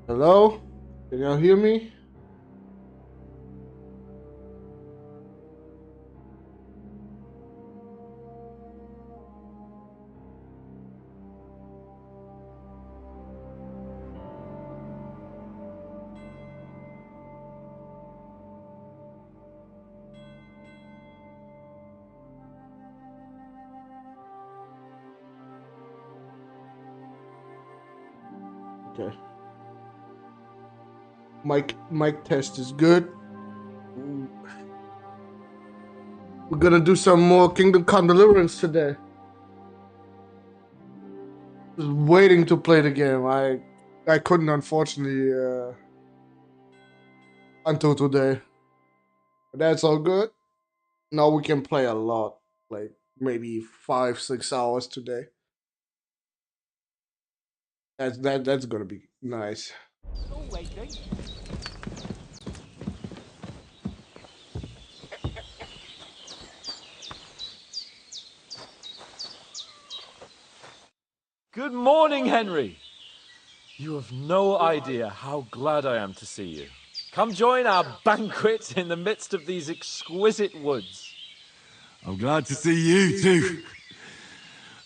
Hello? Can y'all hear me? Okay. Mic test is good. We're gonna do some more Kingdom Come Deliverance today. Just waiting to play the game. I couldn't, unfortunately, until today. But that's all good. Now we can play a lot, like maybe 5-6 hours today. That's gonna be nice. Still waiting. Good morning, Henry. You have no idea how glad I am to see you. Come join our banquet in the midst of these exquisite woods. I'm glad to see you too.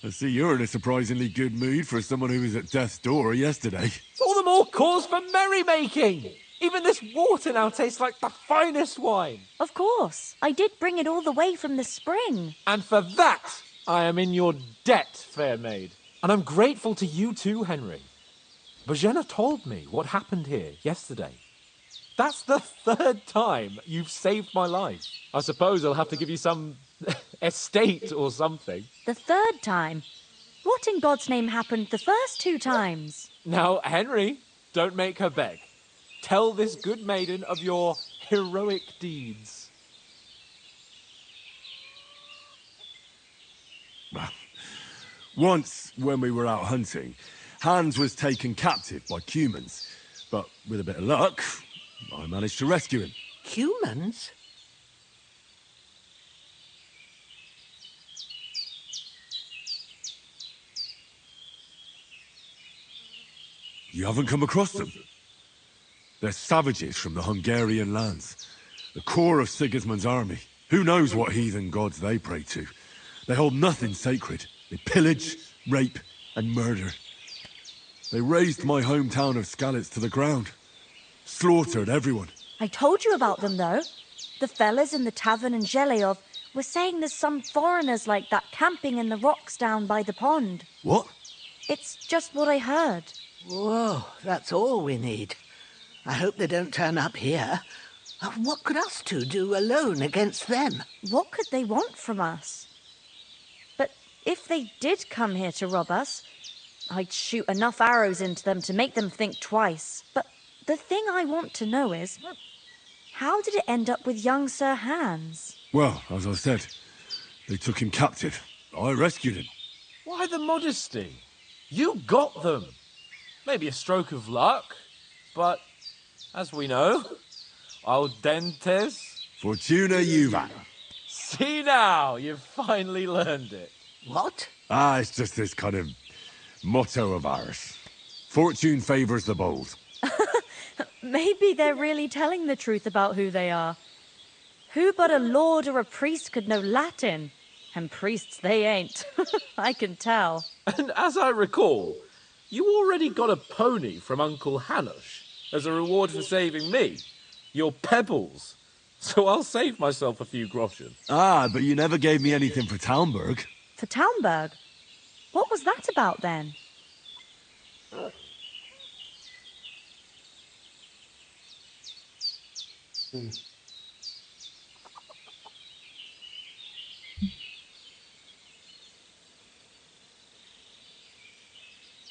I see you're in a surprisingly good mood for someone who was at death's door yesterday. It's all the more cause for merrymaking. Even this water now tastes like the finest wine. Of course. I did bring it all the way from the spring. And for that, I am in your debt, fair maid. And I'm grateful to you too, Henry. Bajena told me what happened here yesterday. That's the third time you've saved my life. I suppose I'll have to give you some estate or something. The third time? What in God's name happened the first 2 times? Now, Henry, don't make her beg. Tell this good maiden of your heroic deeds. Once, when we were out hunting, Hans was taken captive by humans. But with a bit of luck, I managed to rescue him. Humans? You haven't come across them? They're savages from the Hungarian lands. The core of Sigismund's army. Who knows what heathen gods they pray to? They hold nothing sacred. They pillage, rape, and murder. They razed my hometown of Skalitz to the ground. Slaughtered everyone. I told you about them, though. The fellas in the tavern in Zheleov were saying there's some foreigners like that camping in the rocks down by the pond. What? It's just what I heard. Whoa, that's all we need. I hope they don't turn up here. What could us two do alone against them? What could they want from us? But if they did come here to rob us, I'd shoot enough arrows into them to make them think twice. But the thing I want to know is, how did it end up with young Sir Hans? Well, as I said, they took him captive. I rescued him. Why the modesty? You got them. Maybe a stroke of luck, but as we know, audentes. Fortuna juvat. See now, you've finally learned it. What? It's just this kind of motto of ours. Fortune favors the bold. Maybe they're really telling the truth about who they are. Who but a lord or a priest could know Latin? And priests they ain't. I can tell. And as I recall, you already got a pony from Uncle Hanush as a reward for saving me. Your pebbles. So I'll save myself a few groschen. But you never gave me anything for Talmberg. For Talmberg? What was that about then?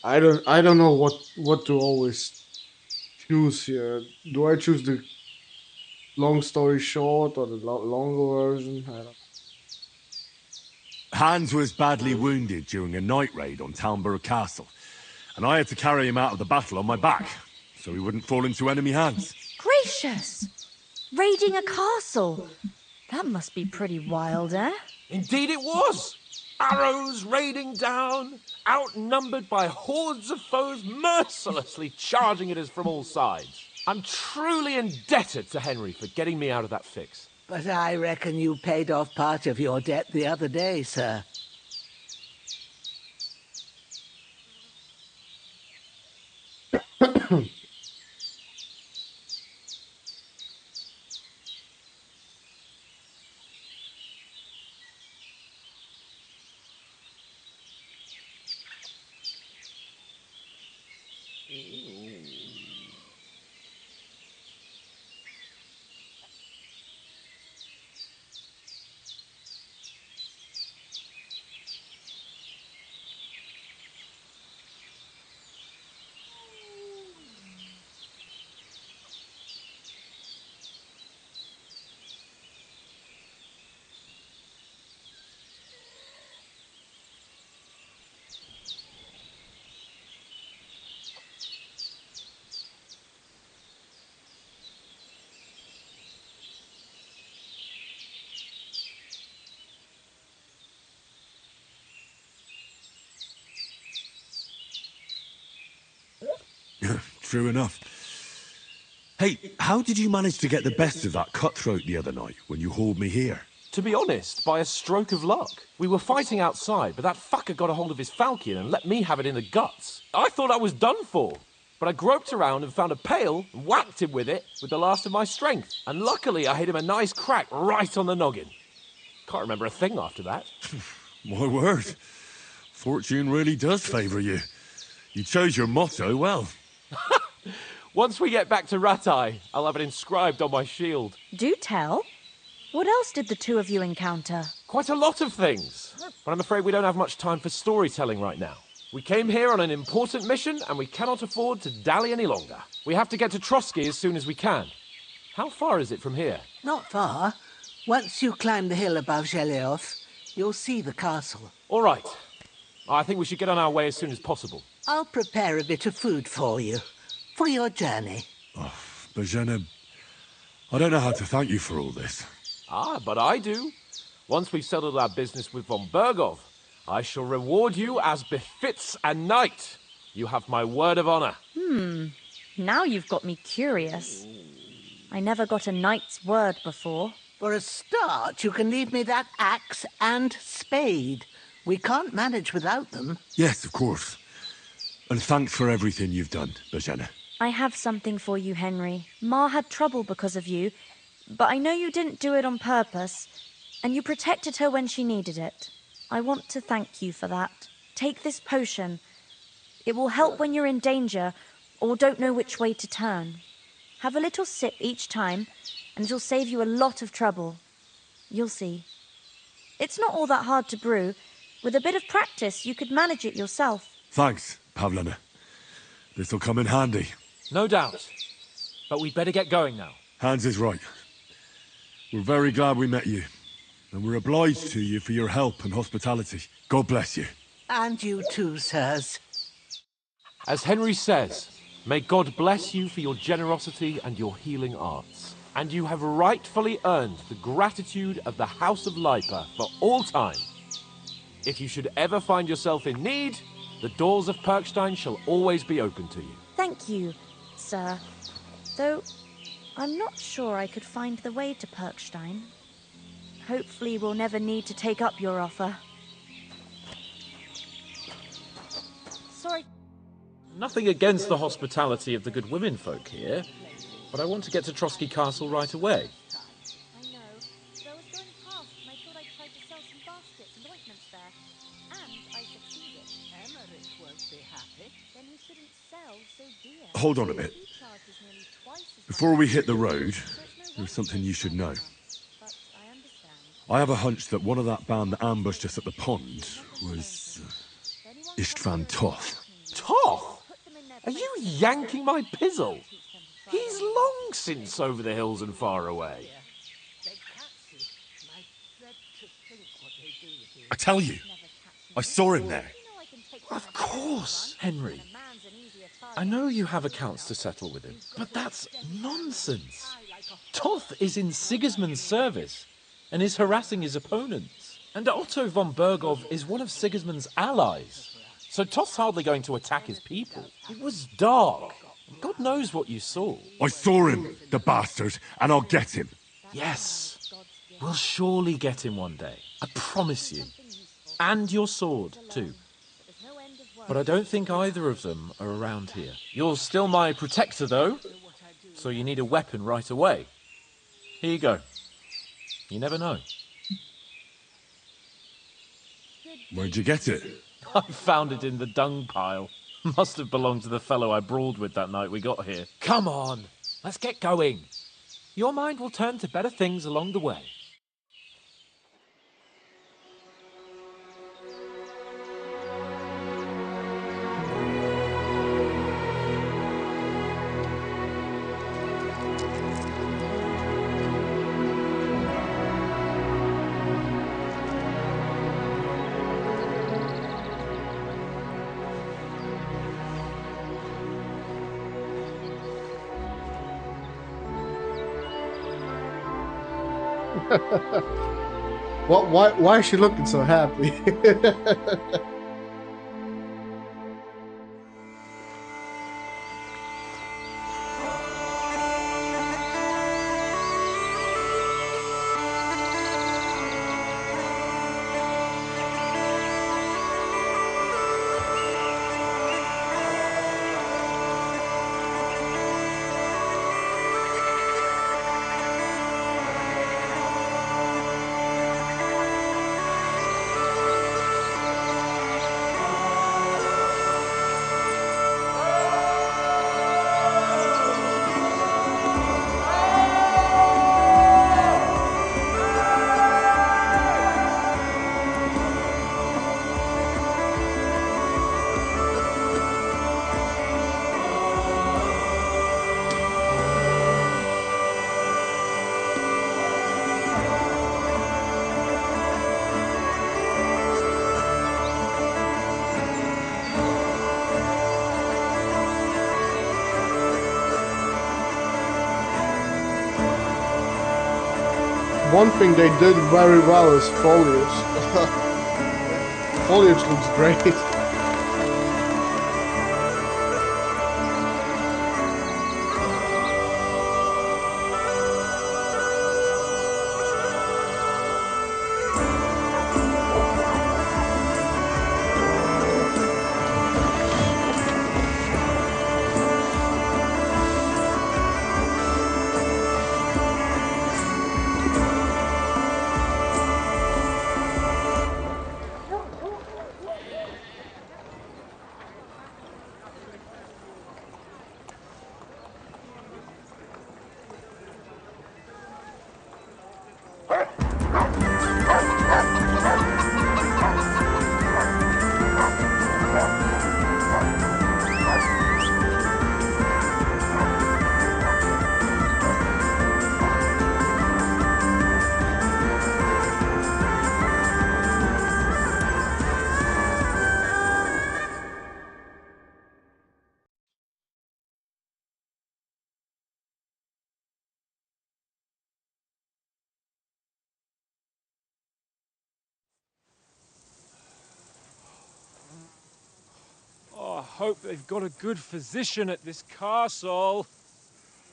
I don't know what to always choose here. Do I choose the long story short or the longer version? I don't. Hans was badly wounded during a night raid on Talmberg Castle, and I had to carry him out of the battle on my back, so he wouldn't fall into enemy hands. Gracious! Raiding a castle? That must be pretty wild, eh? Indeed it was. Arrows raining down, outnumbered by hordes of foes mercilessly charging at us from all sides. I'm truly indebted to Henry for getting me out of that fix. But I reckon you paid off part of your debt the other day, sir. True enough. Hey, how did you manage to get the best of that cutthroat the other night when you hauled me here? To be honest, by a stroke of luck. We were fighting outside, but that fucker got a hold of his falcon and let me have it in the guts. I thought I was done for. But I groped around and found a pail and whacked him with it with the last of my strength. And luckily I hit him a nice crack right on the noggin. Can't remember a thing after that. My word. Fortune really does favour you. You chose your motto well. Once we get back to Ratai, I'll have it inscribed on my shield. Do tell. What else did the two of you encounter? Quite a lot of things. But I'm afraid we don't have much time for storytelling right now. We came here on an important mission and we cannot afford to dally any longer. We have to get to Trotsky as soon as we can. How far is it from here? Not far. Once you climb the hill above Geleoth, you'll see the castle. All right. I think we should get on our way as soon as possible. I'll prepare a bit of food for you, for your journey. Oh, Bajena, I don't know how to thank you for all this. Ah, but I do. Once we've settled our business with von Bergov, I shall reward you as befits a knight. You have my word of honor. Now you've got me curious. I never got a knight's word before. For a start, you can leave me that axe and spade. We can't manage without them. Yes, of course. And thanks for everything you've done, Bajena. I have something for you, Henry. Ma had trouble because of you, but I know you didn't do it on purpose, and you protected her when she needed it. I want to thank you for that. Take this potion. It will help when you're in danger or don't know which way to turn. Have a little sip each time, and it'll save you a lot of trouble. You'll see. It's not all that hard to brew. With a bit of practice, you could manage it yourself. Thanks, Pavlena. This'll come in handy. No doubt. But we'd better get going now. Hans is right. We're very glad we met you. And we're obliged to you for your help and hospitality. God bless you. And you too, sirs. As Henry says, may God bless you for your generosity and your healing arts. And you have rightfully earned the gratitude of the House of Lipa for all time. If you should ever find yourself in need, the doors of Perkstein shall always be open to you. Thank you, sir. Though, I'm not sure I could find the way to Perkstein. Hopefully we'll never need to take up your offer. Sorry. Nothing against the hospitality of the good women folk here, but I want to get to Trotsky Castle right away. I know. Though I was going past and I thought I'd try to sell some baskets and ointments there. And I succeeded. Emmerich won't be happy. Then he shouldn't sell so dear. Hold on a bit. He charges nearly twice as Before much. we hit the road, So it's no there's wonder something you should know. But I understand. I have a hunch that one of that band that ambushed us at the pond was Istvan Toth. Toth? Are you yanking my pizzle? He's long since over the hills and far away. They catch you. I dread to think what they do with you. I tell you, I saw him there. Of course, Henry. I know you have accounts to settle with him, but that's nonsense. Toth is in Sigismund's service and is harassing his opponents. And Otto von Bergov is one of Sigismund's allies. So Toth's hardly going to attack his people. It was dark. God knows what you saw. I saw him, the bastard, and I'll get him. Yes. We'll surely get him one day. I promise you. And your sword, too. But I don't think either of them are around here. You're still my protector, though. So you need a weapon right away. Here you go. You never know. Where'd you get it? I found it in the dung pile. Must have belonged to the fellow I brawled with that night we got here. Come on, let's get going. Your mind will turn to better things along the way. Why is she looking so happy? One thing they did very well is foliage. Foliage looks great. Oh, I hope they've got a good physician at this castle.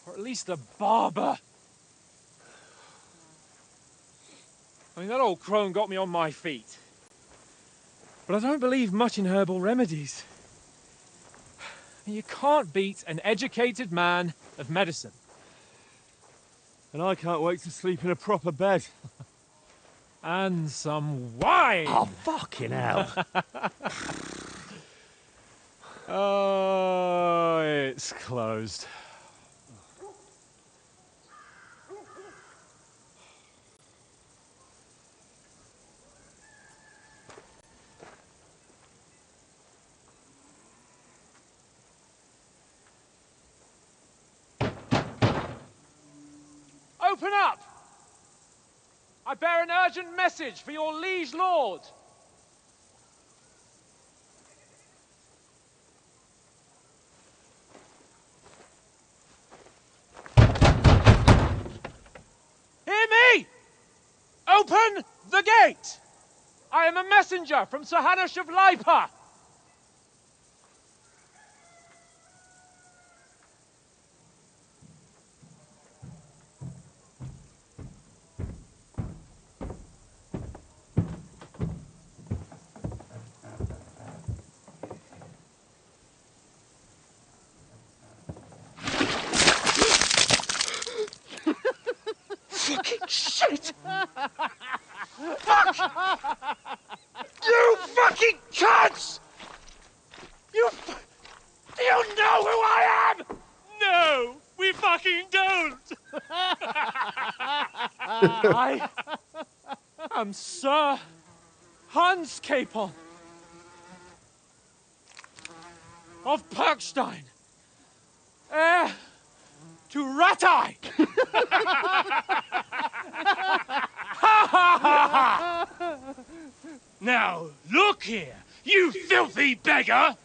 Or at least a barber. I mean, that old crone got me on my feet. But I don't believe much in herbal remedies. You can't beat an educated man of medicine. And I can't wait to sleep in a proper bed. And some wine! Oh, fucking hell. Oh, it's closed. Open up! I bear an urgent message for your liege lord. Hear me! Open the gate! I am a messenger from Sir Hanush of Lipa! Fucking shit! Fuck! You fucking cunts! Do you know who I am? No, we fucking don't! I am Sir Hans Capon of Perkstein, heir to Ratai! Now, look here, you filthy beggar!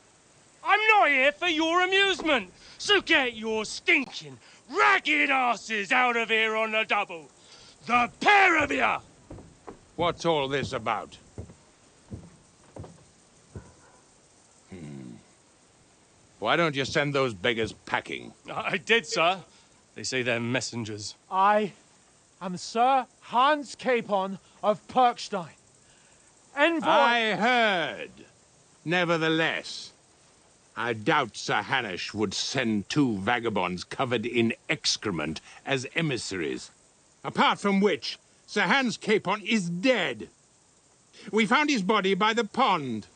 I'm not here for your amusement, so get your stinking, ragged asses out of here on the double. The pair of you! What's all this about? Why don't you send those beggars packing? I did, sir. They say they're messengers. I am Sir Hans Capon of Perkstein, envoy... I heard. Nevertheless, I doubt Sir Hanush would send two vagabonds covered in excrement as emissaries. Apart from which, Sir Hans Capon is dead. We found his body by the pond.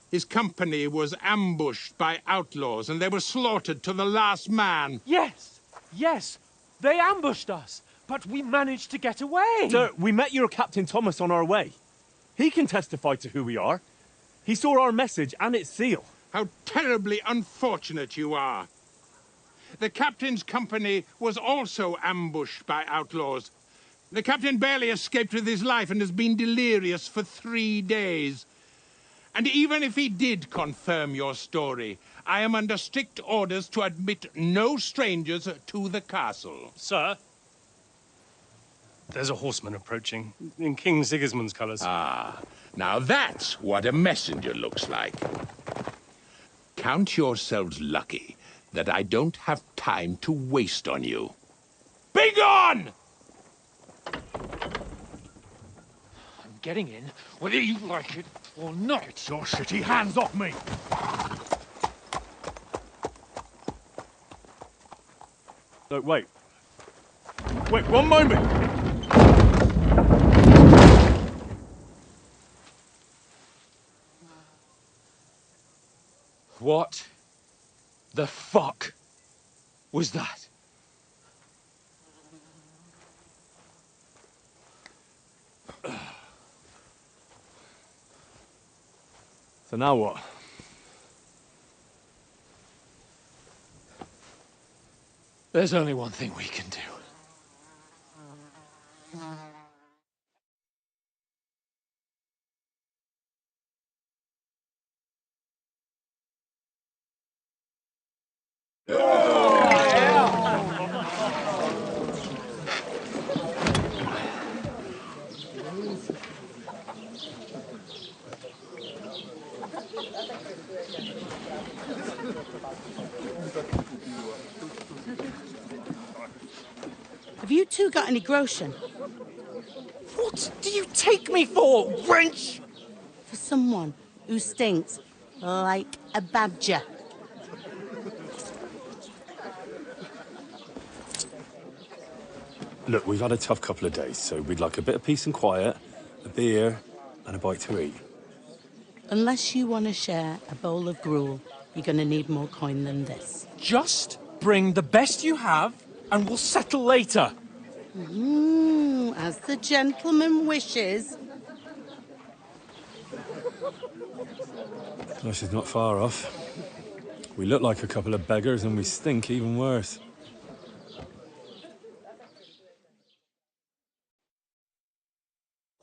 His company was ambushed by outlaws, and they were slaughtered to the last man. Yes, yes, they ambushed us, but we managed to get away. Sir, we met your Captain Thomas on our way. He can testify to who we are. He saw our message and its seal. How terribly unfortunate you are. The captain's company was also ambushed by outlaws. The captain barely escaped with his life and has been delirious for 3 days. And even if he did confirm your story, I am under strict orders to admit no strangers to the castle. Sir, there's a horseman approaching, in King Sigismund's colours. Ah, now that's what a messenger looks like. Count yourselves lucky that I don't have time to waste on you. Be gone! I'm getting in, whether you like it or not. Get your shitty hands off me! No, wait. Wait, one moment! What the fuck was that? So now what? There's only one thing we can do. Have you two got any groschen? What do you take me for, wench? For someone who stinks like a badger. Look, we've had a tough couple of days, so we'd like a bit of peace and quiet, a beer, and a bite to eat. Unless you want to share a bowl of gruel, you're going to need more coin than this. Just bring the best you have, and we'll settle later. As the gentleman wishes. This is not far off. We look like a couple of beggars, and we stink even worse.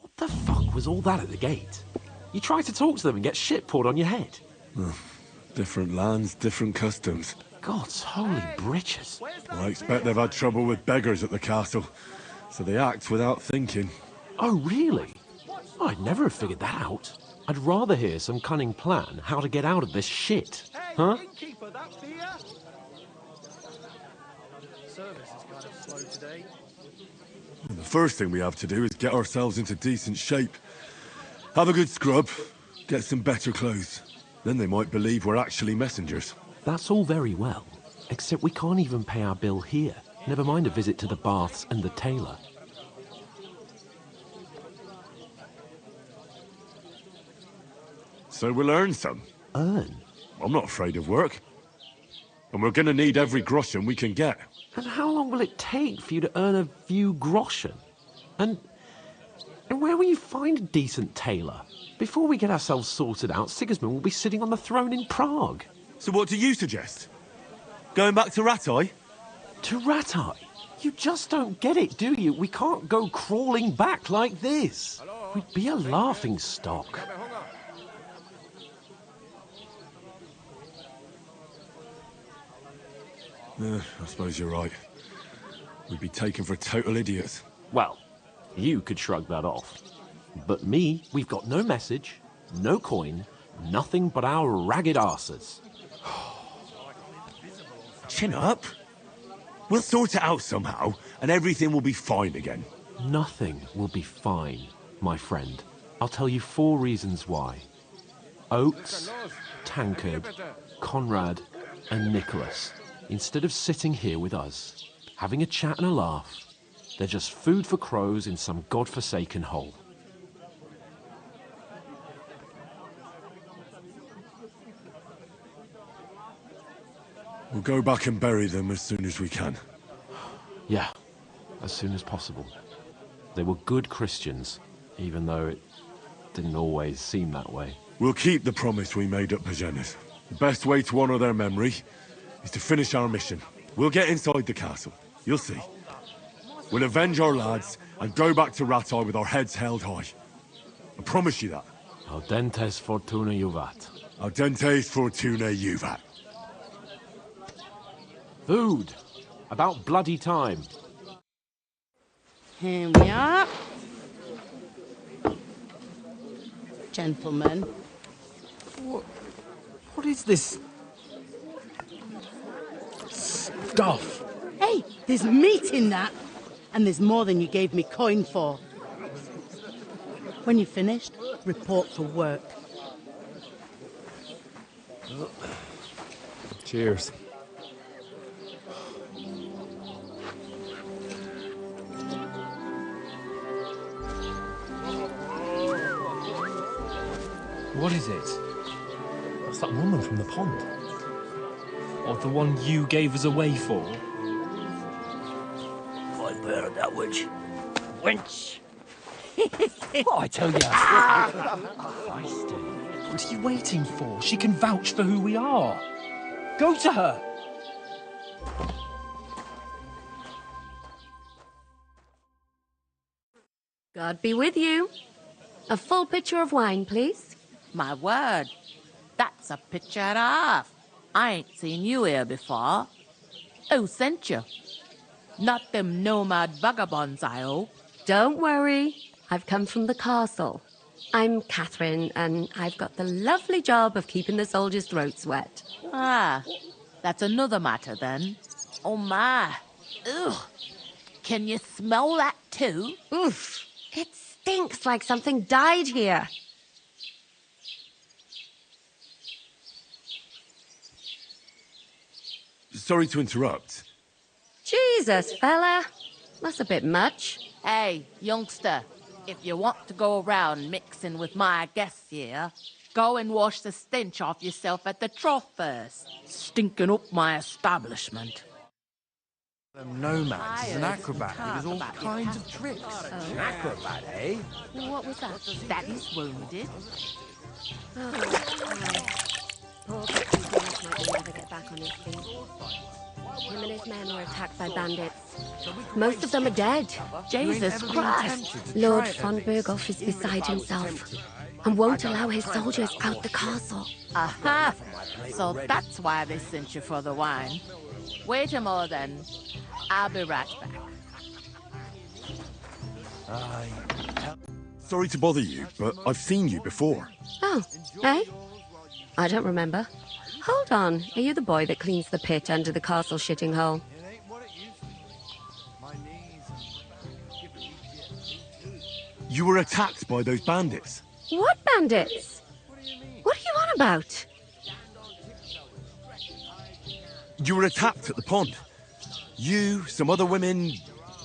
What the fuck was all that at the gate? You try to talk to them and get shit poured on your head. Different lands, different customs. God's holy britches. I expect they've had trouble with beggars at the castle, so they act without thinking. Oh, really? I'd never have figured that out. I'd rather hear some cunning plan how to get out of this shit. Huh? Innkeeper, that beer? Service is kind of slow today. The first thing we have to do is get ourselves into decent shape. Have a good scrub, get some better clothes. Then they might believe we're actually messengers. That's all very well, except we can't even pay our bill here. Never mind a visit to the baths and the tailor. So we'll earn some. Earn? I'm not afraid of work. And we're gonna need every groschen we can get. And how long will it take for you to earn a few groschen? And where will you find a decent tailor? Before we get ourselves sorted out, Sigismund will be sitting on the throne in Prague. So what do you suggest? Going back to Ratai? To Ratai? You just don't get it, do you? We can't go crawling back like this. We'd be a laughing stock. I suppose you're right. We'd be taken for total idiots. Well, you could shrug that off. But me, we've got no message, no coin, nothing but our ragged arses. Chin up. We'll sort it out somehow, and everything will be fine again. Nothing will be fine, my friend. I'll tell you 4 reasons why. Oates, Tankard, Conrad, and Nicholas. Instead of sitting here with us, having a chat and a laugh, they're just food for crows in some godforsaken hole. We'll go back and bury them as soon as we can. Yeah, as soon as possible. They were good Christians, even though it didn't always seem that way. We'll keep the promise we made at Pagenas. The best way to honor their memory is to finish our mission. We'll get inside the castle. You'll see. We'll avenge our lads and go back to Ratai with our heads held high. I promise you that. Audentes fortuna juvat. Audentes fortuna juvat. Food! About bloody time. Here we are. Gentlemen. What is this stuff? Hey, there's meat in that. And there's more than you gave me coin for. When you're finished, report for work. Cheers. What is it? That's that woman from the pond. Or the one you gave us away for? I bear that witch. Wench! What I tell you? What are you waiting for? She can vouch for who we are. Go to her. God be with you. A full pitcher of wine, please. My word, that's a picture and a half. I ain't seen you here before. Who sent you? Not them nomad vagabonds, I hope. Don't worry. I've come from the castle. I'm Catherine, and I've got the lovely job of keeping the soldiers' throats wet. Ah, that's another matter then. Oh my. Ugh. Can you smell that too? Oof. It stinks like something died here. Sorry to interrupt. Jesus, fella. That's a bit much. Hey, youngster, if you want to go around mixing with my guests here, go and wash the stench off yourself at the trough first. Stinking up my establishment. Nomads is an acrobat. He does all kinds of tricks. Oh. An acrobat, eh? What was that? Daddy's wounded. Oh. Poor Captain James might never get back on his feet. Him and his men were attacked by bandits. Most of them are dead. Jesus Christ! Lord von Berghoff is beside himself and won't allow his soldiers out the castle. Aha! So that's why they sent you for the wine. Wait a moment then. I'll be right back. Sorry to bother you, but I've seen you before. Oh, eh? I don't remember. Hold on, are you the boy that cleans the pit under the castle shitting hole? You were attacked by those bandits. What bandits? What are you on about? You were attacked at the pond. You, some other women,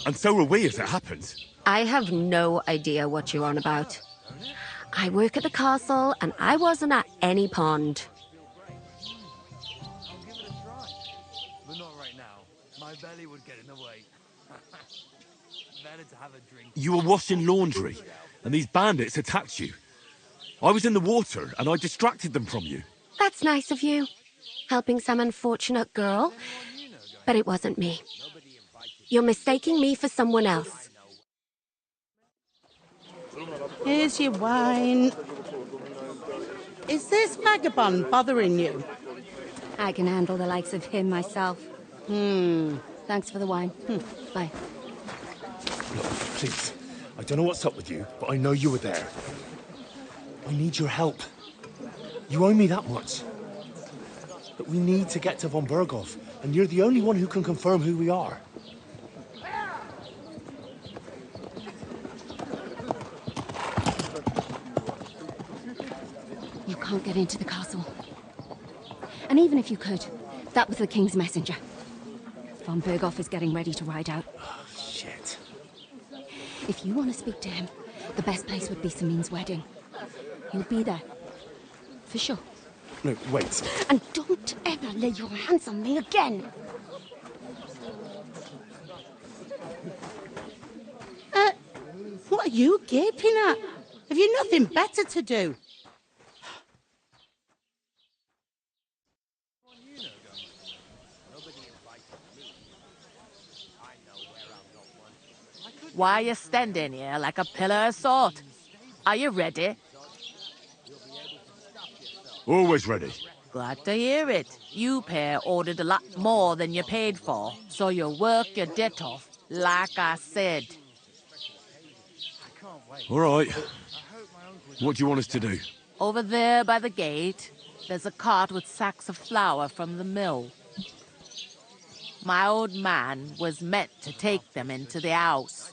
and so were we as it happens. I have no idea what you're on about. I work at the castle, and I wasn't at any pond. But not right now. My belly would get in the way. Better to have a drink. You were washing laundry, and these bandits attacked you. I was in the water, and I distracted them from you. That's nice of you. Helping some unfortunate girl. But it wasn't me. You're mistaking me for someone else. Here's your wine. Is this vagabond bothering you? I can handle the likes of him myself. Thanks for the wine. Bye. Look, please. I don't know what's up with you, but I know you were there. I need your help. You owe me that much. But we need to get to von Berghoff, and you're the only one who can confirm who we are. You can't get into the castle. And even if you could, that was the King's messenger. Von Berghoff is getting ready to ride out. Oh, shit. If you want to speak to him, the best place would be Samin's wedding. You'll be there. For sure. No, wait. And don't ever lay your hands on me again! What are you gaping at? Have you nothing better to do? Why are you standing here like a pillar of salt? Are you ready? Always ready. Glad to hear it. You pair ordered a lot more than you paid for, so you work your debt off, like I said. All right. What do you want us to do? Over there by the gate, there's a cart with sacks of flour from the mill. My old man was meant to take them into the house.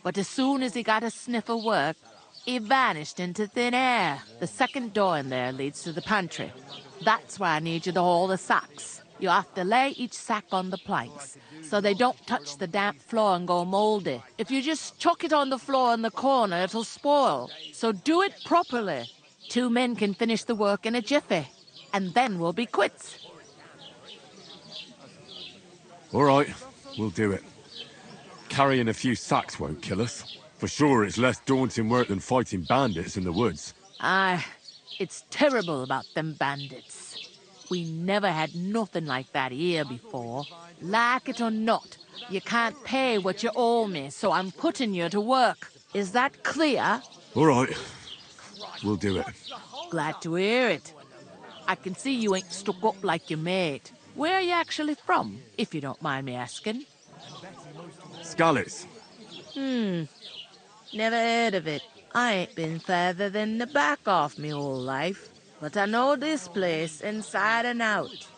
But as soon as he got a sniff of work, he vanished into thin air. The second door in there leads to the pantry. That's where I need you to haul the sacks. You have to lay each sack on the planks, so they don't touch the damp floor and go moldy. If you just chuck it on the floor in the corner, it'll spoil. So do it properly. 2 men can finish the work in a jiffy, and then we'll be quits. All right, we'll do it. Carrying a few sacks won't kill us. For sure, it's less daunting work than fighting bandits in the woods. Aye, it's terrible about them bandits. We never had nothing like that here before. Like it or not, you can't pay what you owe me, so I'm putting you to work. Is that clear? All right, we'll do it. Glad to hear it. I can see you ain't stuck up like your mate. Where are you actually from, if you don't mind me asking? Skalitz. Never heard of it. I ain't been further than the back off me whole life. But I know this place inside and out.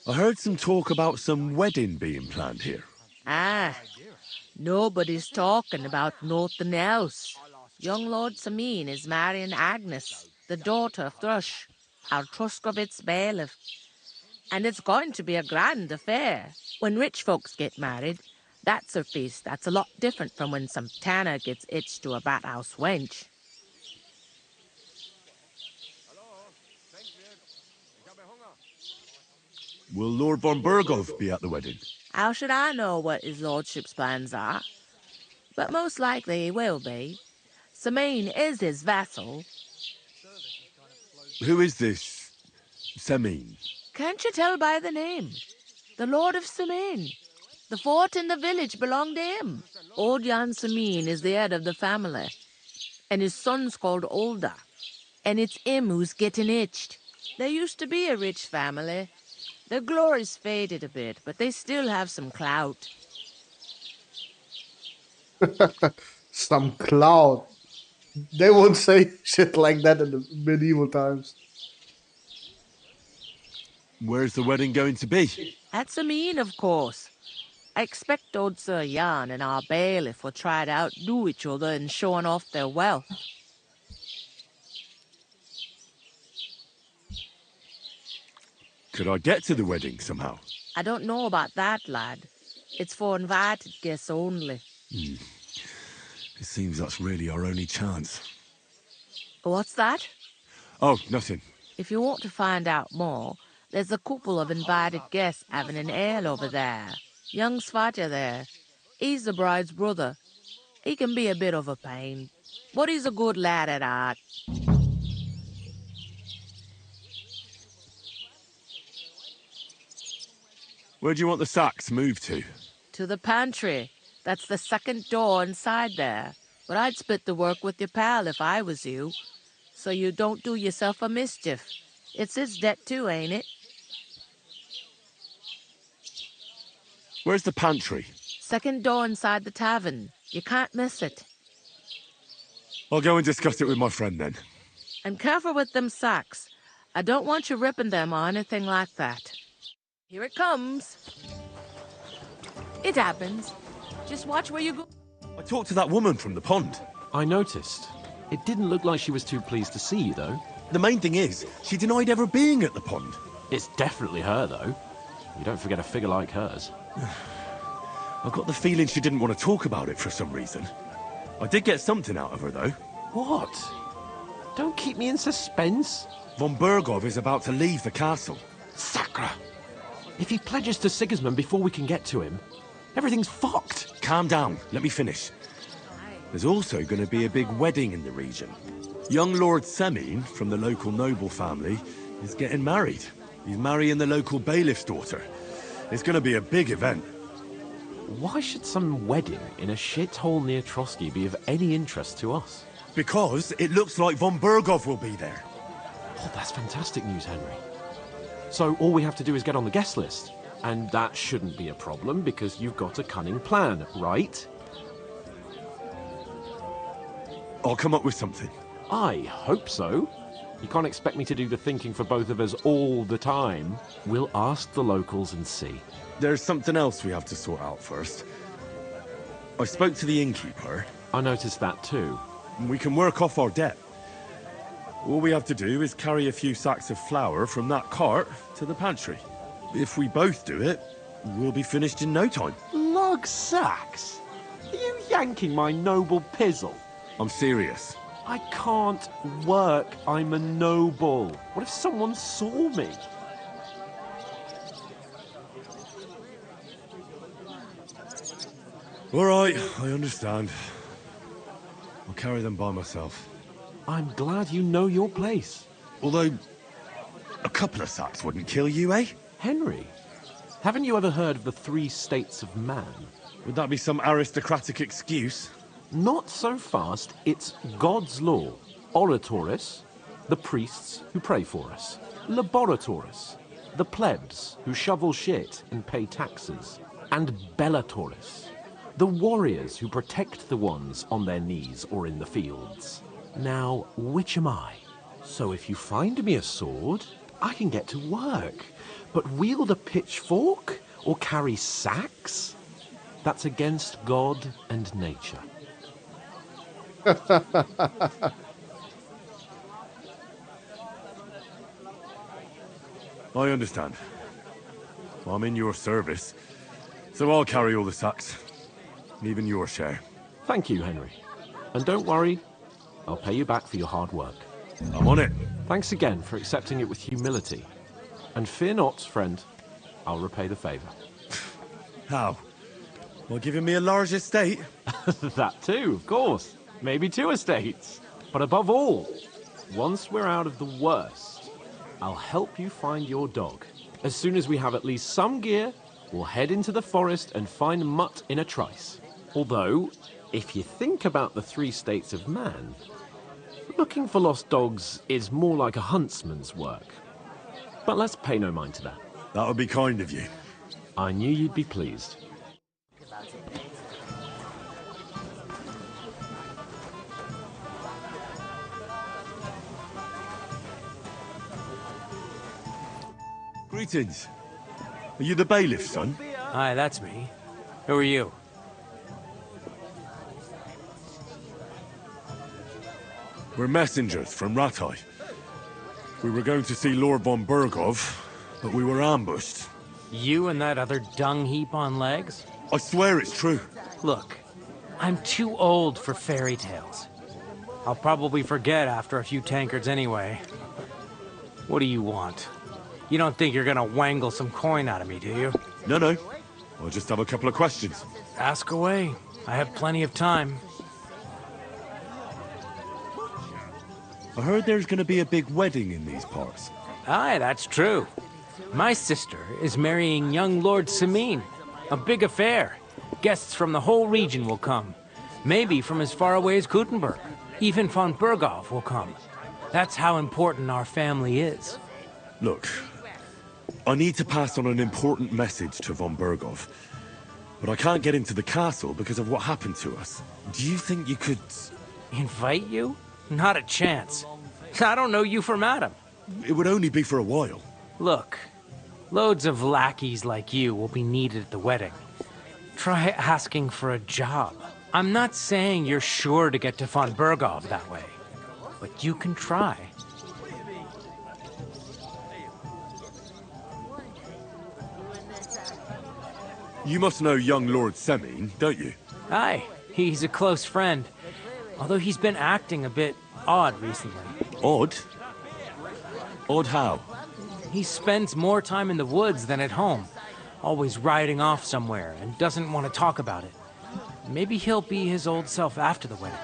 I heard some talk about some wedding being planned here. Ah, nobody's talking about nothing else. Young Lord Samin is marrying Agnes, the daughter of Thrush, our Truskovitz bailiff. And it's going to be a grand affair. When rich folks get married, that's a feast that's a lot different from when some tanner gets hitched to a bathouse wench. Will Lord von Berghoff be at the wedding? How should I know what his lordship's plans are? But most likely he will be. Samin is his vassal. Who is this Samin? Can't you tell by the name? The Lord of Samin. The fort in the village belonged to him. Old Jan Samin is the head of the family. And his son's called Olda. And it's him who's getting itched. There used to be a rich family. Their glory's faded a bit, but they still have some clout. some cloud. They won't say shit like that in the medieval times. Where's the wedding going to be? At Samin, of course. I expect old Sir Jan and our bailiff will try to outdo each other in showing off their wealth. Could I get to the wedding somehow? I don't know about that, lad. It's for invited guests only. It seems that's really our only chance. What's that? Oh, nothing. If you want to find out more, there's a couple of invited guests having an ale over there. Young Svaja there. He's the bride's brother. He can be a bit of a pain, but he's a good lad at heart. Where do you want the sacks moved to? To the pantry. That's the second door inside there. But I'd split the work with your pal if I was you. So you don't do yourself a mischief. It's his debt too, ain't it? Where's the pantry? Second door inside the tavern. You can't miss it. I'll go and discuss it with my friend then. And careful with them sacks. I don't want you ripping them or anything like that. Here it comes. It happens. Just watch where you go. I talked to that woman from the pond. I noticed. It didn't look like she was too pleased to see you, though. The main thing is, she denied ever being at the pond. It's definitely her, though. You don't forget a figure like hers. I got the feeling she didn't want to talk about it for some reason. I did get something out of her, though. What? Don't keep me in suspense. Von Bergov is about to leave the castle. Sacra! If he pledges to Sigismund before we can get to him, everything's fucked. Calm down. Let me finish. There's also going to be a big wedding in the region. Young Lord Semin, from the local noble family, is getting married. He's marrying the local bailiff's daughter. It's going to be a big event. Why should some wedding in a shithole near Trotsky be of any interest to us? Because it looks like Von Bergov will be there. Oh, that's fantastic news, Henry. So all we have to do is get on the guest list. And that shouldn't be a problem because you've got a cunning plan, right? I'll come up with something. I hope so. You can't expect me to do the thinking for both of us all the time. We'll ask the locals and see. There's something else we have to sort out first. I spoke to the innkeeper. I noticed that too. We can work off our debt. All we have to do is carry a few sacks of flour from that cart to the pantry. If we both do it, we'll be finished in no time. Lug sacks? Are you yanking my noble pizzle? I'm serious. I can't work. I'm a noble. What if someone saw me? All right, I understand. I'll carry them by myself. I'm glad you know your place. Although, a couple of sacks wouldn't kill you, eh? Henry, haven't you ever heard of the 3 states of man? Would that be some aristocratic excuse? Not so fast. It's God's law. Oratoris, the priests who pray for us. Laboratoris, the plebs who shovel shit and pay taxes. And Bellatoris, the warriors who protect the ones on their knees or in the fields. Now, which am I? So if you find me a sword, I can get to work. But wield a pitchfork or carry sacks? That's against God and nature. I understand. I'm in your service, so I'll carry all the sacks. Even your share. Thank you, Henry. And don't worry, I'll pay you back for your hard work. I'm on it. Thanks again for accepting it with humility. And fear not, friend, I'll repay the favor. How? By giving me a large estate? That too, of course. Maybe 2 estates. But above all, once we're out of the worst, I'll help you find your dog. As soon as we have at least some gear, we'll head into the forest and find Mutt in a trice. Although, if you think about the 3 states of man, looking for lost dogs is more like a huntsman's work. But let's pay no mind to that. That would be kind of you. I knew you'd be pleased. Greetings. Are you the bailiff, son? Hi, that's me. Who are you? We're messengers from Ratai. We were going to see Lord von Bergov, but we were ambushed. You and that other dung heap on legs? I swear it's true. Look, I'm too old for fairy tales. I'll probably forget after a few tankards anyway. What do you want? You don't think you're gonna wangle some coin out of me, do you? No. I'll just have a couple of questions. Ask away. I have plenty of time. I heard there's gonna be a big wedding in these parts. Aye, that's true. My sister is marrying young Lord Samin. A big affair. Guests from the whole region will come. Maybe from as far away as Gutenberg. Even von Bergov will come. That's how important our family is. Look, I need to pass on an important message to von Bergov. But I can't get into the castle because of what happened to us. Do you think you could... Invite you? Not a chance. I don't know you from Adam. It would only be for a while. Look, loads of lackeys like you will be needed at the wedding. Try asking for a job. I'm not saying you're sure to get to von Bergov that way, but you can try. You must know young Lord Semin, don't you? Aye, he's a close friend. Although he's been acting a bit odd recently. Odd? Odd how? He spends more time in the woods than at home. Always riding off somewhere and doesn't want to talk about it. Maybe he'll be his old self after the wedding.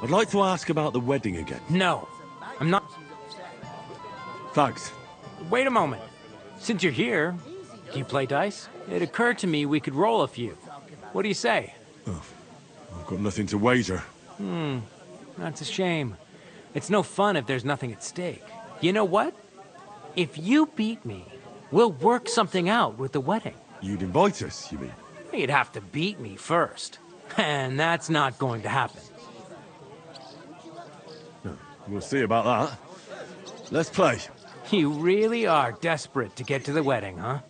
I'd like to ask about the wedding again. No, I'm not... Thanks. Wait a moment. Since you're here, do you play dice? It occurred to me we could roll a few. What do you say? Oh, I've got nothing to wager. That's a shame. It's no fun if there's nothing at stake. You know what? If you beat me, we'll work something out with the wedding. You'd invite us, you mean? You'd have to beat me first. And that's not going to happen. We'll see about that. Let's play. You really are desperate to get to the wedding, huh?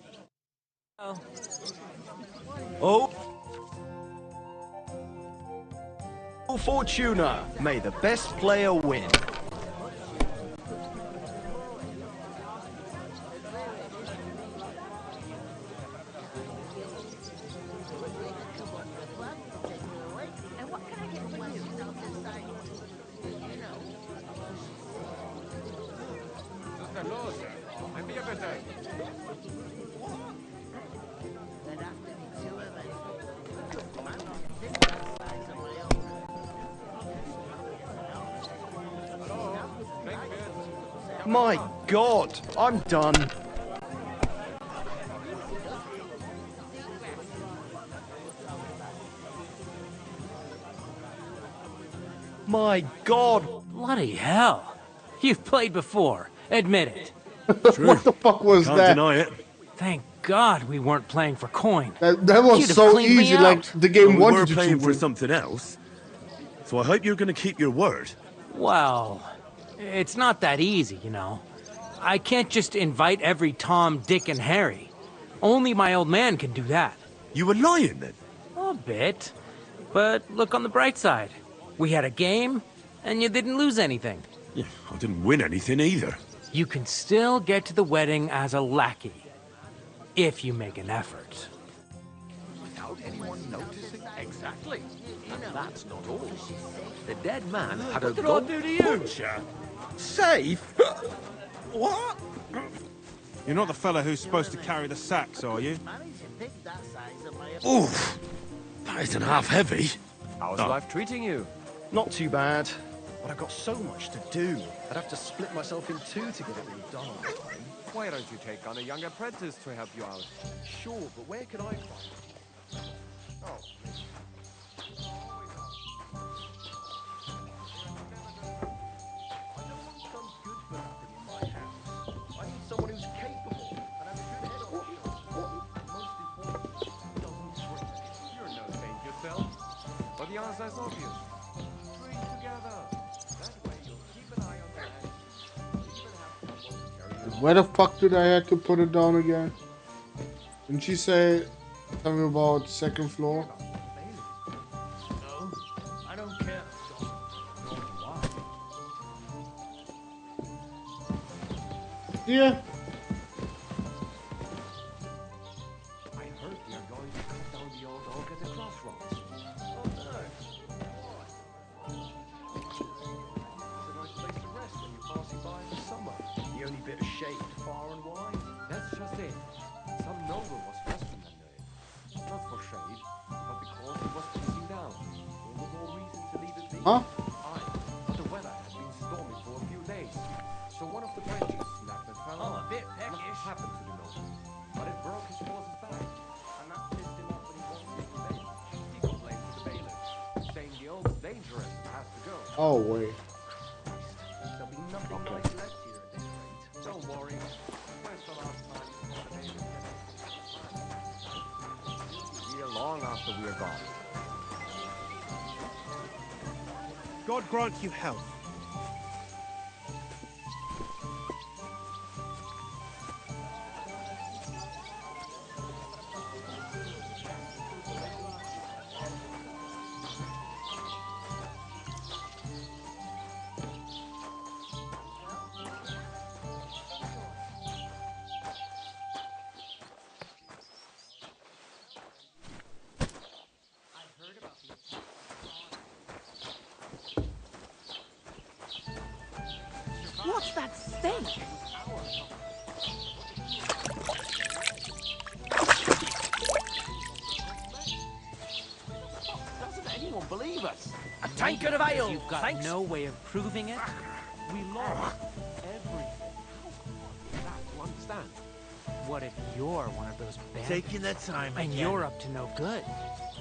Oh, Fortuna, may the best player win. My God, I'm done. My God. Bloody hell. You've played before. Admit it. True. What the fuck was Can't that? deny it. Thank God we weren't playing for coin. That was You'd have so cleaned me easy, like out. the game And we wanted were you to playing for win. something else. So I hope you're going to keep your word. Well, it's not that easy, you know. I can't just invite every Tom, Dick, and Harry. Only my old man can do that. You were lying then? A bit. But look on the bright side. We had a game, and you didn't lose anything. Yeah, I didn't win anything either. You can still get to the wedding as a lackey. If you make an effort. Without anyone noticing? Exactly. And that's not all. The dead man had a gold do to you, sir? Safe? What? You're not the fella who's supposed to carry the sacks, are you? Oof. That isn't half heavy. How's life treating you? Not too bad. But I've got so much to do. I'd have to split myself in two to get it all done on time. Why don't you take on a young apprentice to help you out? Sure, but where could I find? Oh. Someone who's capable and has a good head on his shoulders. Most important, doesn't drink. You're no saint yourself. But the was as obvious. Train together. That way you'll keep an eye on their heads. Even have someone to carry you. Where the fuck did I have to put it down again? Didn't she say something about second floor? No, I don't care. Yeah. I heard we are going to cut down the old oak at the crossroads. Oh no. It's a nice place to rest when you're passing by in the summer. The only bit of shade far and wide. That's just it. Some noble was resting under it. Not for shade, but because it was freezing down. All the more reason to leave it be. Huh? Aye, but the weather has been stormy for a few days. So one of the branches snapped and fell off. A bit Nothing peckish. happened to the noble, but it broke his horse's back. And that pissed him off when he wanted his revenge. He complained to the bailiff, saying the oak's dangerous and has to go. Oh wait. There'll be nothing nice left here at this rate. Don't worry. When's the last time you saw the bailiff? Here long after we are gone. God grant you health. What's that stench? Doesn't anyone believe us? A tankard of ale! You've got Thanks. no way of proving it? We lost everything. How that to understand? What if you're one of those bandits? Taking their time And again. you're up to no good.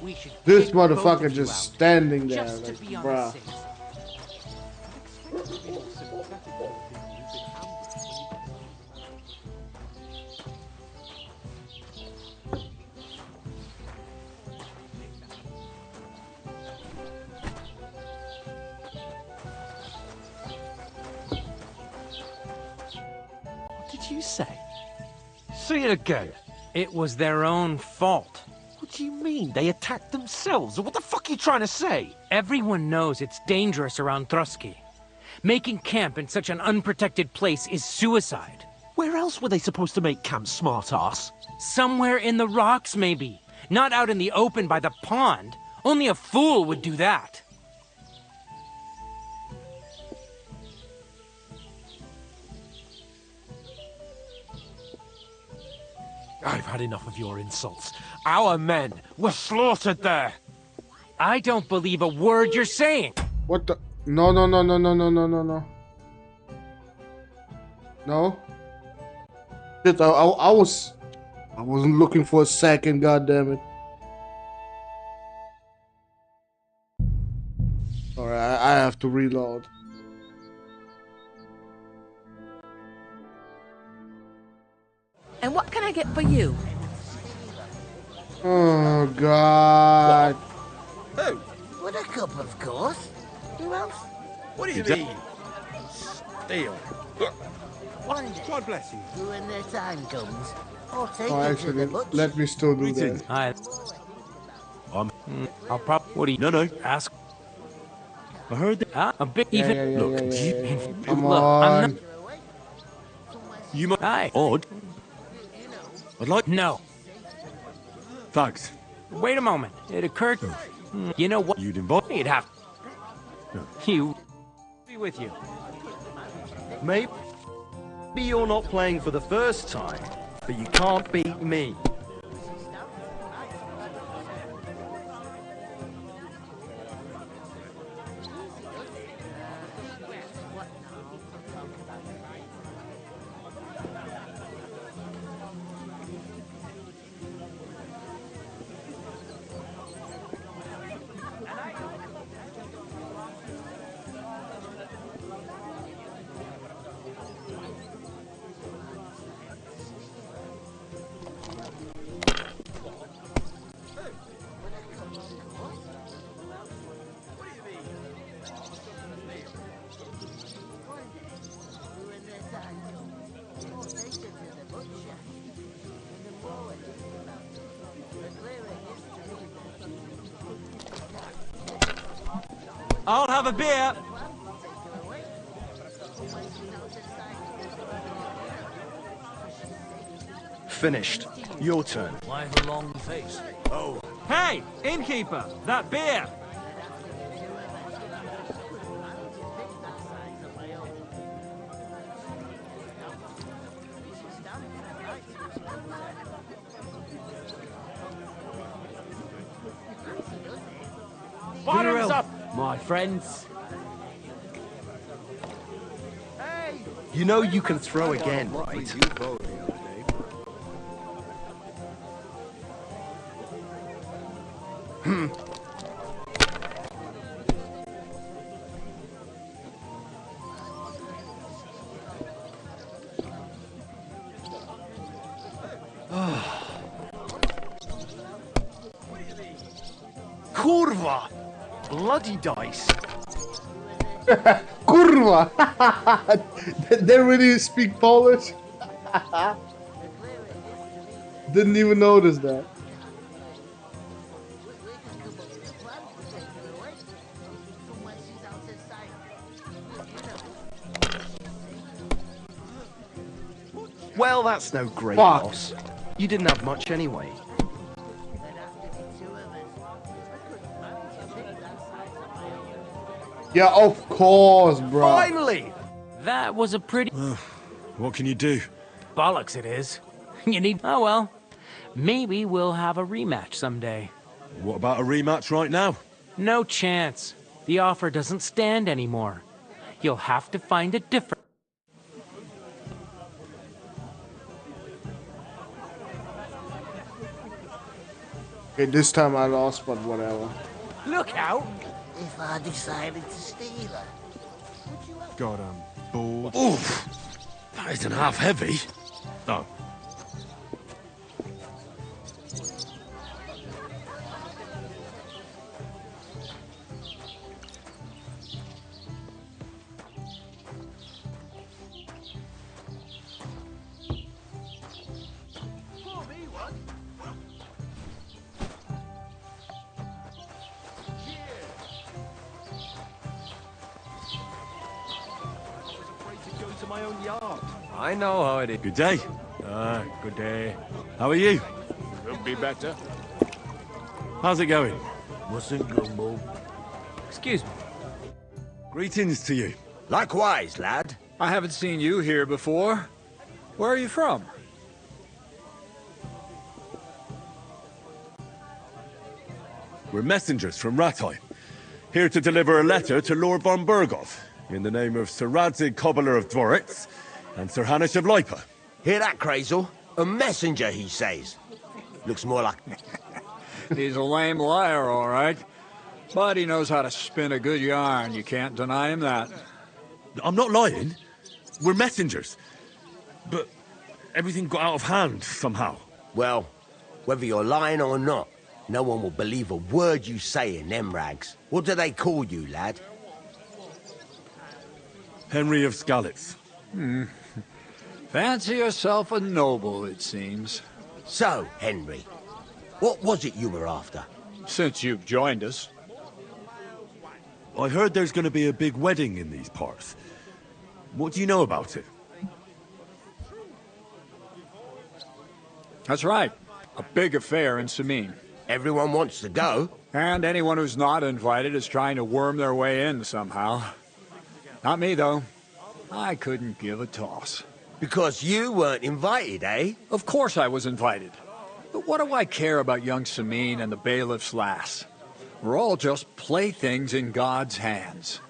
We should This kick both motherfucker of you just out, standing there, just to like, be on the bruh. safe side. What did you say? Say it again. It was their own fault. What do you mean? They attacked themselves? What the fuck are you trying to say? Everyone knows it's dangerous around Trotsky. Making camp in such an unprotected place is suicide. Where else were they supposed to make camp, smart-ass? Somewhere in the rocks, maybe. Not out in the open by the pond. Only a fool would do that. I've had enough of your insults. Our men were slaughtered there. I don't believe a word you're saying. What the? No, no, no, no, no, no, no, no, no. No. Shit, I wasn't looking for a second. God damn it. All right, I have to reload. And what can I get for you? Oh God. Who? Buttercup, of course. Who else? What do you mean? Steal. One day, God bless you. when their time comes, I'll take Oh, you to the actually, butcher. let me still do that. I'll probably. What do you? No. Ask. I heard that. A bit Yeah, even. yeah, yeah, Look, yeah, yeah, yeah, yeah. look, Come I'm on. not. You might. Aye. Odd. I'd like. No. Thanks. Wait a moment. It occurred. You know what? You'd invite. You'd have. You. Be with you. Maybe you're not playing for the first time, but you can't beat me. I'll have a beer. Finished. Your turn. Why the long face? Oh. Hey, innkeeper, that beer. Bottoms up, my friends. You know you can throw again, right? Hmm. Kurwa! Bloody dice. Kurwa! They really speak Polish? Didn't even notice that. Well, that's no great Fuck. loss. You didn't have much anyway. Yeah, of course, bro. Finally! That was a pretty... What can you do? Bollocks it is. You need... Oh well. Maybe we'll have a rematch someday. What about a rematch right now? No chance. The offer doesn't stand anymore. You'll have to find a different... Okay, this time I lost, but whatever. Look out! If I decided to steal her. God, I'm bored. Oof! That isn't half heavy. Oh. I know how it is. Good day. Good day. How are you? Could be better. How's it going? Mustn't grumble. Excuse me. Greetings to you. Likewise, lad. I haven't seen you here before. Where are you from? We're messengers from Ratai, here to deliver a letter to Lord von Burgov, in the name of Sir Radzig Cobbler of Dworitz and Sir Hanish of Lipa. Hear that, Crazel? A messenger, he says. Looks more like... He's a lame liar, all right. But he knows how to spin a good yarn. You can't deny him that. I'm not lying. We're messengers. But everything got out of hand somehow. Well, whether you're lying or not, no one will believe a word you say in them rags. What do they call you, lad? Henry of Skalitz. Fancy yourself a noble, it seems. So, Henry, what was it you were after? Since you've joined us. I heard there's going to be a big wedding in these parts. What do you know about it? That's right. A big affair in Samine. Everyone wants to go. And anyone who's not invited is trying to worm their way in somehow. Not me, though. I couldn't give a toss. Because you weren't invited, eh? Of course I was invited. But what do I care about young Samine and the bailiff's lass? We're all just playthings in God's hands.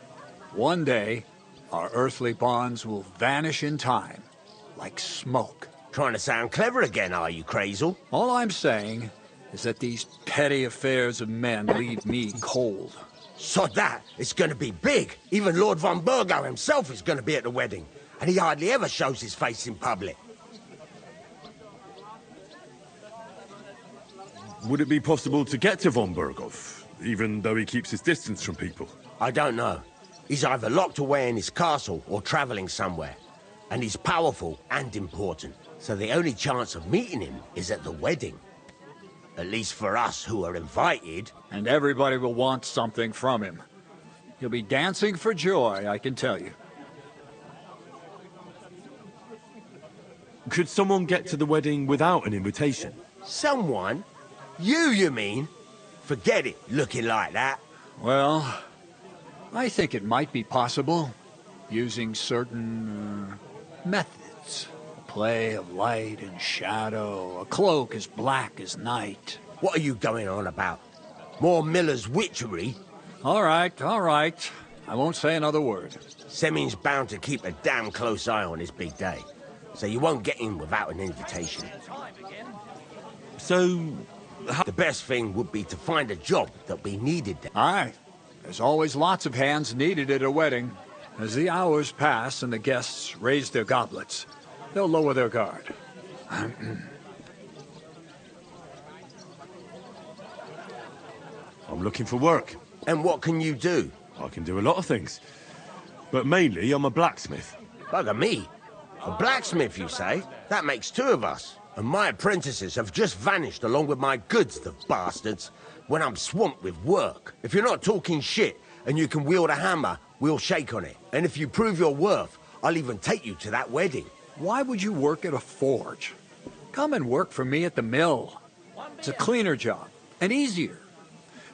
One day, our earthly bonds will vanish in time, like smoke. Trying to sound clever again, are you, Crazel? All I'm saying is that these petty affairs of men leave me cold. Sod that, it's going to be big. Even Lord von Burgo himself is going to be at the wedding. And he hardly ever shows his face in public. Would it be possible to get to von Burgov, even though he keeps his distance from people? I don't know. He's either locked away in his castle or traveling somewhere. And he's powerful and important. So the only chance of meeting him is at the wedding. At least for us who are invited. And everybody will want something from him. You'll be dancing for joy, I can tell you. Could someone get to the wedding without an invitation? Someone? You mean? Forget it, looking like that. Well, I think it might be possible, using certain methods. A play of light and shadow, a cloak as black as night. What are you going on about? More Miller's witchery? All right. I won't say another word. Semin's bound to keep a damn close eye on his big day, so you won't get in without an invitation. So, the best thing would be to find a job that we needed there. Aye. There's always lots of hands needed at a wedding. As the hours pass and the guests raise their goblets, they'll lower their guard. I'm looking for work. And what can you do? I can do a lot of things. But mainly, I'm a blacksmith. Bugger me. A blacksmith, you say? That makes two of us. And my apprentices have just vanished along with my goods, the bastards, when I'm swamped with work. If you're not talking shit and you can wield a hammer, we'll shake on it. And if you prove your worth, I'll even take you to that wedding. Why would you work at a forge? Come and work for me at the mill. It's a cleaner job, and easier.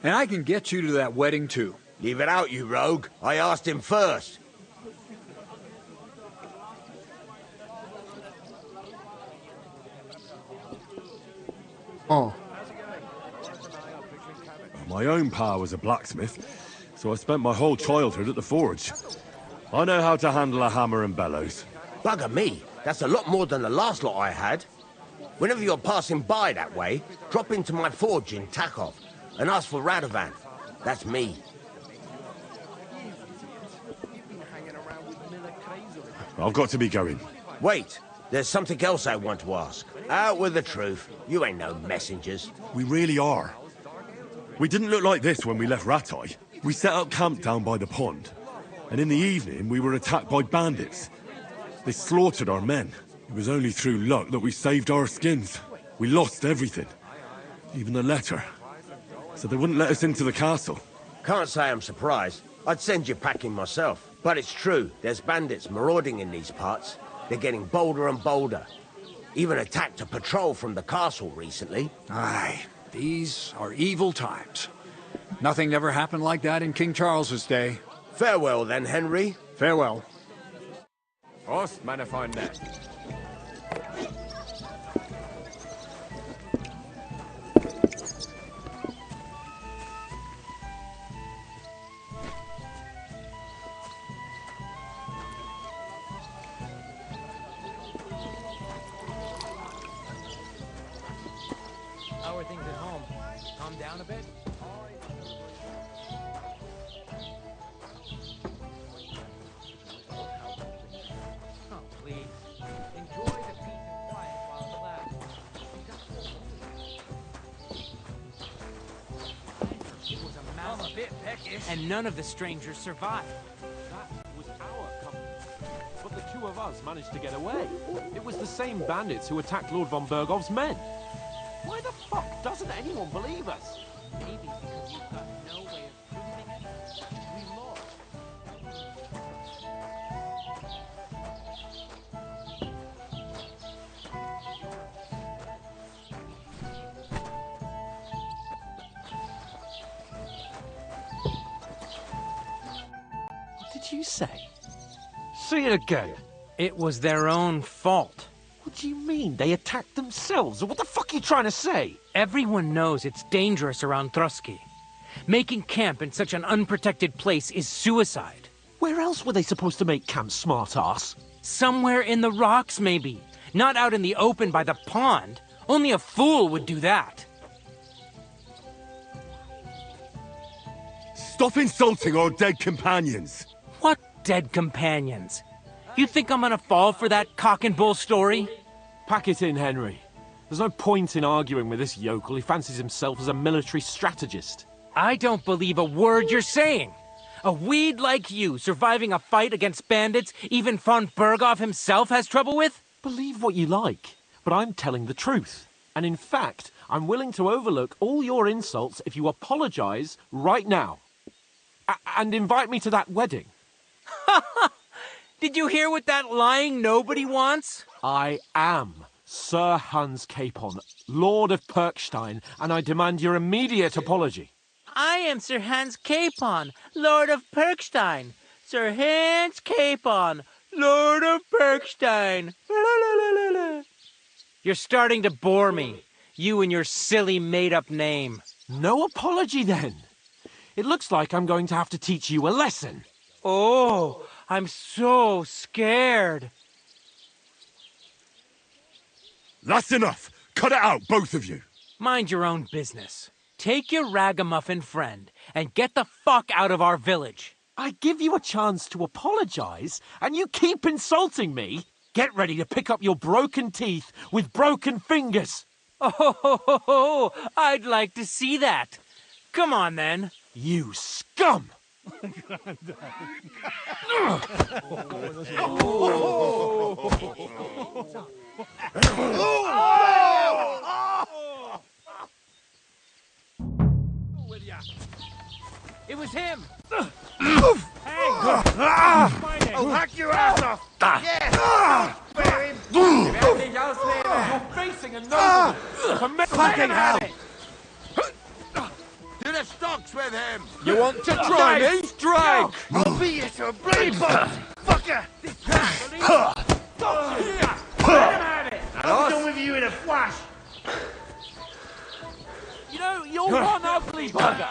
And I can get you to that wedding, too. Leave it out, you rogue. I asked him first. Oh. My own pa was a blacksmith, so I spent my whole childhood at the forge. I know how to handle a hammer and bellows. Bugger me. That's a lot more than the last lot I had. Whenever you're passing by that way, drop into my forge in Takov and ask for Radovan. That's me. I've got to be going. Wait, there's something else I want to ask. Out with the truth. You ain't no messengers. We really are. We didn't look like this when we left Ratai. We set up camp down by the pond, and in the evening we were attacked by bandits. They slaughtered our men. It was only through luck that we saved our skins. We lost everything, even the letter. So they wouldn't let us into the castle. Can't say I'm surprised. I'd send you packing myself. But it's true, there's bandits marauding in these parts. They're getting bolder and bolder. Even attacked a patrol from the castle recently. Aye, these are evil times. Nothing never happened like that in King Charles's day. Farewell then, Henry. Farewell. Oss, meine Freunde. How are things at home? Calm down a bit? Oh, please. Enjoy the peace and quiet while it lasts. It was a massive bit peckish. And none of the strangers survived. That was our company. But the two of us managed to get away. It was the same bandits who attacked Lord von Bergov's men. Why the fuck doesn't anyone believe us? Maybe because you've got no way of proving it. We lost. What did you say? Say it again. It was their own fault. What do you mean? They attacked themselves? What the fuck are you trying to say? Everyone knows it's dangerous around Trusky. Making camp in such an unprotected place is suicide. Where else were they supposed to make camp, smart-ass? Somewhere in the rocks, maybe. Not out in the open by the pond. Only a fool would do that. Stop insulting our dead companions! What dead companions? You think I'm gonna fall for that cock and bull story? Pack it in, Henry. There's no point in arguing with this yokel. He fancies himself as a military strategist. I don't believe a word you're saying. A weed like you surviving a fight against bandits even von Berghoff himself has trouble with? Believe what you like, but I'm telling the truth. And in fact, I'm willing to overlook all your insults if you apologize right now. and invite me to that wedding. Did you hear what that lying nobody wants? I am Sir Hans Capon, Lord of Perkstein, and I demand your immediate apology. I am Sir Hans Capon, Lord of Perkstein. Sir Hans Capon, Lord of Perkstein. You're starting to bore me. You and your silly made-up name. No apology, then. It looks like I'm going to have to teach you a lesson. Oh, I'm so scared. That's enough. Cut it out, both of you. Mind your own business. Take your ragamuffin friend and get the fuck out of our village. I give you a chance to apologize, and you keep insulting me. Get ready to pick up your broken teeth with broken fingers. Oh, I'd like to see that. Come on, then. You scum! It was him! I'll hack your ass off! Yes! Spare him! You're facing a nobleman! Fucking hell! To the stocks with him! You want to try me? Strike! I'll beat you to a bloody pulp! Fucker! I'm done with you in a flash! You know, you're one ugly bugger!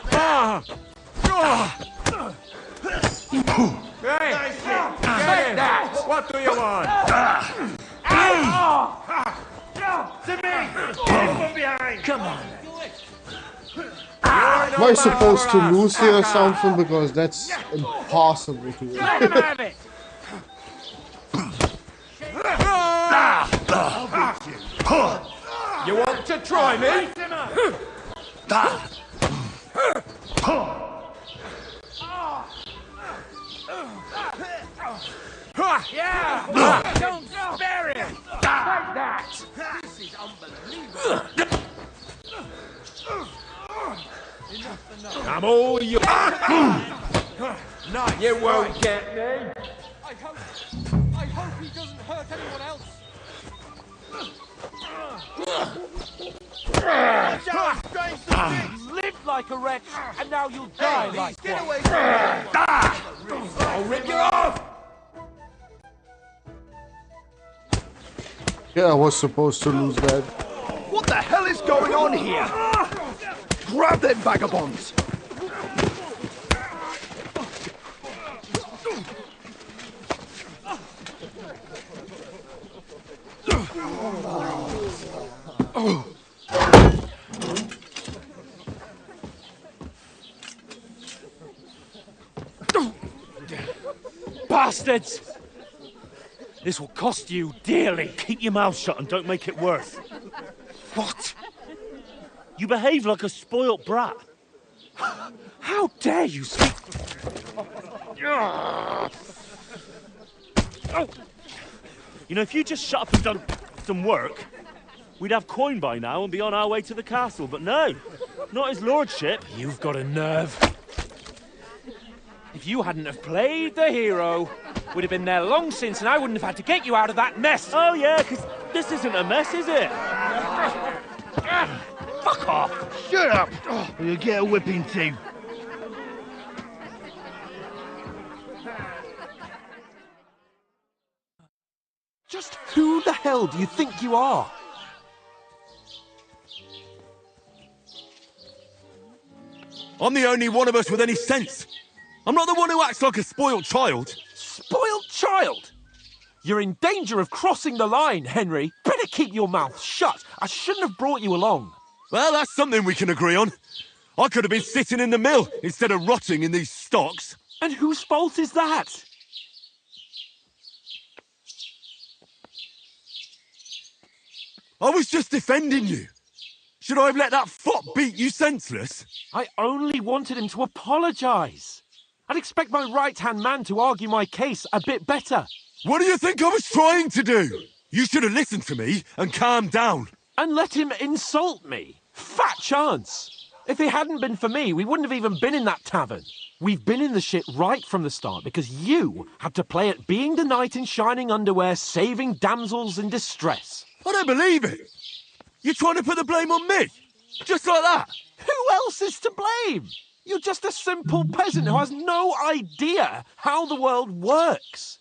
Hey! Nice get that! What do you want? To me! From behind! Come on! Am I supposed to lose here or something? Because that's impossible to Let him have it! You want to try me? Yeah! Don't spare him! Like that! This is unbelievable! I'm all yours. Nice. You won't get me. I hope he doesn't hurt anyone else. You lived like a wretch, and now you'll die like one. I'll rip you off! Yeah, I was supposed to lose that. What the hell is going on here? Grab them vagabonds! Bastards! This will cost you dearly. Keep your mouth shut and don't make it worse. What? You behave like a spoilt brat. How dare you speak... You know, if you just shut up and done some work, we'd have coin by now and be on our way to the castle. But no, not his lordship. You've got a nerve. If you hadn't have played the hero, we'd have been there long since and I wouldn't have had to get you out of that mess. Oh yeah, because this isn't a mess, is it? Fuck off! Shut up! Or you'll get a whipping too. Just who the hell do you think you are? I'm the only one of us with any sense. I'm not the one who acts like a spoiled child. Spoiled child? You're in danger of crossing the line, Henry. Better keep your mouth shut. I shouldn't have brought you along. Well, that's something we can agree on. I could have been sitting in the mill instead of rotting in these stocks. And whose fault is that? I was just defending you. Should I have let that fop beat you senseless? I only wanted him to apologise. I'd expect my right-hand man to argue my case a bit better. What do you think I was trying to do? You should have listened to me and calmed down. And let him insult me. Fat chance. If it hadn't been for me, we wouldn't have even been in that tavern. We've been in the shit right from the start because you had to play at being the knight in shining underwear, saving damsels in distress. I don't believe it. You're trying to put the blame on me? Just like that? Who else is to blame? You're just a simple peasant who has no idea how the world works.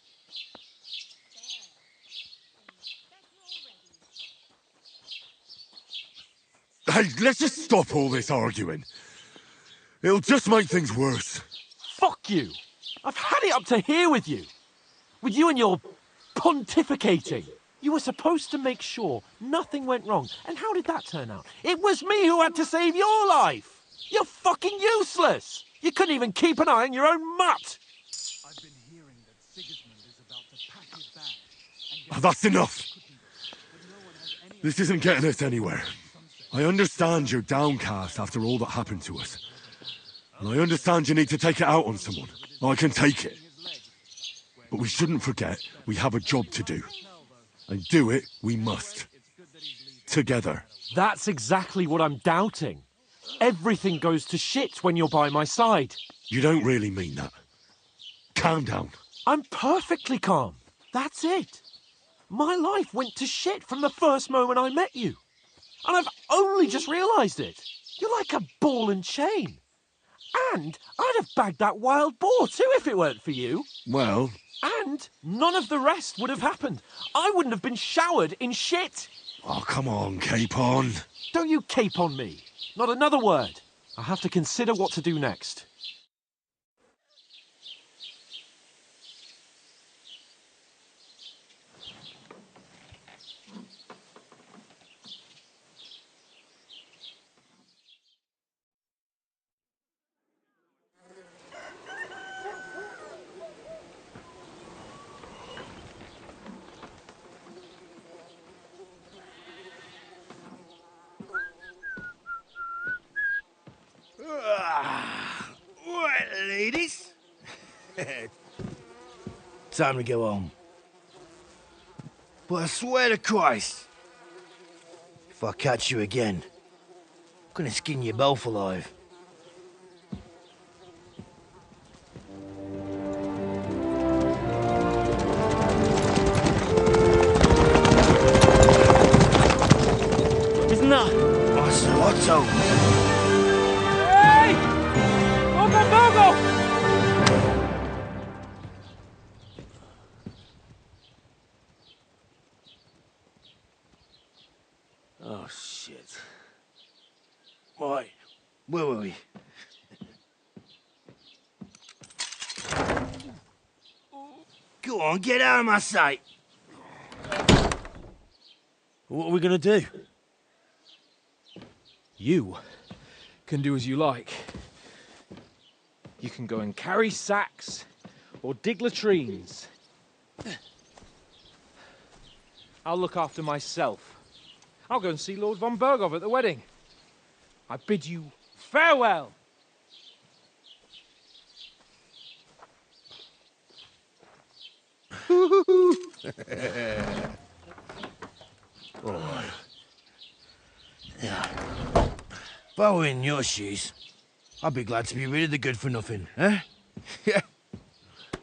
Hey, let's just stop all this arguing. It'll just make things worse. Fuck you. I've had it up to here with you. With you and your pontificating. You were supposed to make sure nothing went wrong. And how did that turn out? It was me who had to save your life. You're fucking useless. You couldn't even keep an eye on your own mutt. I've been hearing that Sigismund is about to pack his bag and Oh, that's enough. This isn't getting us anywhere. I understand you're downcast after all that happened to us. And I understand you need to take it out on someone. I can take it. But we shouldn't forget we have a job to do. And do it we must. Together. That's exactly what I'm doubting. Everything goes to shit when you're by my side. You don't really mean that. Calm down. I'm perfectly calm. That's it. My life went to shit from the first moment I met you. And I've only just realised it. You're like a ball and chain. And I'd have bagged that wild boar too if it weren't for you. Well... And none of the rest would have happened. I wouldn't have been showered in shit. Oh, come on, Capon. Don't you cape on me. Not another word. I'll have to consider what to do next. Right, ladies. Time to go home. But I swear to Christ, if I catch you again, I'm gonna skin you both alive. Isn't that? Otto. Hey! Bogo! Oh, shit. Right, where were we? Go on, get out of my sight. What are we gonna do? You can do as you like. You can go and carry sacks or dig latrines. I'll look after myself. I'll go and see Lord von Berghoff at the wedding. I bid you farewell. All right. Yeah. If I were in your shoes, I'd be glad to be rid of the good-for-nothing, eh? Yeah.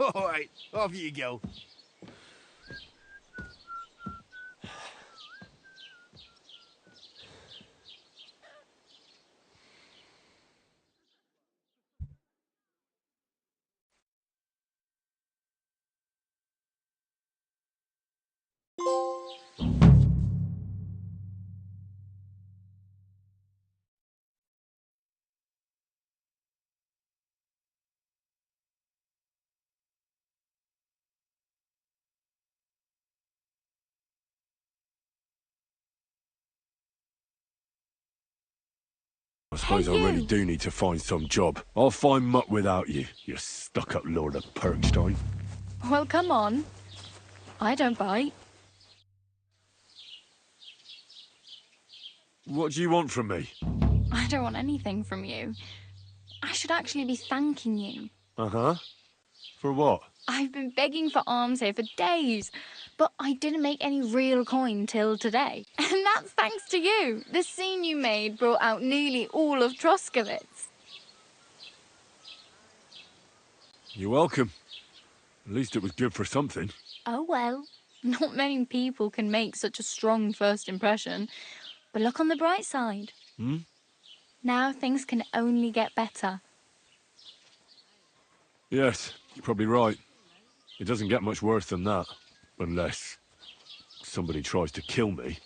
All right, off you go. I suppose I really do need to find some job. I'll find mutt without you, you stuck-up Lord of Perkstein. Well, come on. I don't bite. What do you want from me? I don't want anything from you. I should actually be thanking you. Uh-huh. For what? I've been begging for alms here for days. But I didn't make any real coin till today. And that's thanks to you. The scene you made brought out nearly all of Troskowitz. You're welcome. At least it was good for something. Oh well. Not many people can make such a strong first impression. But look on the bright side. Hmm? Now things can only get better. Yes, you're probably right. It doesn't get much worse than that. Unless somebody tries to kill me.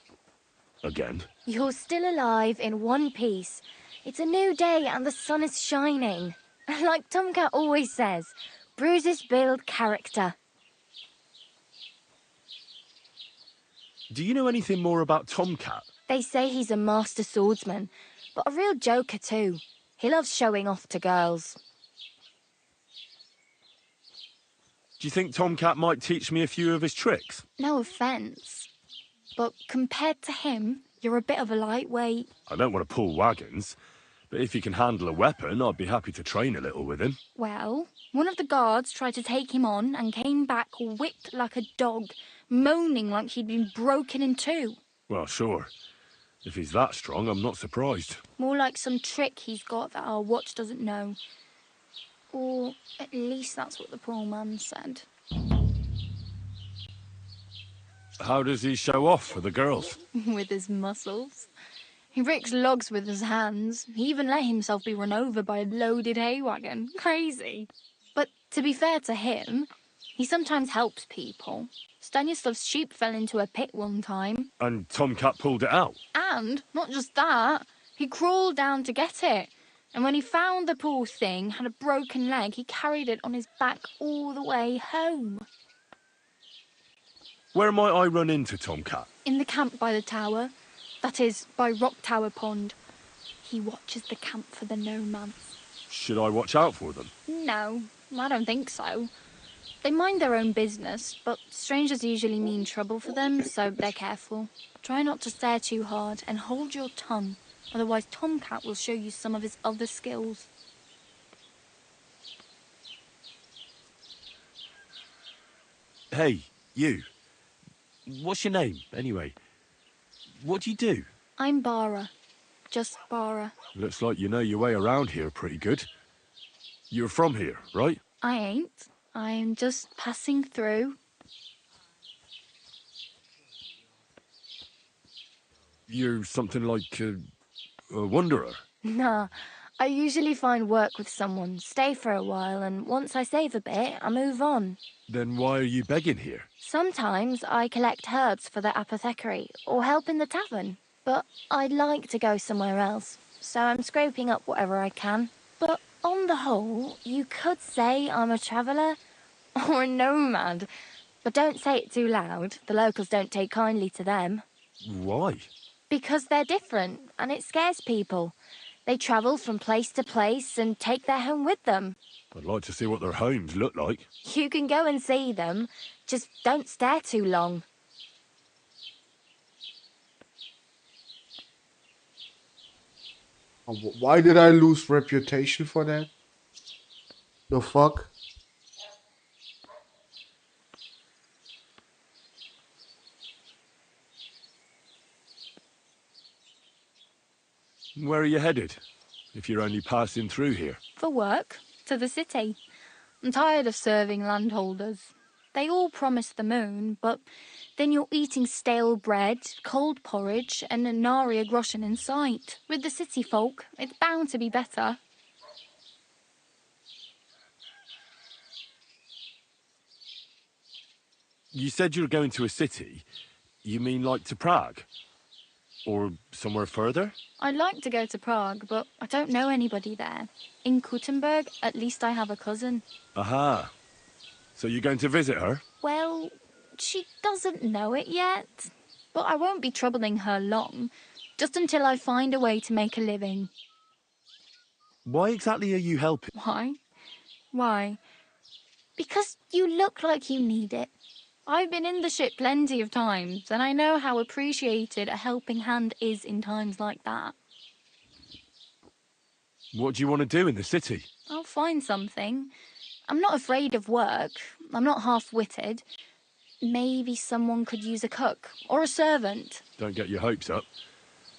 Again. You're still alive in one piece. It's a new day and the sun is shining. Like Tomcat always says, bruises build character. Do you know anything more about Tomcat? They say he's a master swordsman, but a real joker too. He loves showing off to girls. Do you think Tomcat might teach me a few of his tricks? No offence, but compared to him, you're a bit of a lightweight. I don't want to pull wagons, but if he can handle a weapon, I'd be happy to train a little with him. Well, one of the guards tried to take him on and came back whipped like a dog, moaning like he'd been broken in two. Well, sure. If he's that strong, I'm not surprised. More like some trick he's got that our watch doesn't know. Or at least that's what the poor man said. How does he show off for the girls? With his muscles. He breaks logs with his hands. He even let himself be run over by a loaded hay wagon. Crazy. But to be fair to him, he sometimes helps people. Stanislav's sheep fell into a pit one time. And Tomcat pulled it out? And, not just that, he crawled down to get it. And when he found the poor thing had a broken leg, he carried it on his back all the way home. Where might I run into Tomcat? In the camp by the tower. That is, by Rock Tower Pond. He watches the camp for the nomads. Should I watch out for them? No, I don't think so. They mind their own business, but strangers usually mean trouble for them, so they're careful. Try not to stare too hard and hold your tongue. Otherwise, Tomcat will show you some of his other skills. Hey, you. What's your name, anyway? What do you do? I'm Bara. Just Bara. Looks like you know your way around here pretty good. You're from here, right? I ain't. I'm just passing through. You're something like a wanderer? Nah, I usually find work with someone, stay for a while, and once I save a bit, I move on. Then why are you begging here? Sometimes I collect herbs for the apothecary, or help in the tavern. But I'd like to go somewhere else, so I'm scraping up whatever I can. But on the whole, you could say I'm a traveller, or a nomad. But don't say it too loud, the locals don't take kindly to them. Why? Because they're different, and it scares people. They travel from place to place and take their home with them. I'd like to see what their homes look like. You can go and see them, just don't stare too long. Why did I lose reputation for that? The fuck? Where are you headed, if you're only passing through here? For work, to the city. I'm tired of serving landholders. They all promise the moon, but then you're eating stale bread, cold porridge, and a nary a groschen in sight. With the city folk, it's bound to be better. You said you were going to a city. You mean like to Prague? Or somewhere further? I'd like to go to Prague, but I don't know anybody there. In Kuttenberg, at least I have a cousin. Aha. So you're going to visit her? Well, she doesn't know it yet. But I won't be troubling her long, just until I find a way to make a living. Why exactly are you helping? Why? Why? Because you look like you need it. I've been in the ship plenty of times, and I know how appreciated a helping hand is in times like that. What do you want to do in the city? I'll find something. I'm not afraid of work. I'm not half-witted. maybe someone could use a cook or a servant. Don't get your hopes up.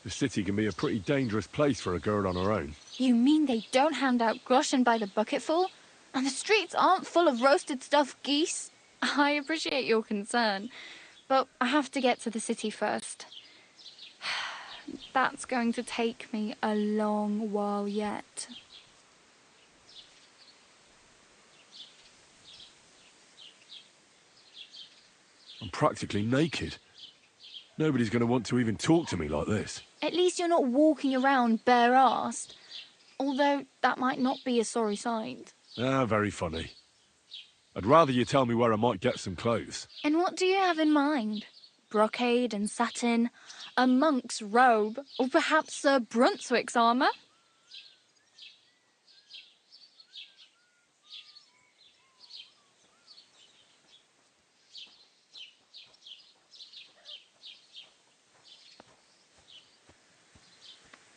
The city can be a pretty dangerous place for a girl on her own. You mean they don't hand out groschen by the bucketful? And the streets aren't full of roasted stuffed geese? I appreciate your concern, but I have to get to the city first. That's going to take me a long while yet. I'm practically naked. Nobody's going to want to even talk to me like this. At least you're not walking around bare-assed. Although that might not be a sorry sight. Ah, very funny. I'd rather you tell me where I might get some clothes. And what do you have in mind? Brocade and satin, a monk's robe, or perhaps Sir Brunswick's armour?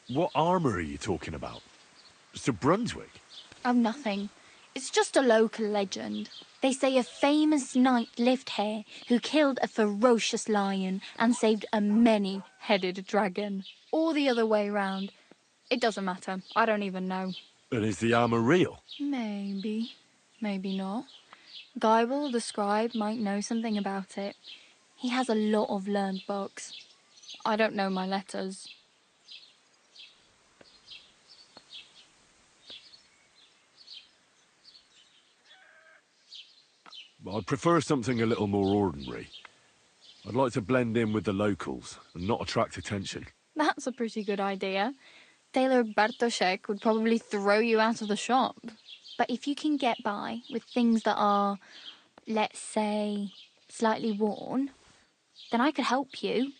What armour are you talking about? Sir Brunswick? Oh, nothing. It's just a local legend. They say a famous knight lived here who killed a ferocious lion and saved a many-headed dragon. Or the other way round. It doesn't matter. I don't even know. And is the armour real? Maybe. Maybe not. Geibel, the scribe, might know something about it. He has a lot of learned books. I don't know my letters. I'd prefer something a little more ordinary. I'd like to blend in with the locals and not attract attention. That's a pretty good idea. Tailor Bartoszek would probably throw you out of the shop. But if you can get by with things that are, let's say, slightly worn, then I could help you.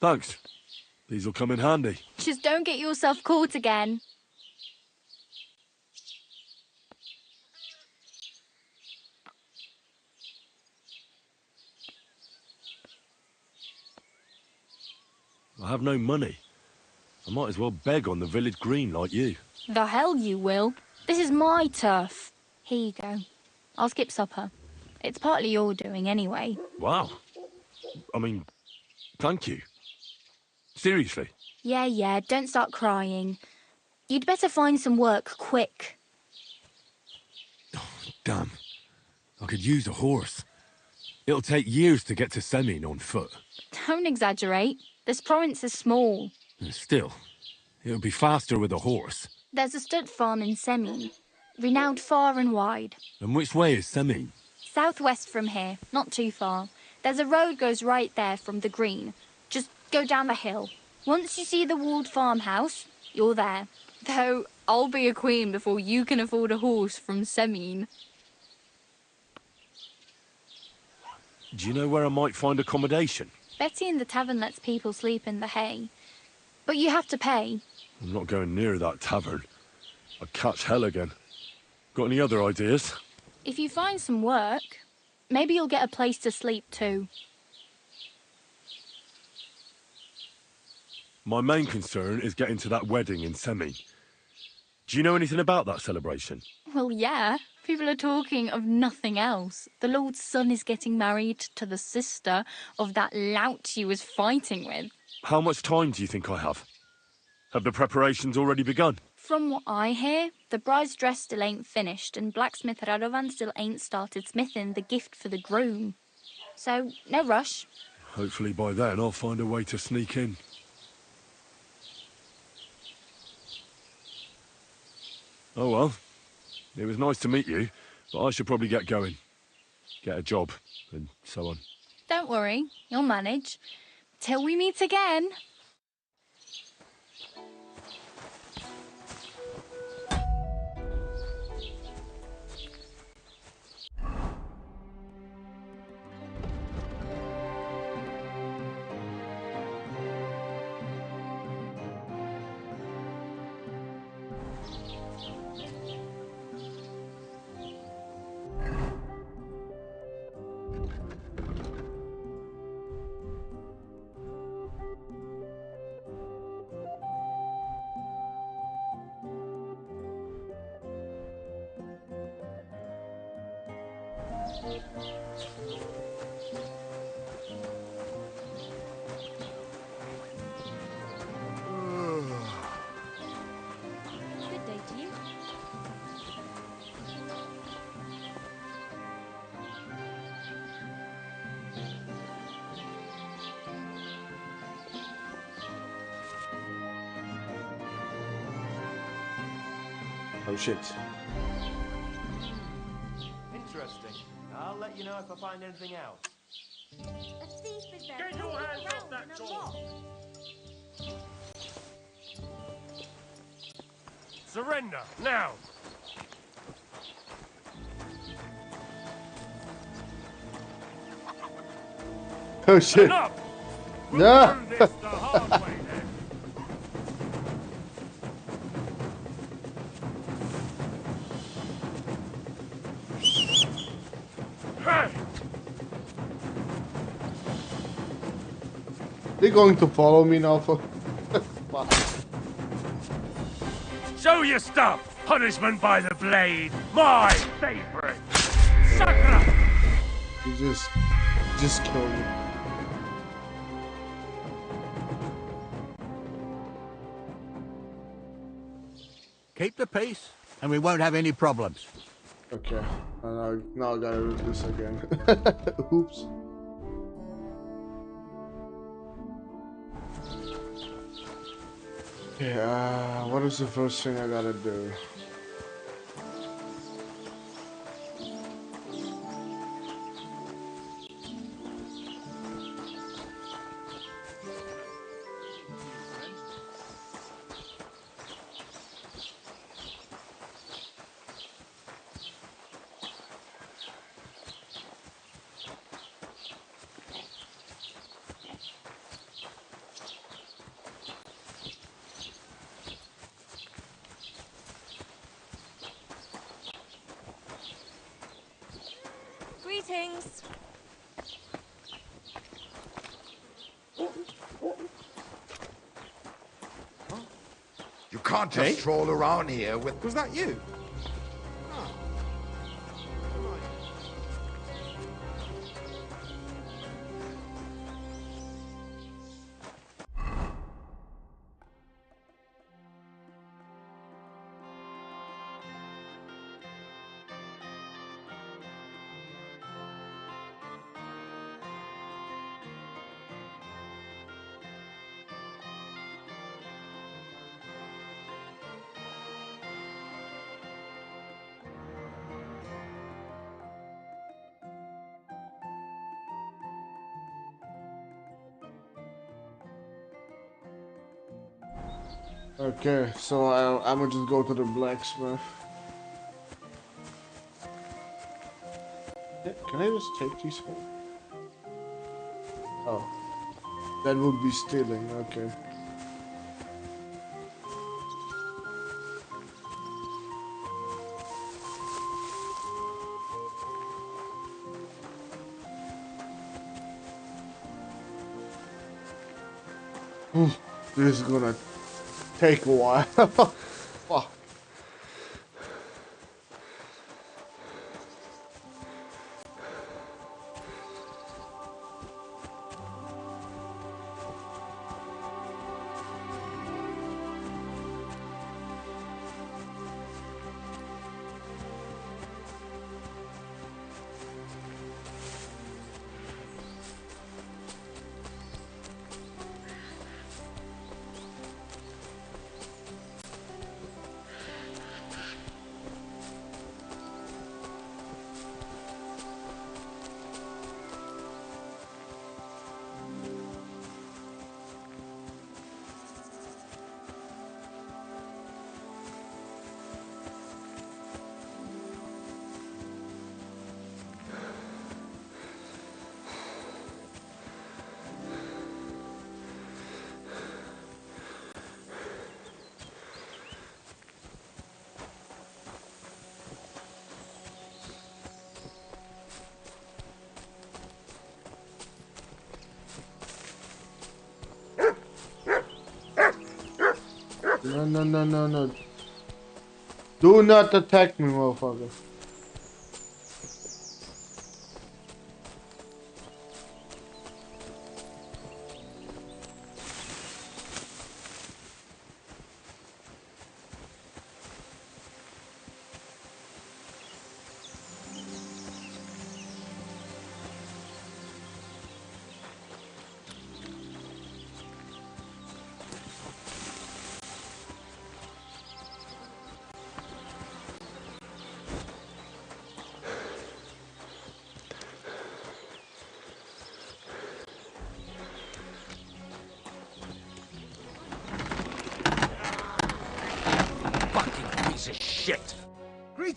Thanks. These'll come in handy. Just don't get yourself caught again. I have no money. I might as well beg on the village green like you. The hell you will. This is my turf. Here you go. I'll skip supper. It's partly your doing anyway. Wow. I mean, thank you. Seriously. Yeah, don't start crying. You'd better find some work quick. Damn. I could use a horse. It'll take years to get to Semin on foot. Don't exaggerate. This province is small. Still, it'll be faster with a horse. There's a stud farm in Semin, renowned far and wide. And which way is Semin? Southwest from here, not too far. There's a road goes right there from the green. Just go down the hill. Once you see the walled farmhouse, you're there. Though I'll be a queen before you can afford a horse from Semin. Do you know where I might find accommodation? Betty in the tavern lets people sleep in the hay. But you have to pay. I'm not going near that tavern. I'd catch hell again. Got any other ideas? If you find some work, maybe you'll get a place to sleep too. My main concern is getting to that wedding in Semin. Do you know anything about that celebration? Well, yeah. People are talking of nothing else. The Lord's son is getting married to the sister of that lout he was fighting with. How much time do you think I have? Have the preparations already begun? From what I hear, the bride's dress still ain't finished and blacksmith Radovan still ain't started smithing the gift for the groom. So, no rush. Hopefully by then I'll find a way to sneak in. Oh well. It was nice to meet you, but I should probably get going. Get a job, and so on. Don't worry, you'll manage. Till we meet again. Good day to you. Oh shit. Interesting. I'll let you know if I find anything else. A thief is there. Get your hands off that door! Surrender, now! Oh shit. Enough! We'll No. do this the hard way then. Hey! They're going to follow me now for. Fuck. Show your stuff! Punishment by the blade! My favorite! Sakura! You just kill me. Keep the peace, and we won't have any problems. Okay. Now I gotta do this again. Oops. Yeah, what is the first thing I gotta do? Greetings. You can't just stroll around here with... Was that you? Okay, so I'm gonna just go to the blacksmith. Can I just take these home? Oh, that would be stealing. Okay. This is gonna take a while. Fuck. No. Do not attack me, motherfucker.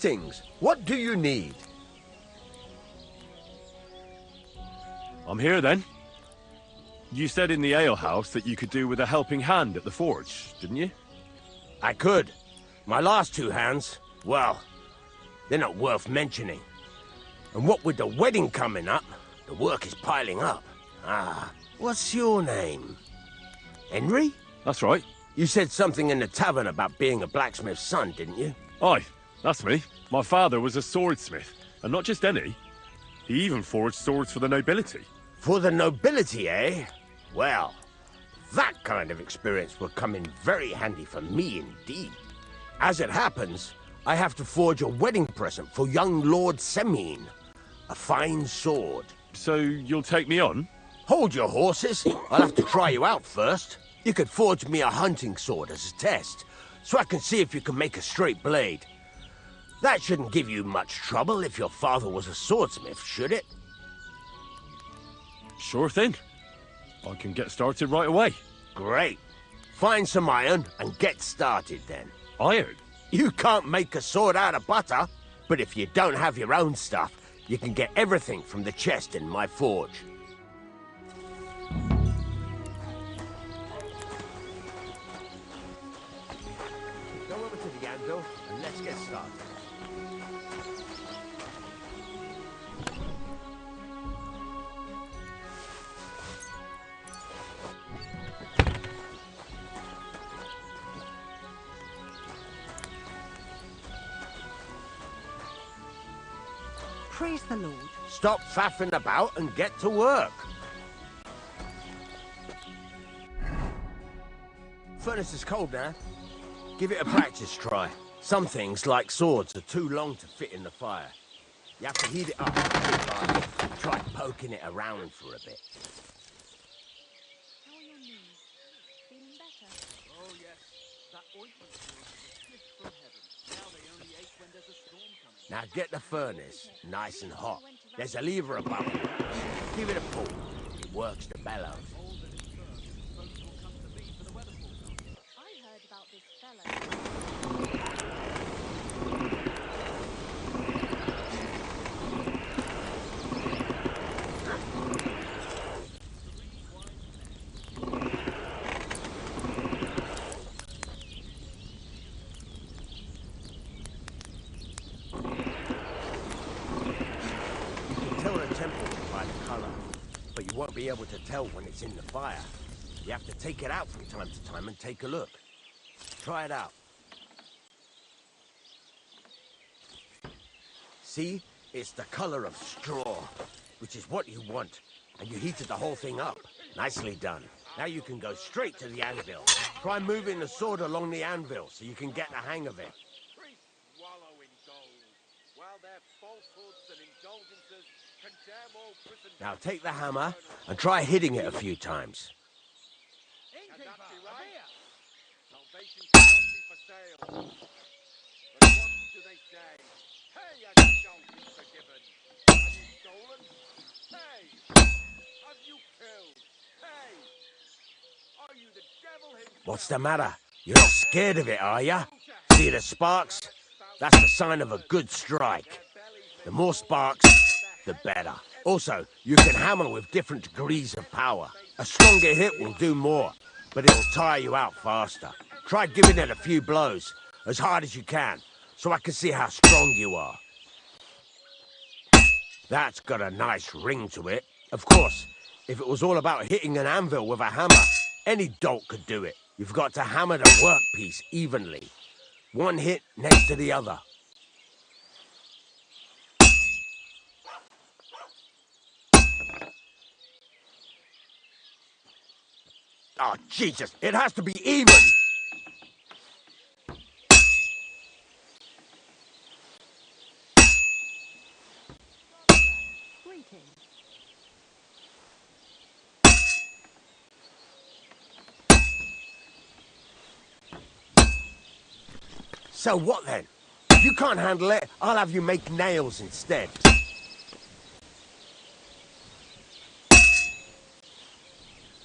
Greetings. What do you need? I'm here then. You said in the alehouse that you could do with a helping hand at the forge, didn't you? I could. My last two hands, well, they're not worth mentioning. And what with the wedding coming up, the work is piling up. Ah, what's your name? Henry? That's right. You said something in the tavern about being a blacksmith's son, didn't you? Aye, that's me. My father was a swordsmith, and not just any. He even forged swords for the nobility. For the nobility, eh? Well, that kind of experience will come in very handy for me indeed. As it happens, I have to forge a wedding present for young Lord Semine. A fine sword. So you'll take me on? Hold your horses. I'll have to try you out first. You could forge me a hunting sword as a test, so I can see if you can make a straight blade. That shouldn't give you much trouble if your father was a swordsmith, should it? Sure thing. I can get started right away. Great. Find some iron and get started then. Iron? You can't make a sword out of butter, but if you don't have your own stuff, you can get everything from the chest in my forge. Go over to the anvil and let's get started. Praise the Lord. Stop faffing about and get to work. Furnace is cold now. Give it a practice try. Some things, like swords, are too long to fit in the fire. You have to heat it up a bit hard. Try poking it around for a bit. How are your knees? Feeling better? Oh, yes. That ointment sword is a gift from heaven. Now they only ache when there's a storm coming. Now get the furnace nice and hot. There's a lever above it. Give it a pull. It works the bellows. I heard about this fella. But you won't be able to tell when it's in the fire. You have to take it out from time to time and take a look. Try it out. See? It's the color of straw, which is what you want. And you heated the whole thing up. Nicely done. Now you can go straight to the anvil. Try moving the sword along the anvil so you can get the hang of it. Wallow in gold, while their falsehoods and indulgences condemn all prisoners. Now take the hammer and try hitting it a few times. Innkeeper, right? Salvation cannot be for sale. But what do they say? Hey, you shall be forgiven. Have you stolen? Hey, have you killed? Hey, are you the devil himself? What's the matter? You're not scared of it, are ya? See the sparks? That's the sign of a good strike. The more sparks, the better. Also, you can hammer with different degrees of power. A stronger hit will do more, but it'll tire you out faster. Try giving it a few blows, as hard as you can, so I can see how strong you are. That's got a nice ring to it. Of course, if it was all about hitting an anvil with a hammer, any dolt could do it. You've got to hammer the workpiece evenly. One hit next to the other. Oh, Jesus, it has to be even! So what then? If you can't handle it, I'll have you make nails instead.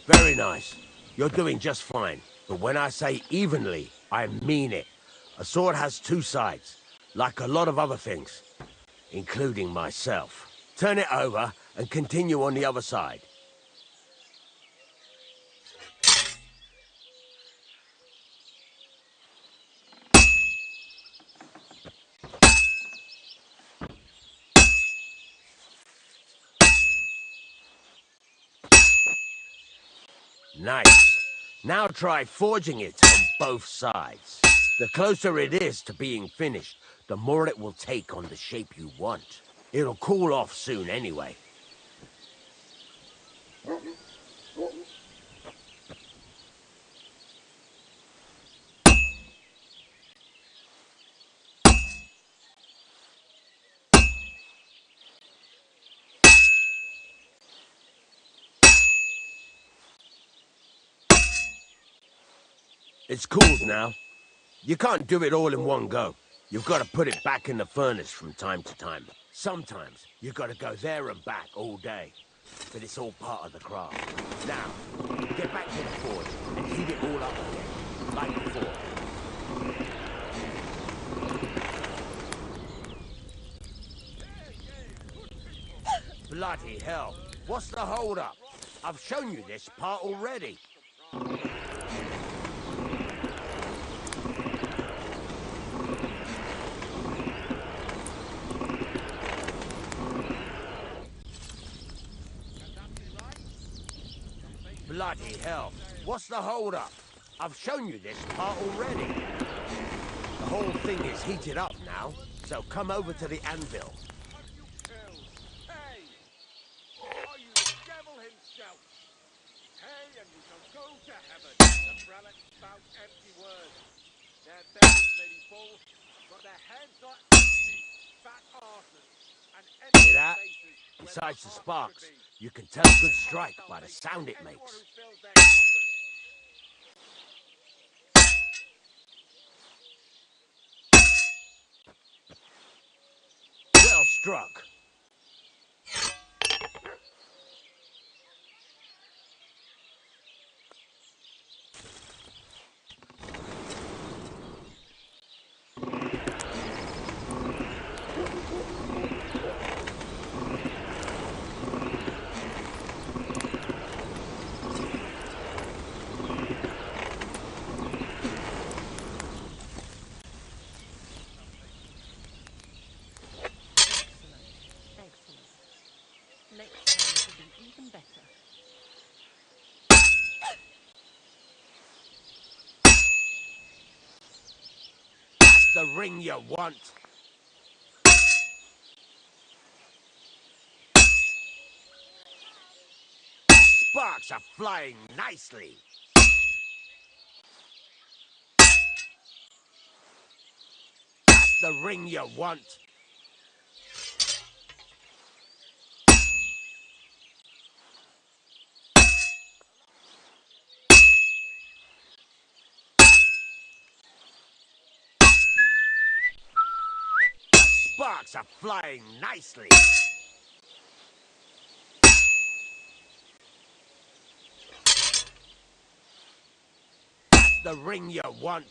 Very nice. You're doing just fine. But when I say evenly, I mean it. A sword has two sides. like a lot of other things, including myself. Turn it over and continue on the other side. Nice. Now try forging it on both sides. The closer it is to being finished, the more it will take on the shape you want. It'll cool off soon anyway. It's cooled now. You can't do it all in one go. You've got to put it back in the furnace from time to time. Sometimes you've got to go there and back all day. But it's all part of the craft. Now, get back to the forge and heat it all up again, like before. Bloody hell. What's the hold-up? I've shown you this part already. Bloody hell. What's the hold-up? I've shown you this part already. The whole thing is heated up now, so come over to the anvil. Hey! Are you the devil himself? Hey, and you shall go to heaven. The prelates spout empty words. Their bellies may be full, but their heads are empty. Fat arses and empty Hear that? faces. Besides the sparks, you can tell a good strike by the sound it makes. Well struck. Next time it'll be even better. That's the ring you want. Sparks are flying nicely. That's the ring you want. Sparks are flying nicely. That's the ring you want.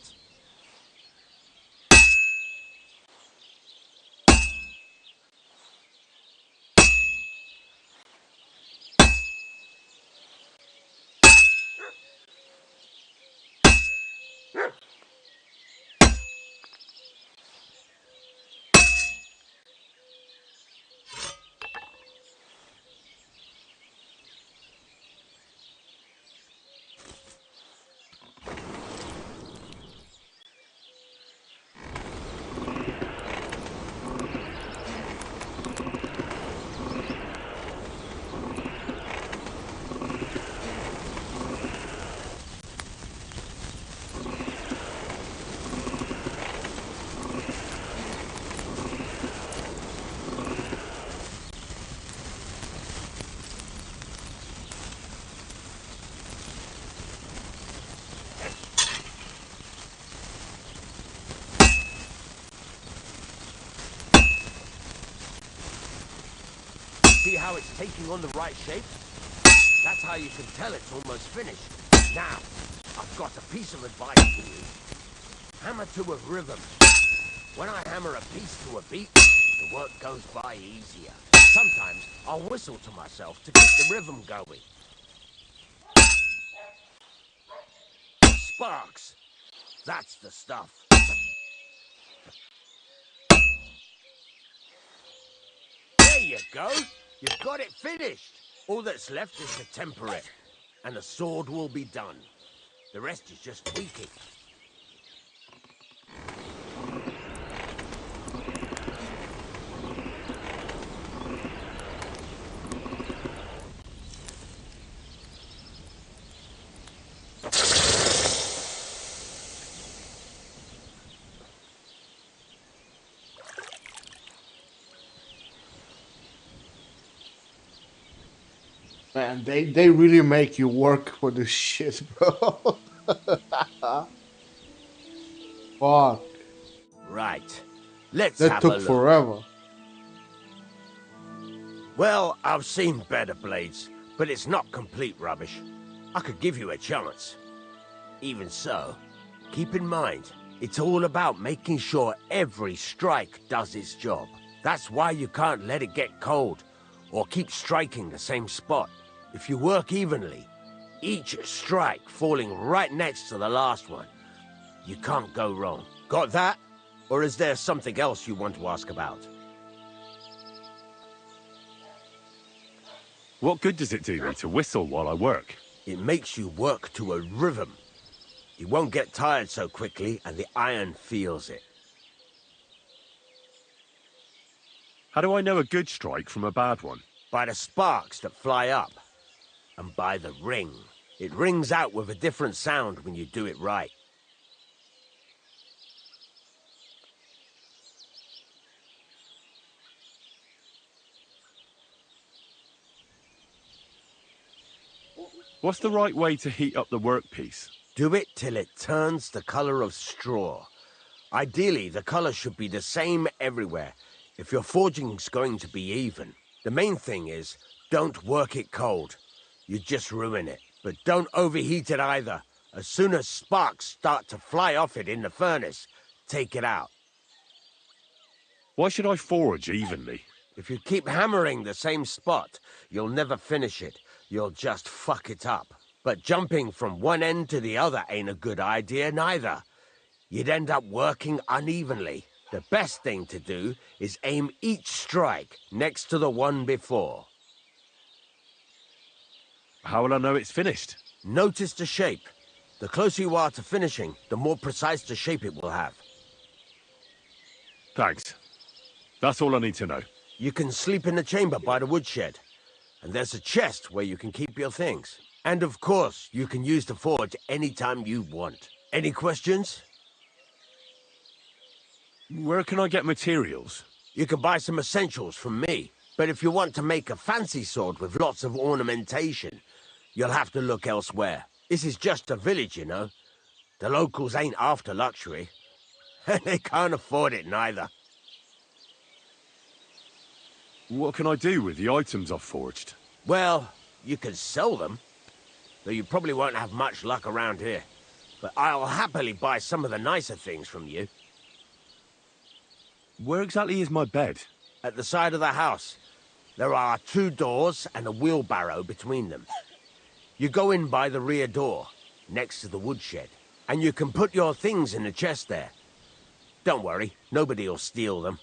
See how it's taking on the right shape? That's how you can tell it's almost finished. Now, I've got a piece of advice for you. Hammer to a rhythm. When I hammer a piece to a beat, the work goes by easier. Sometimes I'll whistle to myself to keep the rhythm going. Sparks. That's the stuff. There you go. You've got it finished. All that's left is to temper it, and the sword will be done. The rest is just tweaking. Man, they really make you work for this shit, bro. Fuck. Right. Let's That have a took look. forever. Well, I've seen better blades, but it's not complete rubbish. I could give you a chance. Even so, keep in mind, it's all about making sure every strike does its job. That's why you can't let it get cold, or keep striking the same spot. If you work evenly, each strike falling right next to the last one, you can't go wrong. Got that? Or is there something else you want to ask about? What good does it do me to whistle while I work? It makes you work to a rhythm. You won't get tired so quickly, and the iron feels it. How do I know a good strike from a bad one? By the sparks that fly up, and by the ring. It rings out with a different sound when you do it right. What's the right way to heat up the workpiece? Do it till it turns the color of straw. Ideally, the color should be the same everywhere, if your forging's going to be even. The main thing is, don't work it cold. You just ruin it. But don't overheat it either. As soon as sparks start to fly off it in the furnace, take it out. Why should I forge evenly? If you keep hammering the same spot, you'll never finish it. You'll just fuck it up. But jumping from one end to the other ain't a good idea neither. You'd end up working unevenly. The best thing to do is aim each strike next to the one before. How will I know it's finished? Notice the shape. The closer you are to finishing, the more precise the shape it will have. Thanks. That's all I need to know. You can sleep in the chamber by the woodshed. And there's a chest where you can keep your things. And of course, you can use the forge anytime you want. Any questions? Where can I get materials? You can buy some essentials from me. But if you want to make a fancy sword with lots of ornamentation, you'll have to look elsewhere. This is just a village, you know. The locals ain't after luxury. And they can't afford it neither. What can I do with the items I've forged? Well, you can sell them. Though you probably won't have much luck around here. But I'll happily buy some of the nicer things from you. Where exactly is my bed? At the side of the house. There are 2 doors and a wheelbarrow between them. You go in by the rear door, next to the woodshed, and you can put your things in the chest there. Don't worry, nobody'll steal them.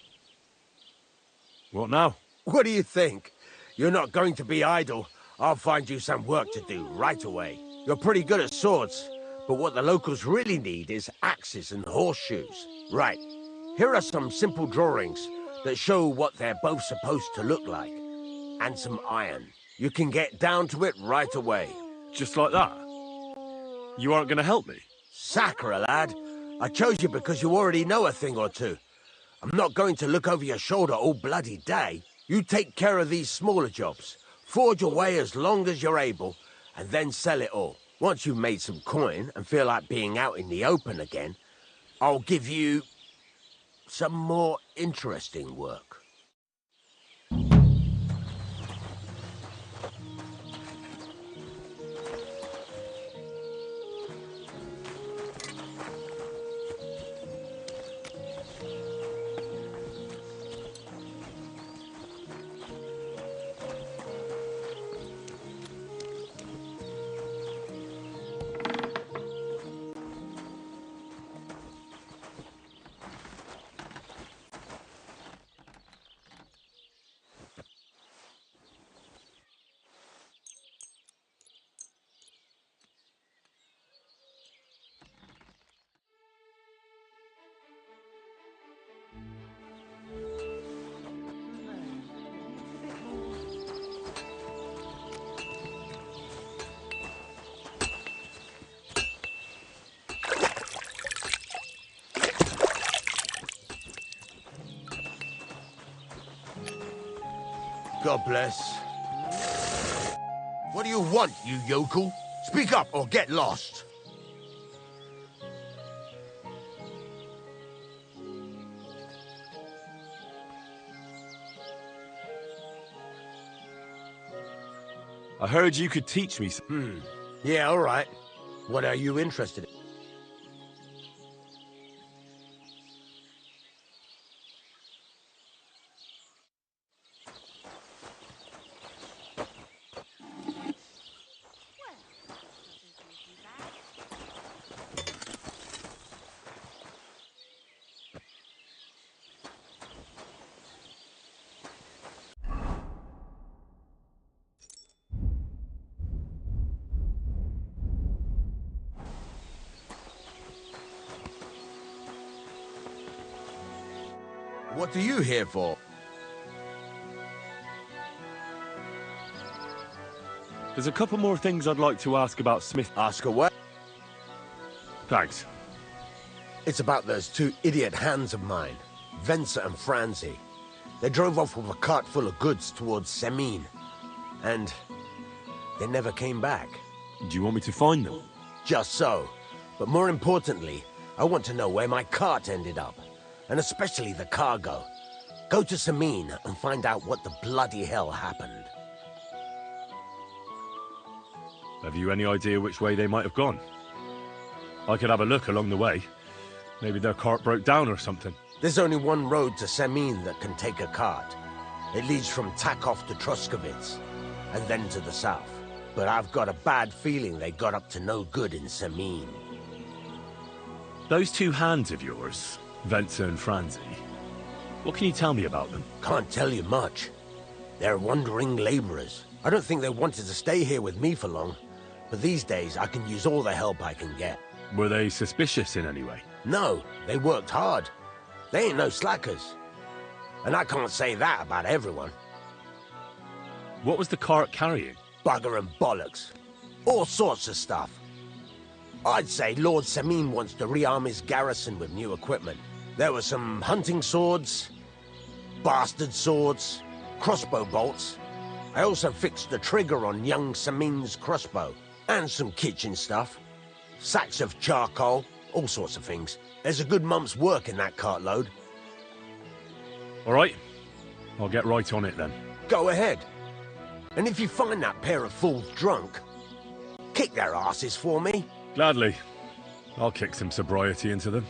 What now? What do you think? You're not going to be idle. I'll find you some work to do right away. You're pretty good at swords, but what the locals really need is axes and horseshoes. Right, here are some simple drawings that show what they're both supposed to look like. And some iron. You can get down to it right away. Just like that? You aren't going to help me? Sacre, lad. I chose you because you already know a thing or two. I'm not going to look over your shoulder all bloody day. You take care of these smaller jobs. Forge away as long as you're able, and then sell it all. Once you've made some coin and feel like being out in the open again, I'll give you some more interesting work. God bless. What do you want, you yokel? Speak up or get lost. I heard you could teach me Yeah, all right. What are you interested in? What are you here for? There's a couple more things I'd like to ask about Smith. Ask away. Thanks. It's about those two idiot hands of mine, Venser and Franzi. They drove off with a cart full of goods towards Semin, and they never came back. Do you want me to find them? Just so. But more importantly, I want to know where my cart ended up, and especially the cargo. Go to Semin and find out what the bloody hell happened. Have you any idea which way they might have gone? I could have a look along the way. Maybe their cart broke down or something. There's only one road to Semin that can take a cart. It leads from Takov to Troskovitz, and then to the south. But I've got a bad feeling they got up to no good in Semin. Those two hands of yours, Venser and Franzi, what can you tell me about them? Can't tell you much. They're wandering laborers. I don't think they wanted to stay here with me for long, but these days I can use all the help I can get. Were they suspicious in any way? No, they worked hard. They ain't no slackers. And I can't say that about everyone. What was the cart carrying? Bugger and bollocks. All sorts of stuff. I'd say Lord Semin wants to rearm his garrison with new equipment. There were some hunting swords, bastard swords, crossbow bolts. I also fixed the trigger on young Semin's crossbow. And some kitchen stuff. Sacks of charcoal, all sorts of things. There's a good month's work in that cartload. All right. I'll get right on it then. Go ahead. And if you find that pair of fools drunk, kick their asses for me. Gladly. I'll kick some sobriety into them.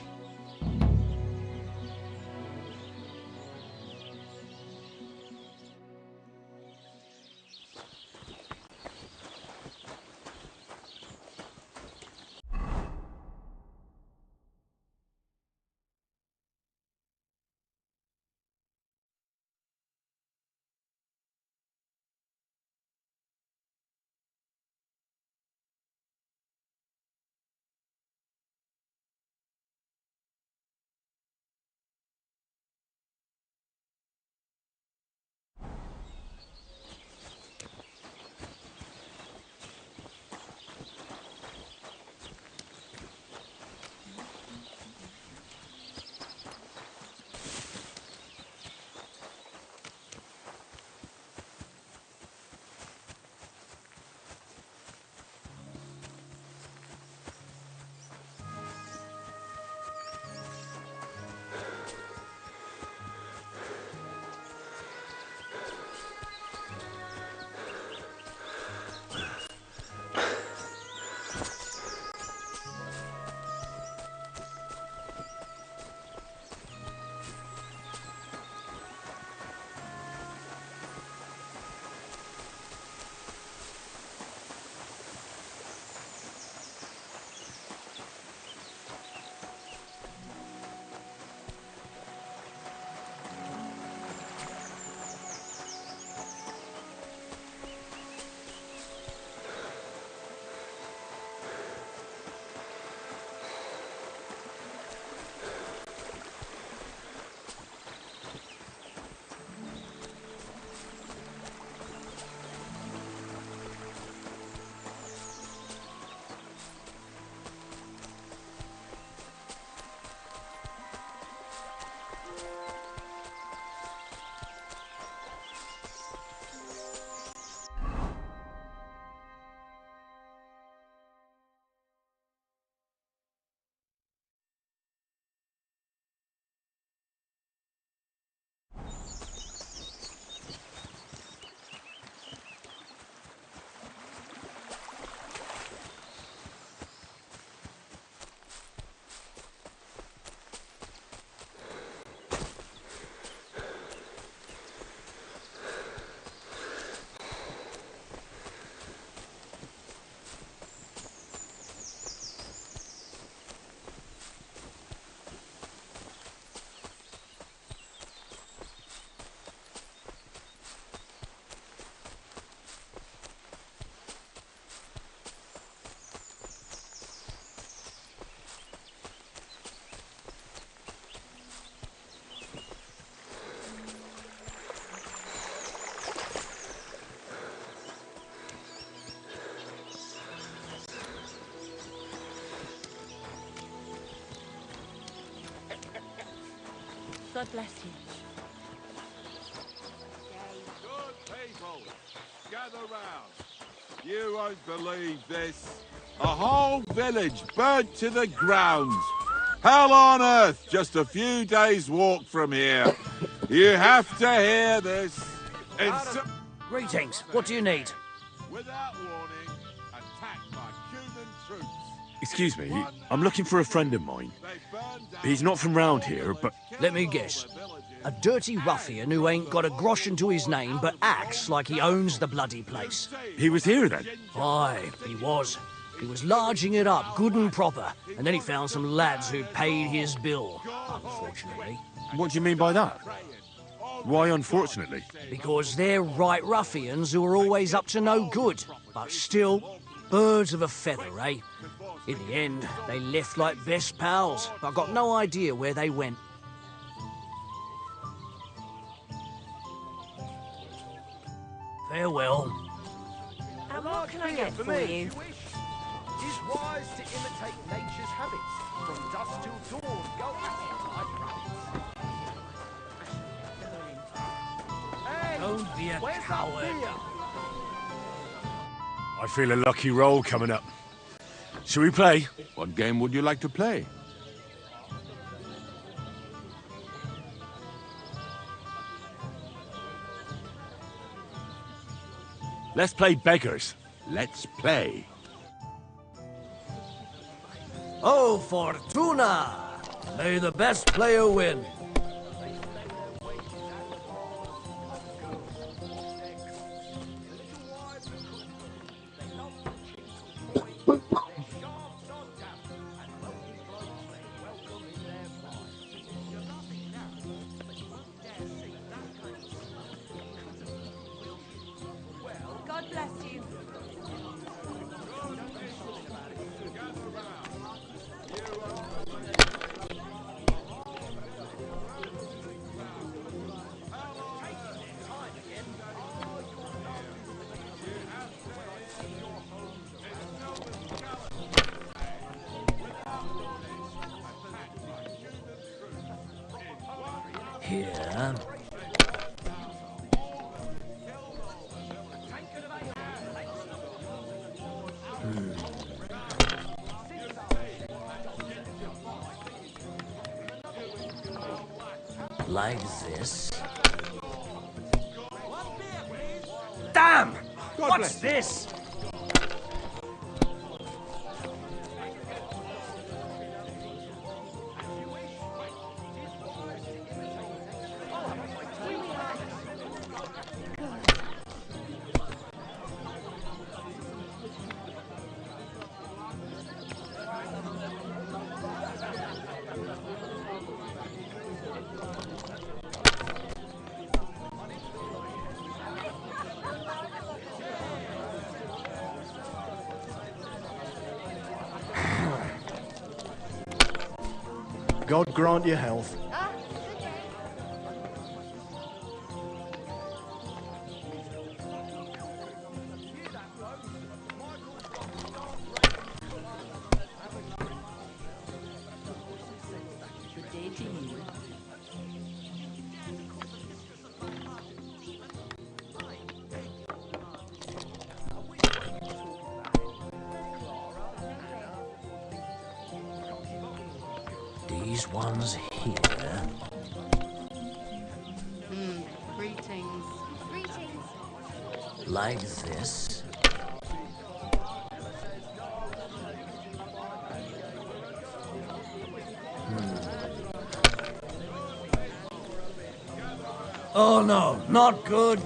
God bless you. Good people, gather round. You won't believe this. A whole village burnt to the ground. Hell on earth, just a few days' walk from here. You have to hear this. Greetings. What do you need? Without warning, attacked by human troops. Excuse me, I'm looking for a friend of mine. He's not from round here, but... Let me guess. A dirty ruffian who ain't got a groschen to his name but acts like he owns the bloody place. He was here then? Aye, he was. He was larging it up good and proper, and then he found some lads who'd paid his bill, unfortunately. What do you mean by that? Why unfortunately? Because they're right ruffians who are always up to no good, but still, birds of a feather, eh? In the end, they left like best pals, but I've got no idea where they went. Farewell. And what can I get for you? It is wise to imitate nature's habits. From dusk till dawn, go at it like rabbits. Hey, Don't be a where's coward. that beer? I feel a lucky roll coming up. Shall we play? What game would you like to play? Let's play beggars. Let's play. Oh, Fortuna! May the best player win. God bless you. Here. Like this. Damn! What's this? God grant you health. These ones here. Greetings. Like this. Oh no, not good.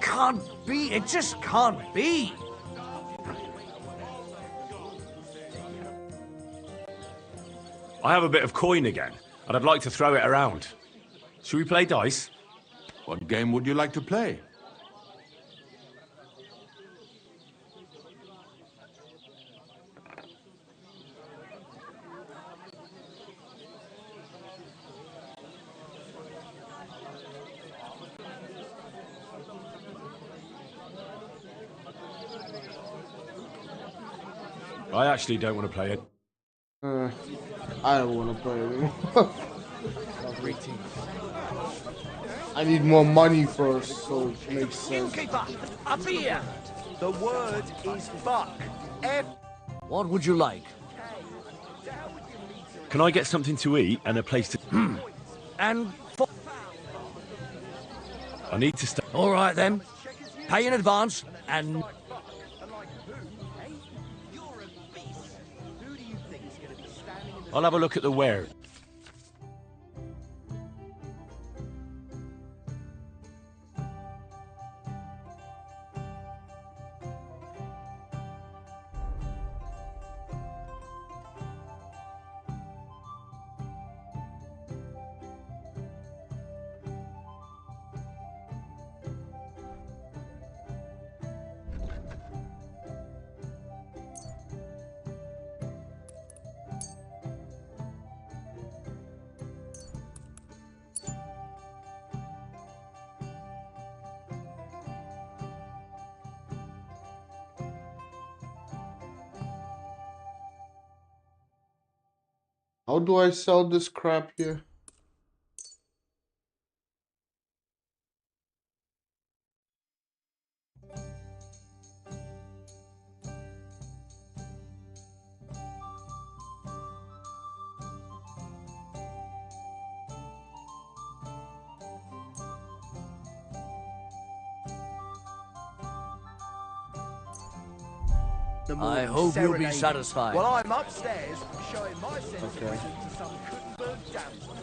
Can't be. It just can't be. I have a bit of coin again, and I'd like to throw it around. Should we play dice? What game would you like to play? I actually don't want to play it. I don't want to play anymore. I need more money first, so it makes sense. Innkeeper, up here! The word is buck. What would you like? Can I get something to eat and a place to... And I need to stay... all right then. Pay in advance and... I'll have a look at the ware. How do I sell this crap here? I hope you'll be satisfied. Well, I'm upstairs showing my sensibility to some Coldblood damsel.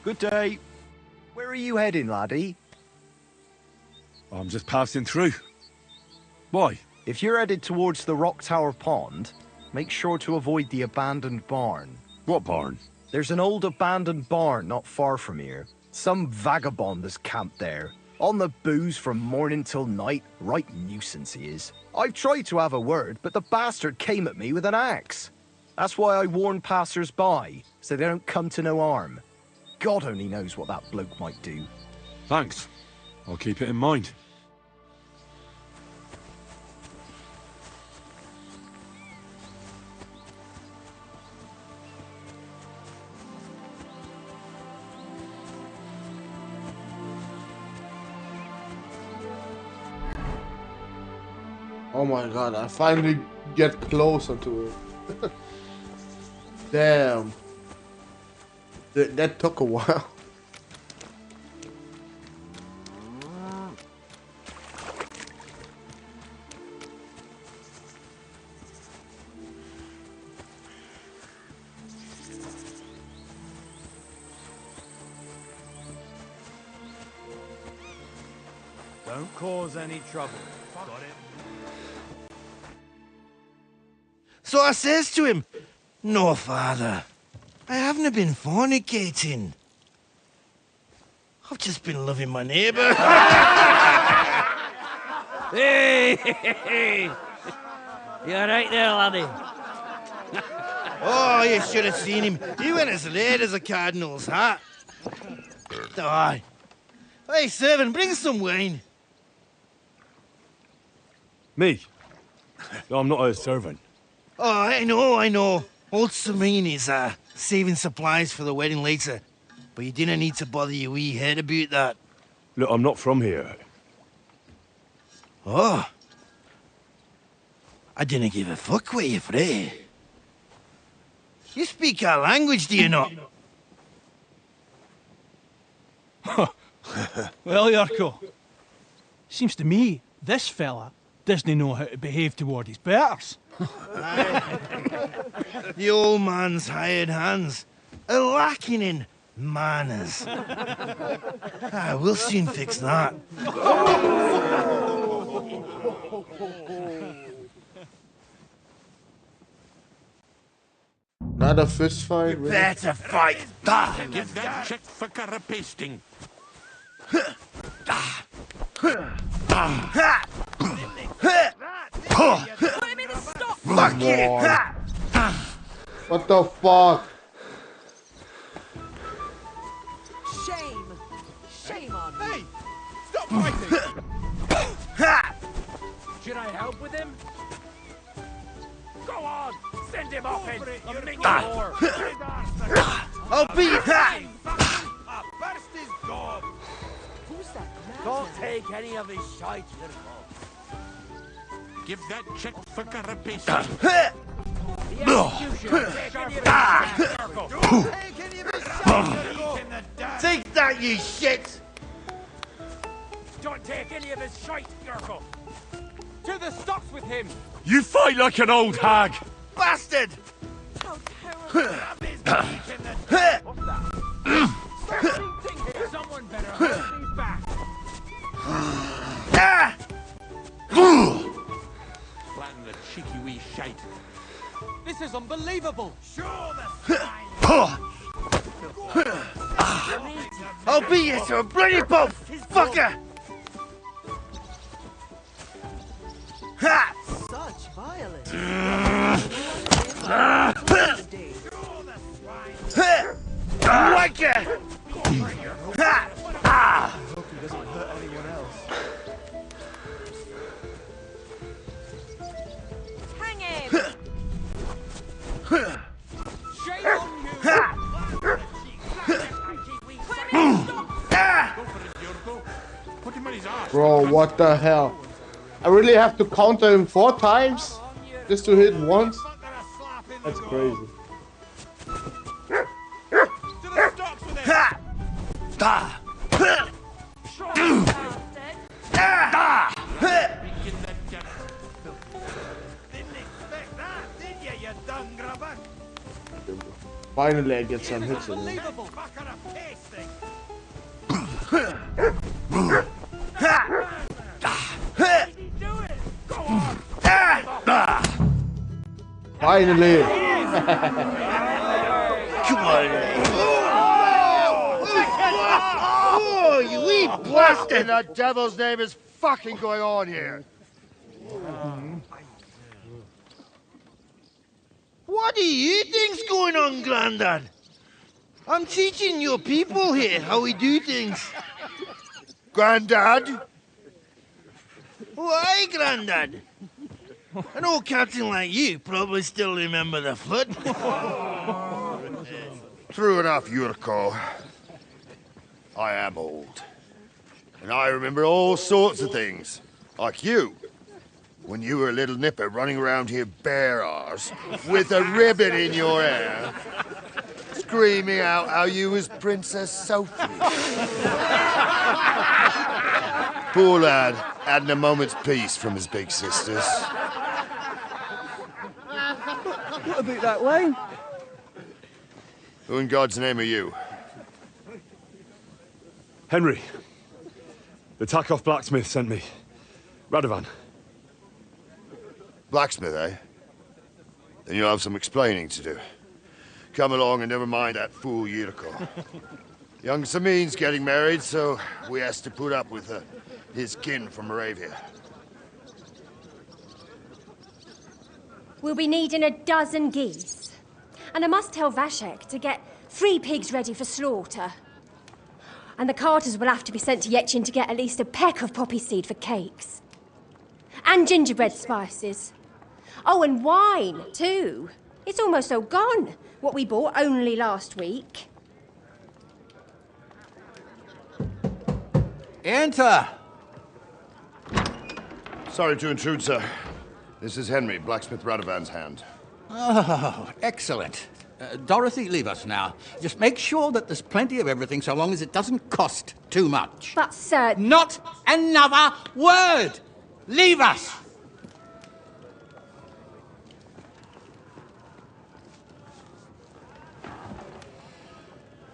Good day. Where are you heading, laddie? I'm just passing through. Why? If you're headed towards the Rock Tower Pond, make sure to avoid the abandoned barn. What barn? There's an old abandoned barn not far from here. Some vagabond is camped there. On the booze from morning till night. Right nuisance he is. I've tried to have a word, but the bastard came at me with an axe. That's why I warn passers-by, so they don't come to no harm. God only knows what that bloke might do. Thanks. I'll keep it in mind. Oh my god, I finally get closer to it. Damn. That took a while. Don't cause any trouble. Got it? So I says to him, "No, father, I haven't been fornicating. I've just been loving my neighbour." Hey! You alright there, laddie? Oh, you should have seen him. He went as red as a cardinal's hat. Aye. Hey, servant, bring some wine. Me? I'm not a servant. Oh, I know. Old Serene is saving supplies for the wedding later. But you didn't need to bother your wee head about that. Look, I'm not from here. Oh. I didn't give a fuck where you're from. You speak our language, do you not? Well, Yarko, seems to me this fella doesn't know how to behave toward his betters. The old man's hired hands are lacking in manners. We'll soon fix that. Not a fist fight, really? Better fight. Give that check for carapasting. Fuck you! What the fuck? Shame on me. Hey! Stop fighting! Should I help with him? Go on! Send him off in! I'll beat that! Burst his gob! Who's that? Don't take any of his shite, Give that check for carapasting. Take that, you shit! Don't take any of his shite, Yerko! To the stocks with him! You fight like an old hag! Bastard! Someone better hold me back! Plan the cheeky wee shite. This is unbelievable! I'll beat you to a bloody pulp, fucker! Such violence. Wanker! I hope he doesn't hurt anyone else. Hang him. Shame on you! Put him on his ass. Bro, what the hell? I really have to counter him 4 times? Just to hit once? That's crazy. Finally I get some hits in him. Finally! Come on! Oh, you wee What in bastard! the devil's name is fucking going on here? What do you think's going on, Grandad? I'm teaching your people here how we do things. Grandad? Why, Grandad? An old captain like you probably still remember the flood. True enough, Yurko. I am old. And I remember all sorts of things. Like you. When you were a little nipper running around here bare-arse, with a ribbon in your hair, screaming out how you was Princess Sophie. Poor lad, hadn't a moment's peace from his big sisters. What about that wine? Who in God's name are you? Henry. The Takoff blacksmith sent me. Radovan. Blacksmith, eh? Then you'll have some explaining to do. Come along and never mind that fool Yurko. Young Samin's getting married, so we has to put up with his kin from Moravia. We'll be needing a dozen geese. And I must tell Vashek to get 3 pigs ready for slaughter. And the carters will have to be sent to Yetchin to get at least a peck of poppy seed for cakes. And gingerbread spices. Oh, and wine, too. It's almost all gone, what we bought only last week. Enter! Sorry to intrude, sir. This is Henry, blacksmith Radovan's hand. Oh, excellent. Dorothy, leave us now. Just make sure that there's plenty of everything so long as it doesn't cost too much. But, sir... Not another word! Leave us!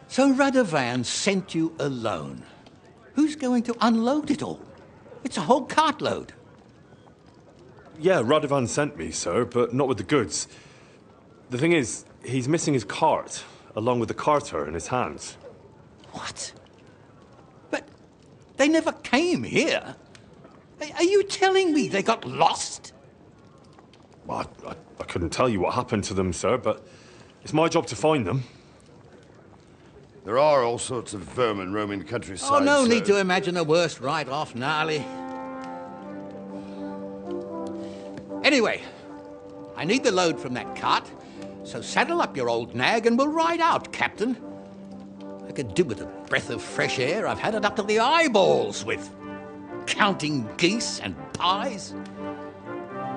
So Radovan sent you alone. Who's going to unload it all? It's a whole cartload. Yeah, Radovan sent me, sir, but not with the goods. The thing is, he's missing his cart, along with the carter in his hands. What? But they never came here. Are you telling me they got lost? Well, I couldn't tell you what happened to them, sir, but it's my job to find them. There are all sorts of vermin roaming the countryside. Oh, no need to imagine the worst right off, gnarly. Anyway, I need the load from that cart, so saddle up your old nag and we'll ride out, Captain. I could do with a breath of fresh air. I've had it up to the eyeballs with counting geese and pies.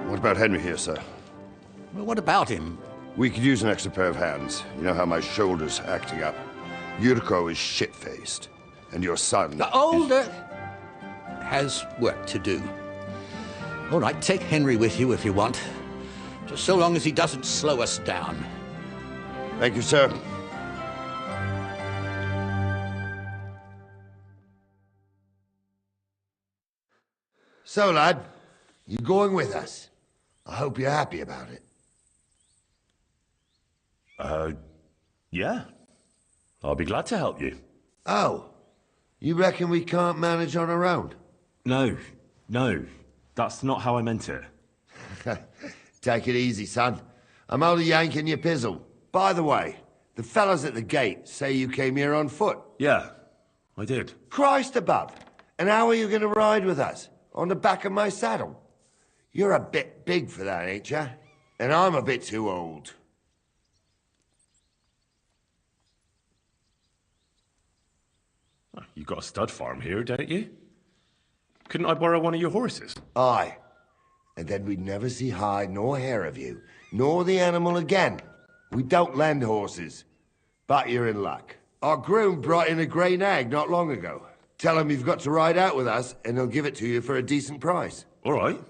What about Henry here, sir? Well, what about him? We could use an extra pair of hands. You know how my shoulder's acting up. Yurko is shit-faced, and your son... The older has work to do. All right, take Henry with you if you want. Just so long as he doesn't slow us down. Thank you, sir. So, lad, you going with us? I hope you're happy about it. Yeah. I'll be glad to help you. Oh, you reckon we can't manage on our own? No. That's not how I meant it. Take it easy, son. I'm only yanking your pizzle. By the way, the fellas at the gate say you came here on foot. Yeah, I did. Christ above. And how are you going to ride with us? On the back of my saddle? You're a bit big for that, ain't ya? And I'm a bit too old. You've got a stud farm here, don't you? Couldn't I borrow one of your horses? Aye. And then we'd never see hide nor hair of you, nor the animal again. We don't lend horses. But you're in luck. Our groom brought in a grey nag not long ago. Tell him you've got to ride out with us, and he'll give it to you for a decent price. All right.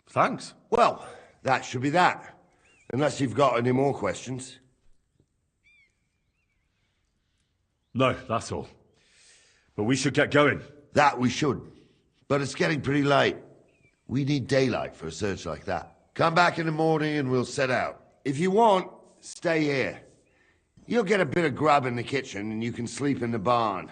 Thanks. Well, that should be that. Unless you've got any more questions. No, that's all. But we should get going. That we should. But it's getting pretty late. We need daylight for a search like that. Come back in the morning and we'll set out. If you want, stay here. You'll get a bit of grub in the kitchen and you can sleep in the barn.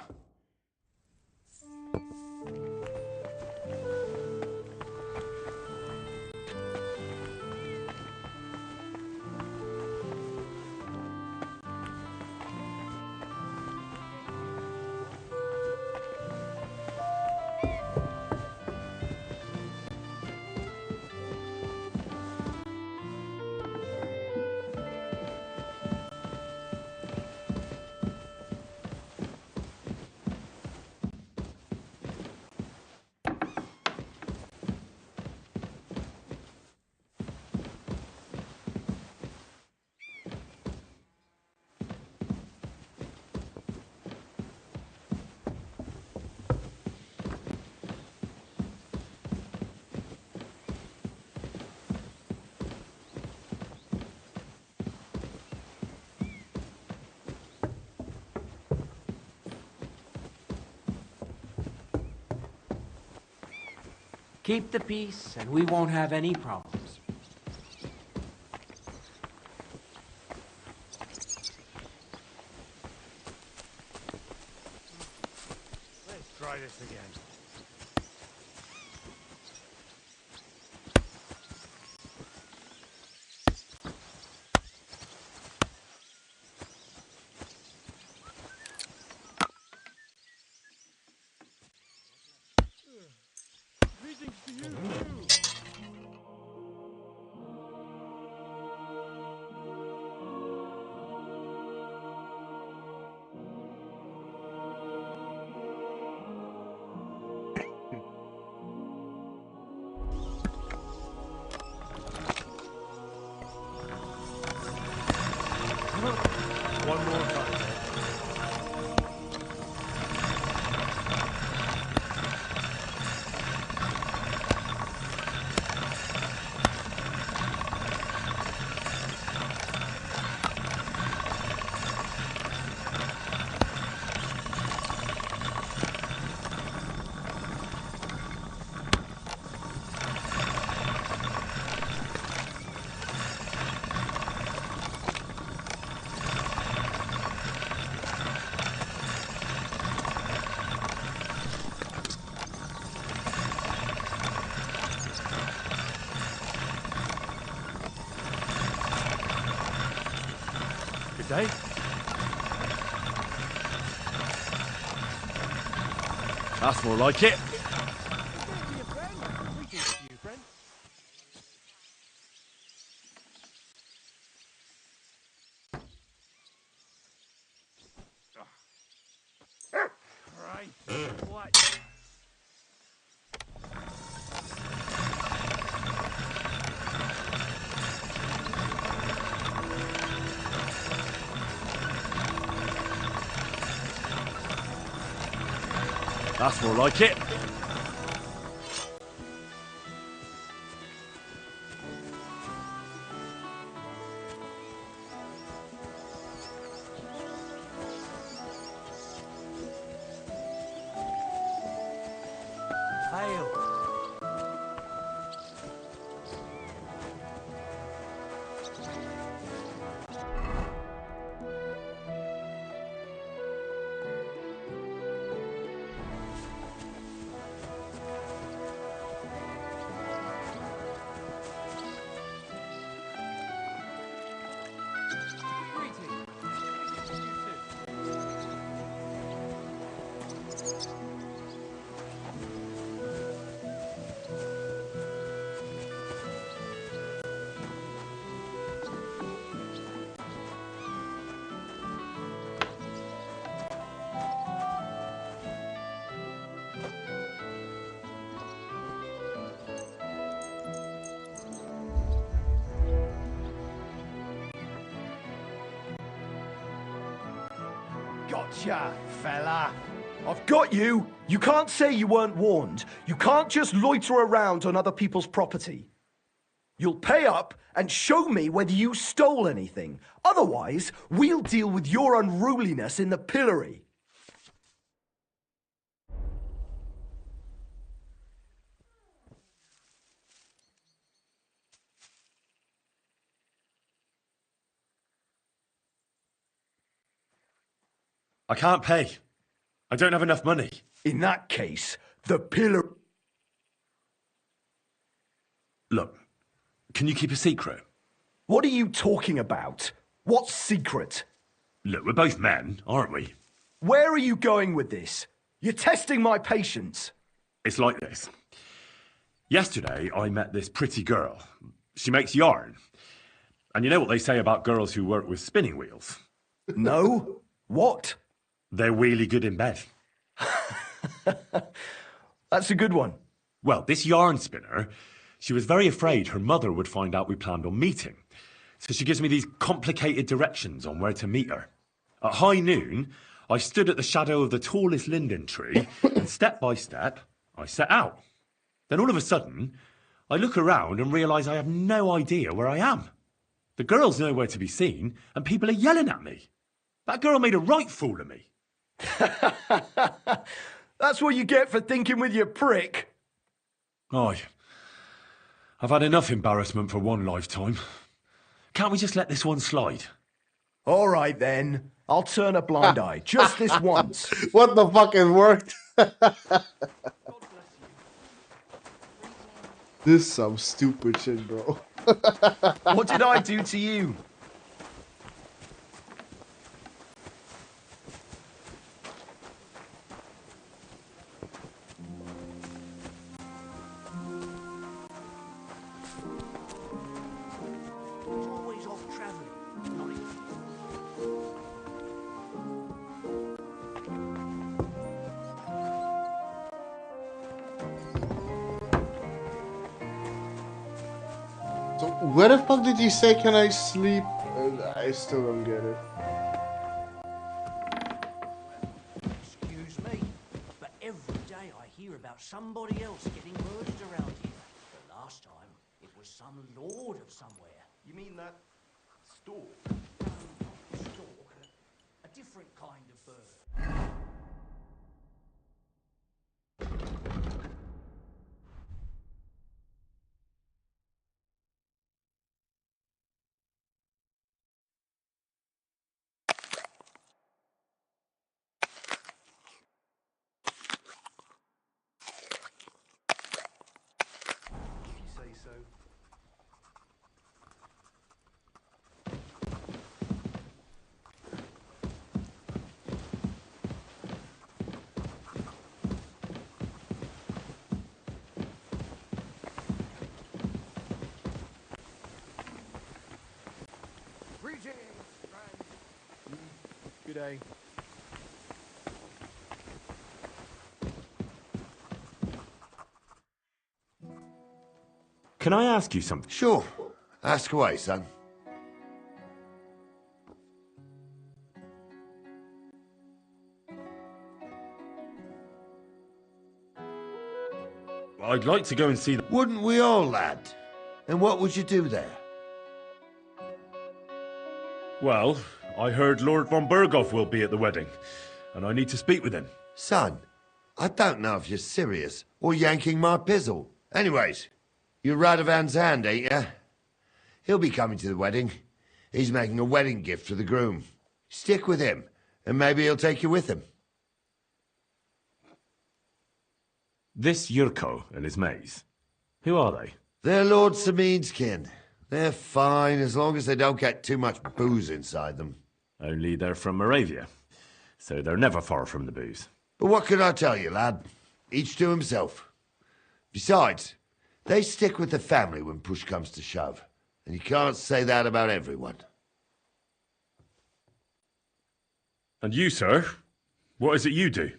Keep the peace, and we won't have any problems. Let's try this again. Greetings to you too. One more time. Good day. That's more like it. What? That's more like it. Hail. Gotcha, fella. I've got you. You can't say you weren't warned. You can't just loiter around on other people's property. You'll pay up and show me whether you stole anything. Otherwise, we'll deal with your unruliness in the pillory. I can't pay. I don't have enough money. In that case, the pillar... Look, can you keep a secret? What are you talking about? What's secret? Look, we're both men, aren't we? Where are you going with this? You're testing my patience. It's like this. Yesterday, I met this pretty girl. She makes yarn. And you know what they say about girls who work with spinning wheels? No? What? They're really good in bed. That's a good one. Well, this yarn spinner, she was very afraid her mother would find out we planned on meeting. So she gives me these complicated directions on where to meet her. At high noon, I stood at the shadow of the tallest linden tree, and step by step, I set out. Then all of a sudden, I look around and realise I have no idea where I am. The girl's nowhere to be seen, and people are yelling at me. That girl made a right fool of me. That's what you get for thinking with your prick. Aye. I've had enough embarrassment for one lifetime. Can't we just let this one slide? All right, then. I'll turn a blind eye, just this once. What the fuck, it worked? This is some stupid shit, bro. What did I do to you? Always off travelling. So where the fuck did you say can I sleep? I still don't get it. Excuse me, but every day I hear about somebody else getting murdered around here. The last time, it was some lord of somewhere. You mean that stork? Stork, a different kind of bird. If you say so. Greetings, friends. Good day. Can I ask you something? Sure. Ask away, son. I'd like to go and see the... Wouldn't we all, lad? And what would you do there? Well, I heard Lord von Berghoff will be at the wedding, and I need to speak with him. Son, I don't know if you're serious or yanking my pizzle. Anyways, you're Radovan's hand, ain't ya? He'll be coming to the wedding. He's making a wedding gift for the groom. Stick with him, and maybe he'll take you with him. This Yurko and his mates, who are they? They're Lord Samin's kin. They're fine as long as they don't get too much booze inside them. Only they're from Moravia, so they're never far from the booze. But what can I tell you, lad? Each to himself. Besides, they stick with the family when push comes to shove. And you can't say that about everyone. And you, sir? What is it you do?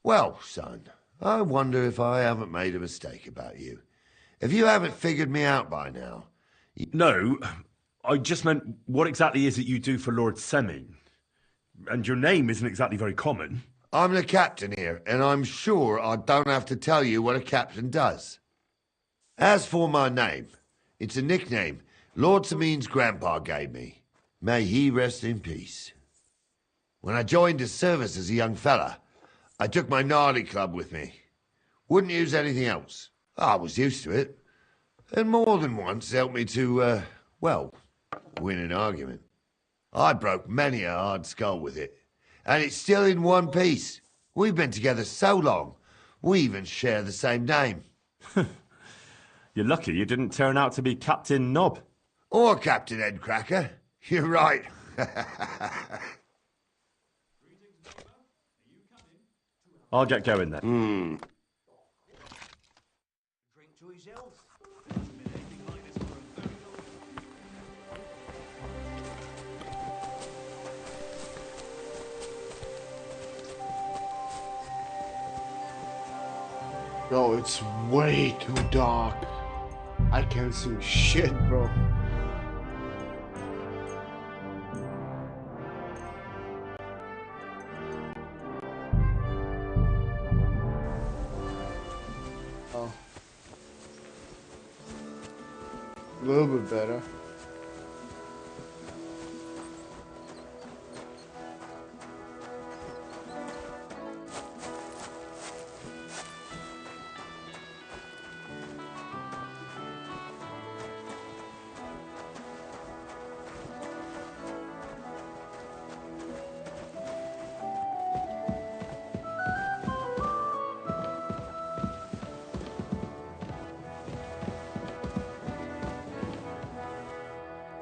Well, son, I wonder if I haven't made a mistake about you. If you haven't figured me out by now... No, I just meant, what exactly is it you do for Lord Semin? And your name isn't exactly very common. I'm the captain here, and I'm sure I don't have to tell you what a captain does. As for my name, it's a nickname Lord Samin's grandpa gave me. May he rest in peace. When I joined his service as a young fella, I took my gnarly club with me. Wouldn't use anything else. I was used to it. And more than once helped me to, well, win an argument. I broke many a hard skull with it. And it's still in one piece. We've been together so long, we even share the same name. You're lucky you didn't turn out to be Captain Knob. Or Captain Headcracker. You're right. I'll get going then. Drink to his health. Yo, it's way too dark. I can't see shit, bro. Oh. A little bit better.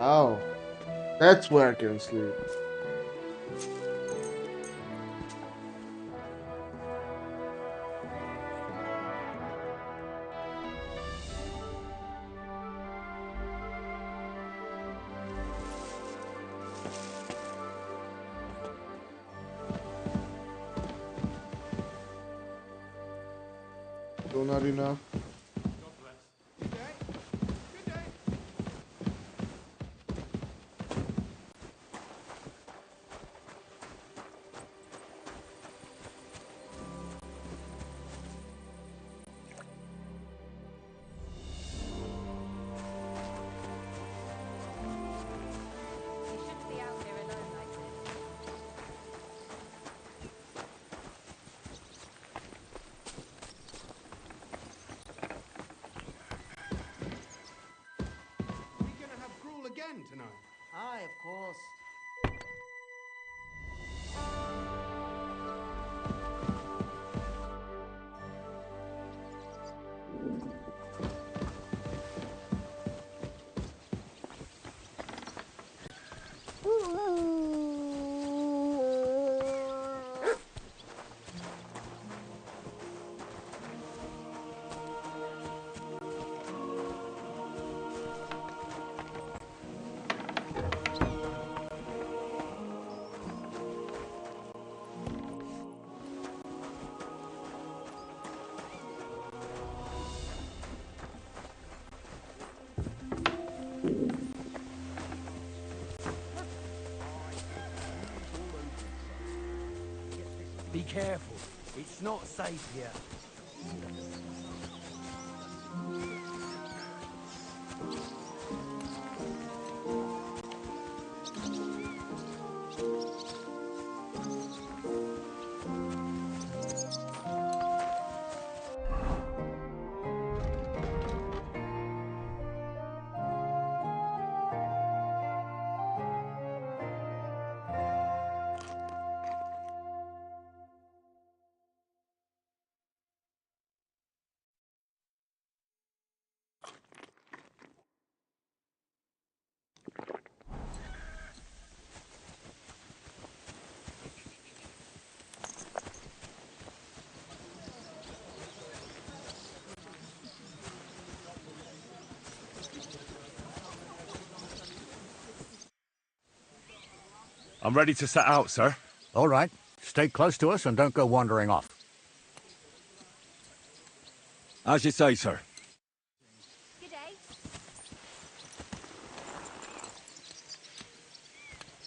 Oh, that's where I can sleep. Still not enough. Again tonight. Aye, of course. Be careful. It's not safe here. I'm ready to set out, sir. All right. Stay close to us and don't go wandering off. As you say, sir.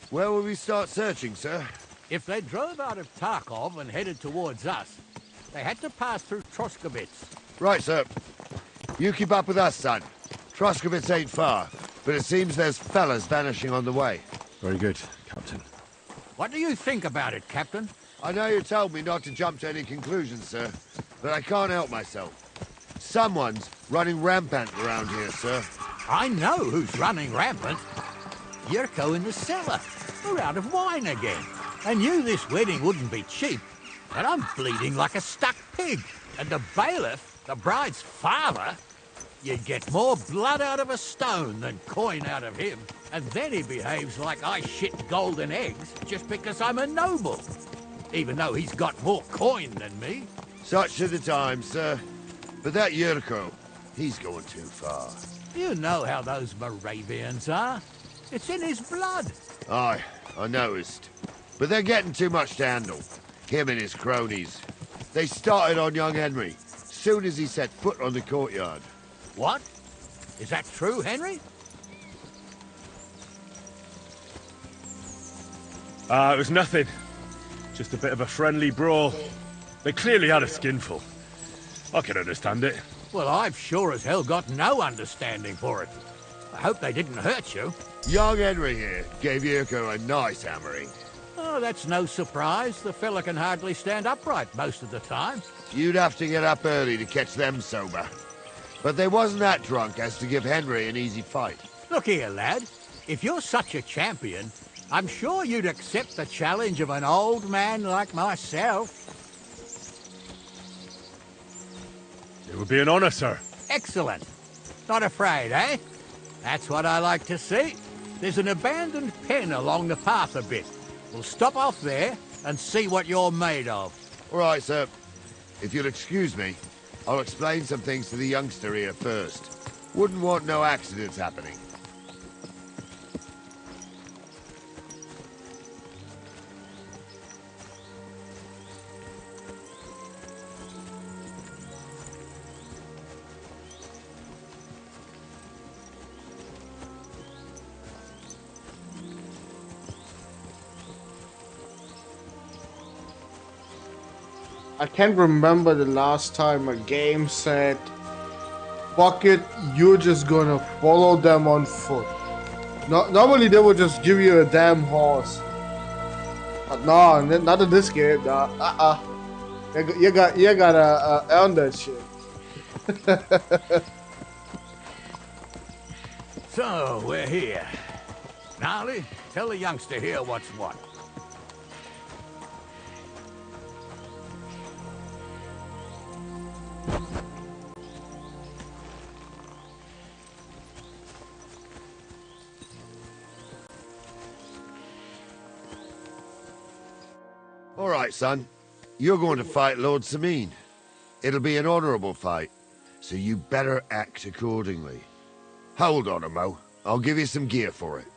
Where will we start searching, sir? If they drove out of Tarkov and headed towards us, they had to pass through Troskowitz. Right, sir. You keep up with us, son. Troskowitz ain't far, but it seems there's fellas vanishing on the way. Very good, Captain. What do you think about it, Captain? I know you told me not to jump to any conclusions, sir, but I can't help myself. Someone's running rampant around here, sir. I know who's running rampant. Yurko in the cellar. We're out of wine again. I knew this wedding wouldn't be cheap, but I'm bleeding like a stuck pig. And the bailiff, the bride's father, you'd get more blood out of a stone than coin out of him. And then he behaves like I shit golden eggs just because I'm a noble. Even though he's got more coin than me. Such are the times, sir. But that Yurko, he's going too far. You know how those Moravians are. It's in his blood. Aye, I noticed. But they're getting too much to handle. Him and his cronies. They started on young Henry, soon as he set foot on the courtyard. What? Is that true, Henry? It was nothing. Just a bit of a friendly brawl. They clearly had a skinful. I can understand it. Well, I've sure as hell got no understanding for it. I hope they didn't hurt you. Young Henry here gave Yurko a nice hammering. Oh, that's no surprise. The fella can hardly stand upright most of the time. You'd have to get up early to catch them sober. But they wasn't that drunk as to give Henry an easy fight. Look here, lad. If you're such a champion, I'm sure you'd accept the challenge of an old man like myself. It would be an honor, sir. Excellent. Not afraid, eh? That's what I like to see. There's an abandoned pen along the path a bit. We'll stop off there and see what you're made of. All right, sir. If you'll excuse me, I'll explain some things to the youngster here first. Wouldn't want no accidents happening. I can't remember the last time a game said, fuck it, you're just gonna follow them on foot. Normally they would just give you a damn horse. But no, not in this game. Nah. You gotta earn that shit. So, we're here. Gnarly, tell the youngster here what's what. All right, son. You're going to fight Lord Sameen. It'll be an honorable fight, so you better act accordingly. Hold on, Mo. I'll give you some gear for it.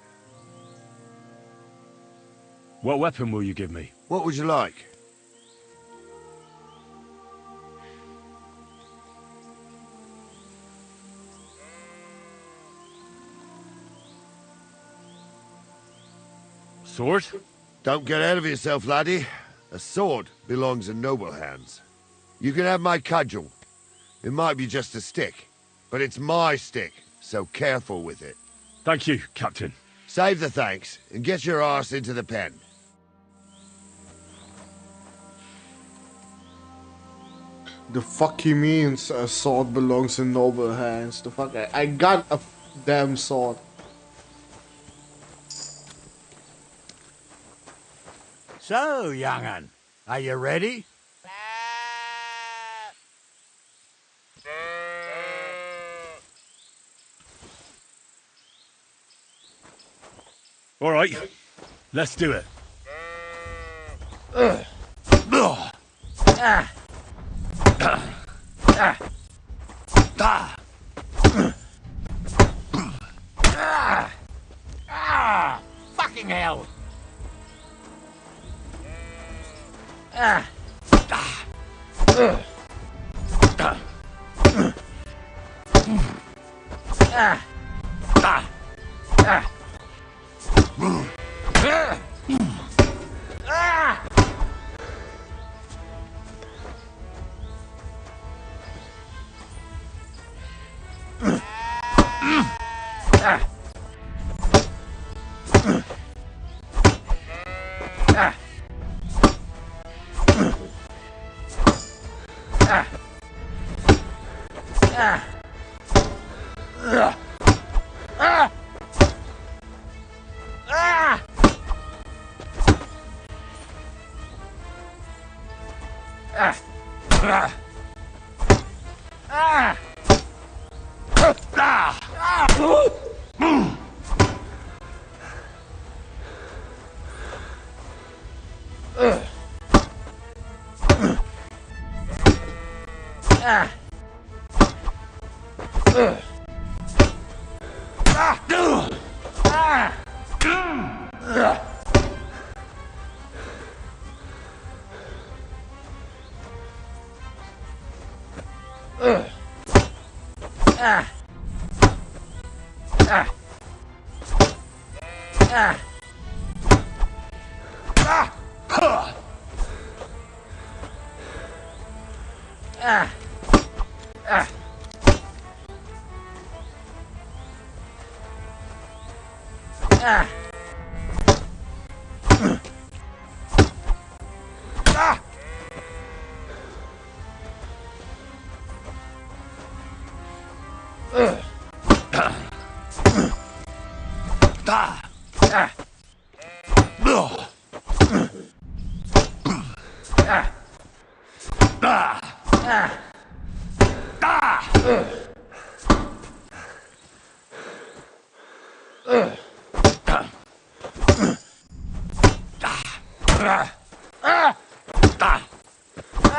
What weapon will you give me? What would you like? Sword? Don't get ahead of yourself, laddie. A sword belongs in noble hands. You can have my cudgel. It might be just a stick, but it's my stick, so careful with it. Thank you, Captain. Save the thanks, and get your arse into the pen. The fuck he means a sword belongs in noble hands. The fuck, I got a damn sword. So, young'un, are you ready? All right, let's do it. Fucking hell!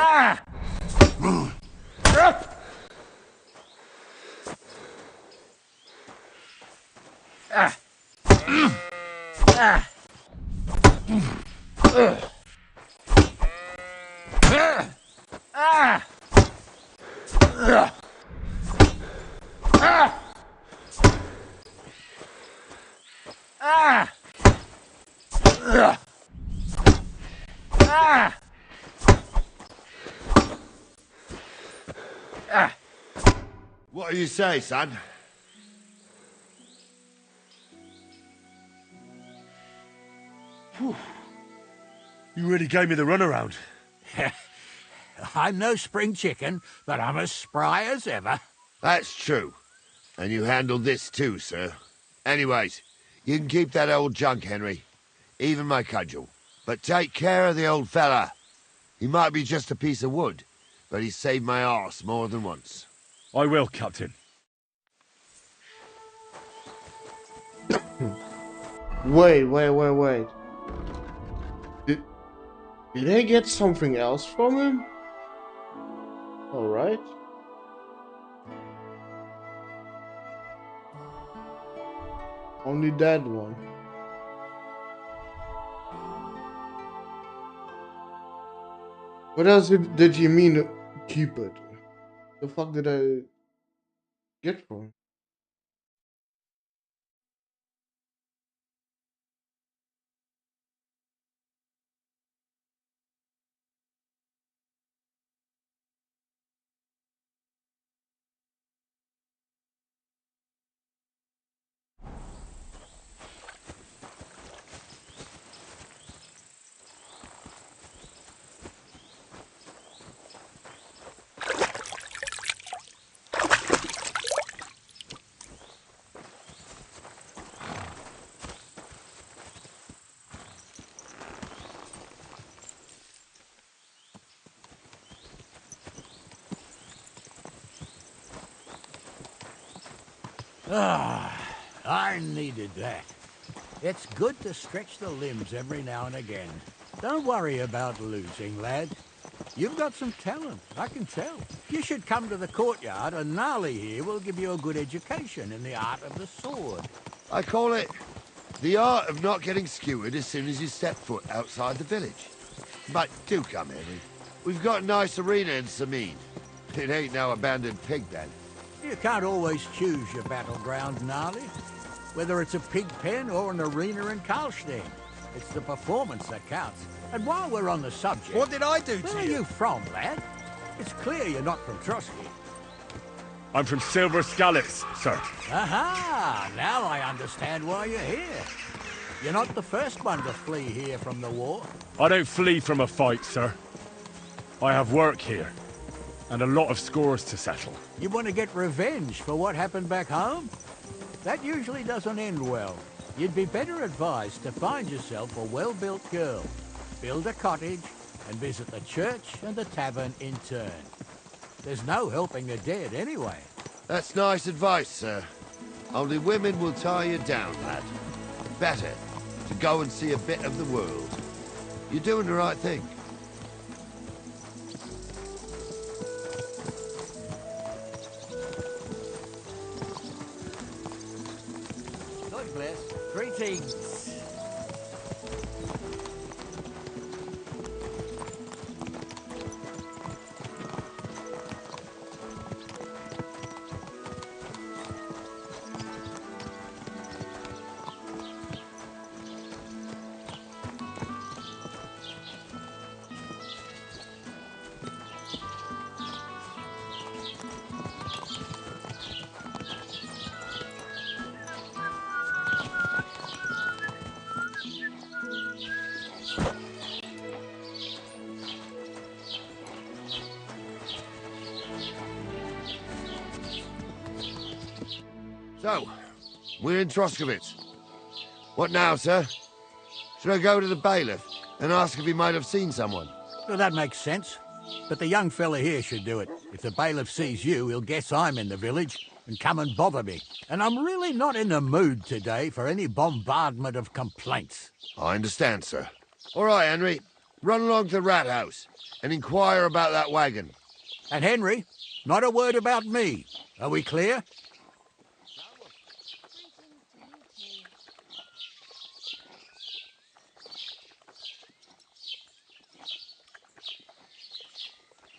Ah! Ah! Ah! Ah! What do you say, son? Whew. You really gave me the runaround. I'm no spring chicken, but I'm as spry as ever. That's true. And you handled this too, sir. Anyways, you can keep that old junk, Henry. Even my cudgel. But take care of the old fella. He might be just a piece of wood, but he saved my arse more than once. I will, Captain. Wait. Did I get something else from him? Alright. Only that one. What else did you mean to keep it? The fuck did I get from him? I needed that. It's good to stretch the limbs every now and again. Don't worry about losing, lad. You've got some talent, I can tell. You should come to the courtyard, and Gnarly here will give you a good education in the art of the sword. I call it the art of not getting skewered as soon as you step foot outside the village. But do come, Henry. We've got a nice arena in Sameen. It ain't no abandoned pig pen. You can't always choose your battleground, Gnarly. Whether it's a pig pen or an arena in Karlstein. It's the performance that counts. And while we're on the subject... What did I do to you? Where are you from, lad? It's clear you're not from Trotsky. I'm from Silver Scallops, sir. Aha! Now I understand why you're here. You're not the first one to flee here from the war. I don't flee from a fight, sir. I have work here, and a lot of scores to settle. You want to get revenge for what happened back home? That usually doesn't end well. You'd be better advised to find yourself a well-built girl, build a cottage, and visit the church and the tavern in turn. There's no helping the dead anyway. That's nice advice, sir. Only women will tie you down, lad. Better to go and see a bit of the world. You're doing the right thing. God bless. Greetings. So, we're in Troskowitz. What now, sir? Should I go to the bailiff and ask if he might have seen someone? Well, that makes sense. But the young fella here should do it. If the bailiff sees you, he'll guess I'm in the village and come and bother me. And I'm really not in the mood today for any bombardment of complaints. I understand, sir. All right, Henry. Run along to the rat house and inquire about that wagon. And Henry, not a word about me. Are we clear?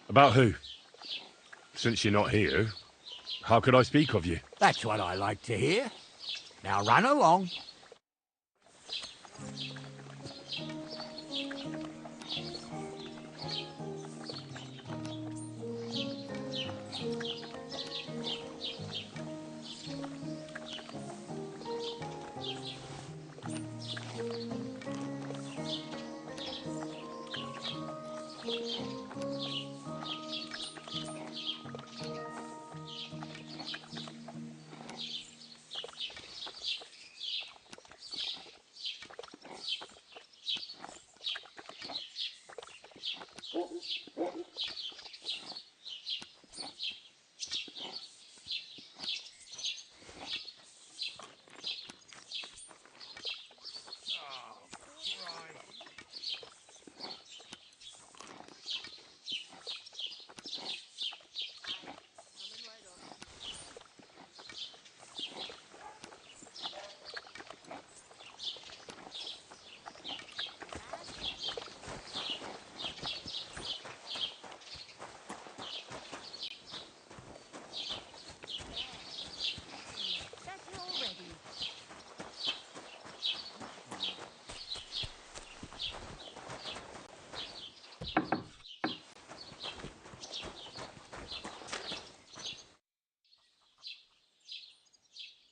About who? Since you're not here, how could I speak of you? That's what I like to hear. Now run along.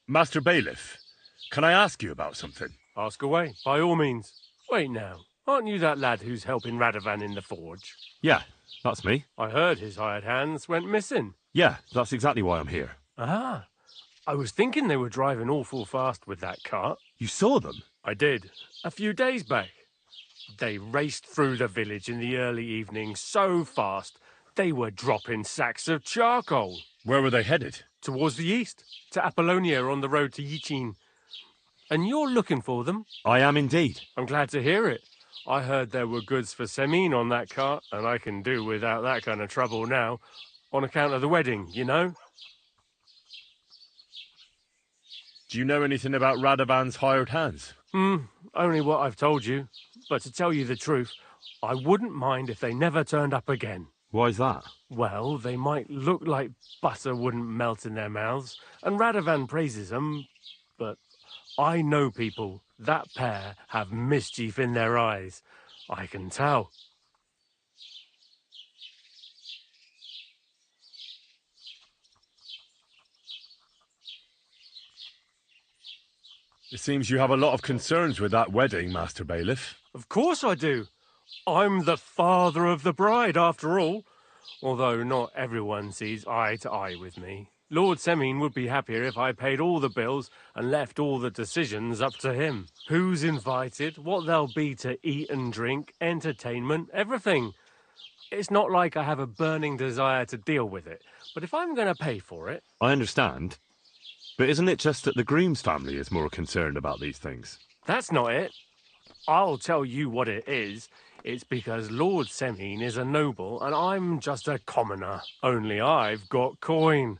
Master Bailiff, can I ask you about something? Ask away, by all means. Wait now, aren't you that lad who's helping Radovan in the forge? Yeah, that's me. I heard his hired hands went missing. Yeah, that's exactly why I'm here. Ah, I was thinking they were driving awful fast with that cart. You saw them? I did, a few days back. They raced through the village in the early evening so fast, they were dropping sacks of charcoal. Where were they headed? Towards the east, to Apollonia on the road to Yichin. And you're looking for them? I am indeed. I'm glad to hear it. I heard there were goods for Semin on that cart, and I can do without that kind of trouble now, on account of the wedding, you know? Do you know anything about Radovan's hired hands? Only what I've told you. But to tell you the truth, I wouldn't mind if they never turned up again. Why's that? Well, they might look like butter wouldn't melt in their mouths, and Radovan praises them, but I know people. That pair have mischief in their eyes. I can tell. It seems you have a lot of concerns with that wedding, Master Bailiff. Of course I do. I'm the father of the bride, after all. Although not everyone sees eye to eye with me. Lord Semin would be happier if I paid all the bills and left all the decisions up to him. Who's invited, what there'll be to eat and drink, entertainment, everything. It's not like I have a burning desire to deal with it, but if I'm going to pay for it... I understand. But isn't it just that the groom's family is more concerned about these things? That's not it. I'll tell you what it is. It's because Lord Semin is a noble and I'm just a commoner. Only I've got coin.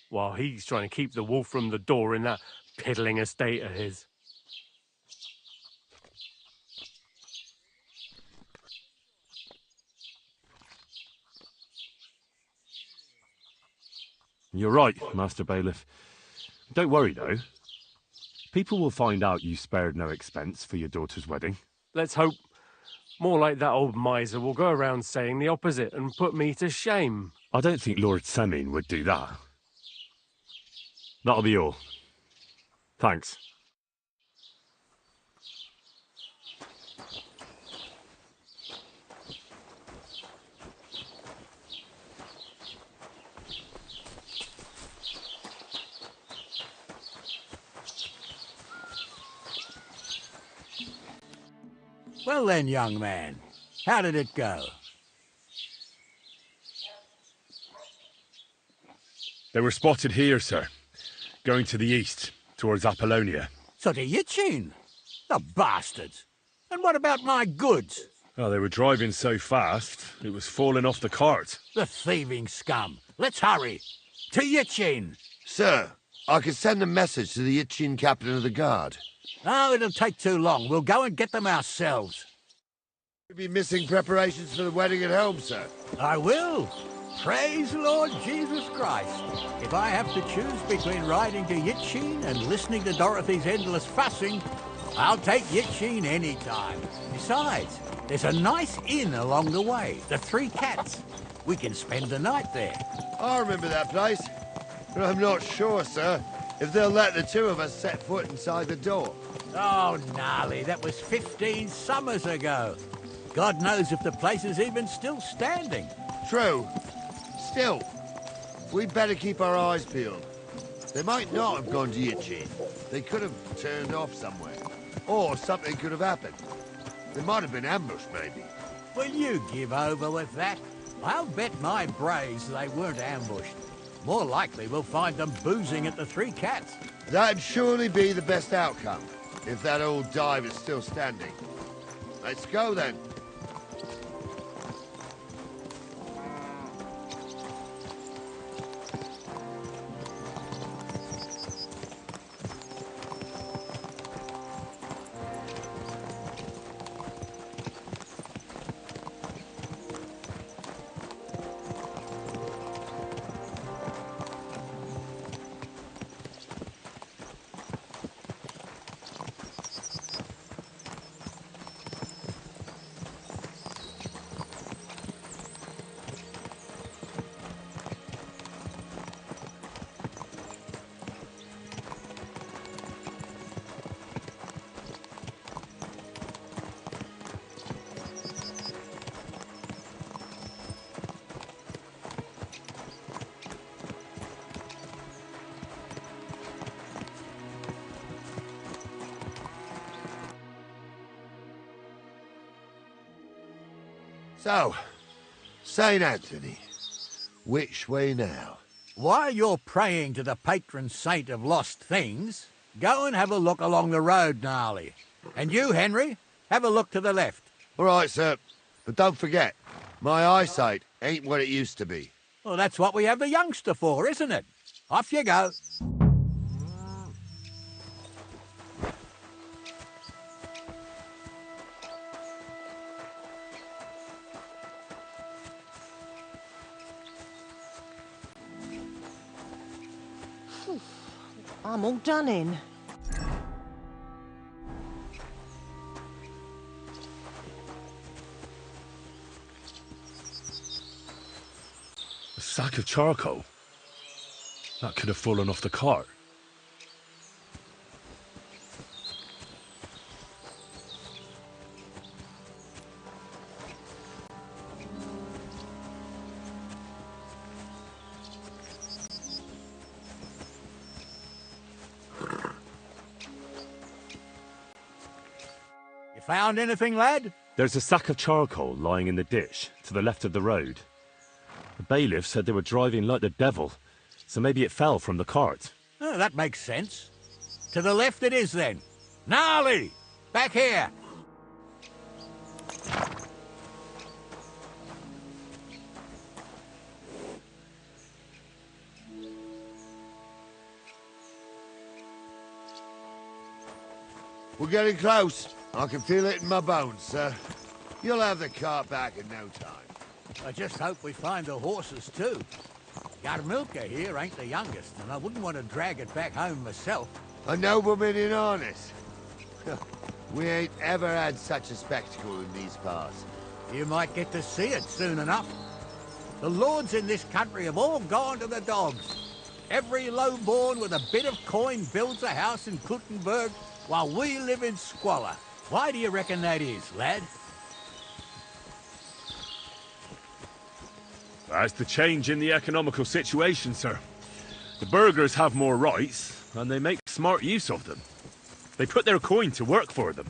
While he's trying to keep the wolf from the door in that piddling estate of his. You're right, Master Bailiff. Don't worry, though. People will find out you spared no expense for your daughter's wedding. Let's hope. More like that old miser will go around saying the opposite and put me to shame. I don't think Lord Semin would do that. That'll be all. Thanks. Well then, young man, how did it go? They were spotted here, sir. Going to the east, towards Apollonia. So to Yichin? The bastards! And what about my goods? Oh, they were driving so fast, it was falling off the cart. The thieving scum. Let's hurry. To Yichin. Sir, I can send a message to the Yichin captain of the guard. Oh, it'll take too long. We'll go and get them ourselves. You'll be missing preparations for the wedding at home, sir. I will. Praise Lord Jesus Christ. If I have to choose between riding to Yichin and listening to Dorothy's endless fussing, I'll take Yichin any time. Besides, there's a nice inn along the way, the Three Cats. We can spend the night there. I remember that place, but I'm not sure, sir, if they'll let the two of us set foot inside the door. Oh, gnarly, that was 15 summers ago. God knows if the place is even still standing. True. Still, we'd better keep our eyes peeled. They might not have gone to Yichin. They could have turned off somewhere. Or something could have happened. They might have been ambushed, maybe. Will you give over with that? I'll bet my brains they weren't ambushed. More likely we'll find them boozing at the Three Cats. That'd surely be the best outcome, if that old dive is still standing. Let's go, then. So, St. Anthony, which way now? While you're praying to the patron saint of lost things, go and have a look along the road, Gnarly. And you, Henry, have a look to the left. All right, sir. But don't forget, my eyesight ain't what it used to be. Well, that's what we have the youngster for, isn't it? Off you go. I'm all done in. A sack of charcoal? That could have fallen off the cart. Found anything, lad? There's a sack of charcoal lying in the ditch to the left of the road. The bailiff said they were driving like the devil, so maybe it fell from the cart. Oh, that makes sense. To the left it is, then. Gnarly! Back here! We're getting close. I can feel it in my bones, sir. You'll have the cart back in no time. I just hope we find the horses, too. Yarmilka here ain't the youngest, and I wouldn't want to drag it back home myself. A nobleman in harness. We ain't ever had such a spectacle in these parts. You might get to see it soon enough. The lords in this country have all gone to the dogs. Every lowborn with a bit of coin builds a house in Kuttenberg, while we live in squalor. Why do you reckon that is, lad? That's the change in the economical situation, sir. The burghers have more rights, and they make smart use of them. They put their coin to work for them.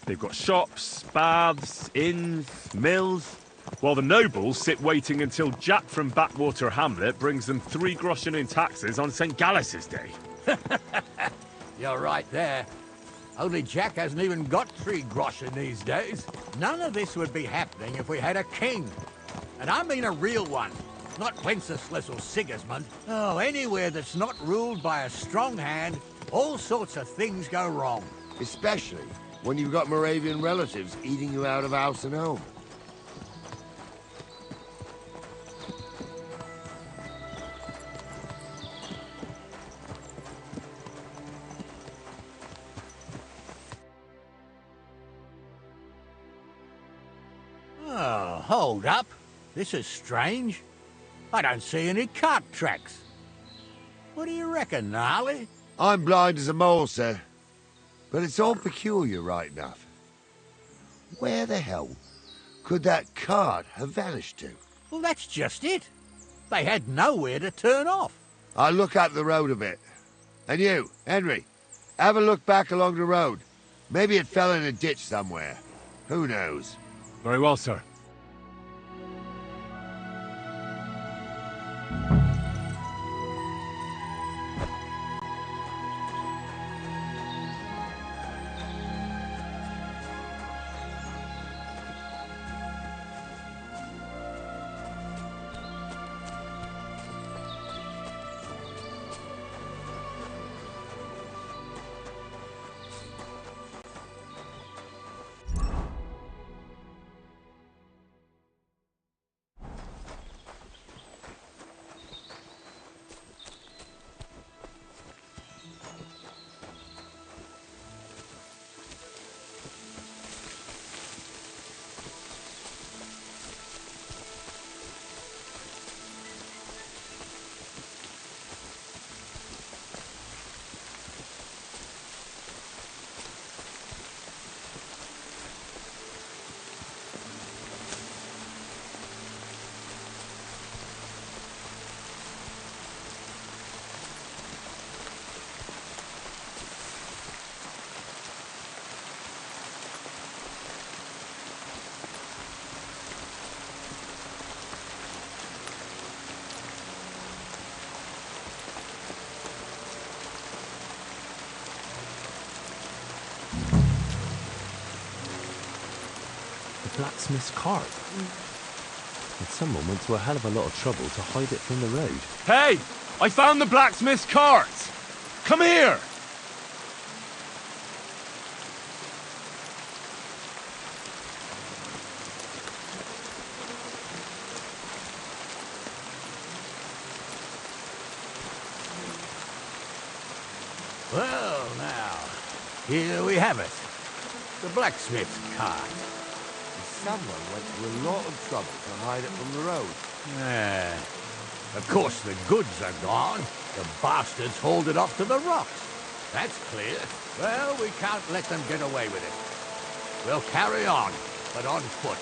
They've got shops, baths, inns, mills, while the nobles sit waiting until Jack from Backwater Hamlet brings them 3 groschen in taxes on St. Gallus's Day. You're right there. Only Jack hasn't even got 3 groschen these days. None of this would be happening if we had a king. And I mean a real one. Not Wenceslas or Sigismund. Oh, anywhere that's not ruled by a strong hand, all sorts of things go wrong. Especially when you've got Moravian relatives eating you out of house and home. Oh, hold up. This is strange. I don't see any cart tracks. What do you reckon, Gnarly? I'm blind as a mole, sir. But it's all peculiar, right enough. Where the hell could that cart have vanished to? Well, that's just it. They had nowhere to turn off. I'll look up the road a bit. And you, Henry, have a look back along the road. Maybe it fell in a ditch somewhere. Who knows? Very well, sir. Blacksmith's cart. And someone went to a hell of a lot of trouble to hide it from the road. Hey! I found the blacksmith's cart! Come here! Well, now, here we have it. The blacksmith's cart. Someone went to a lot of trouble to hide it from the road. Yeah. Of course, the goods are gone. The bastards hauled it off to the rocks. That's clear. Well, we can't let them get away with it. We'll carry on, but on foot.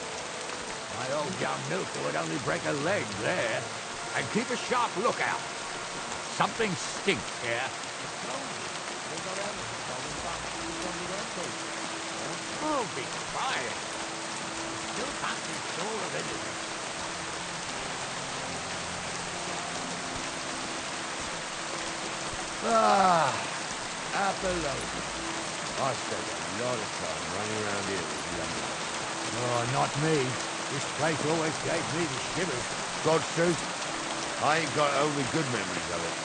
My old young milker would only break a leg there. And keep a sharp lookout. Something stinks here. Oh, be quiet. You can't be sure of anything. Apollonia. I spent a lot of time running around here with young man. Oh, not me. This place always gave me the shivers. God's truth, I ain't got only good memories of it.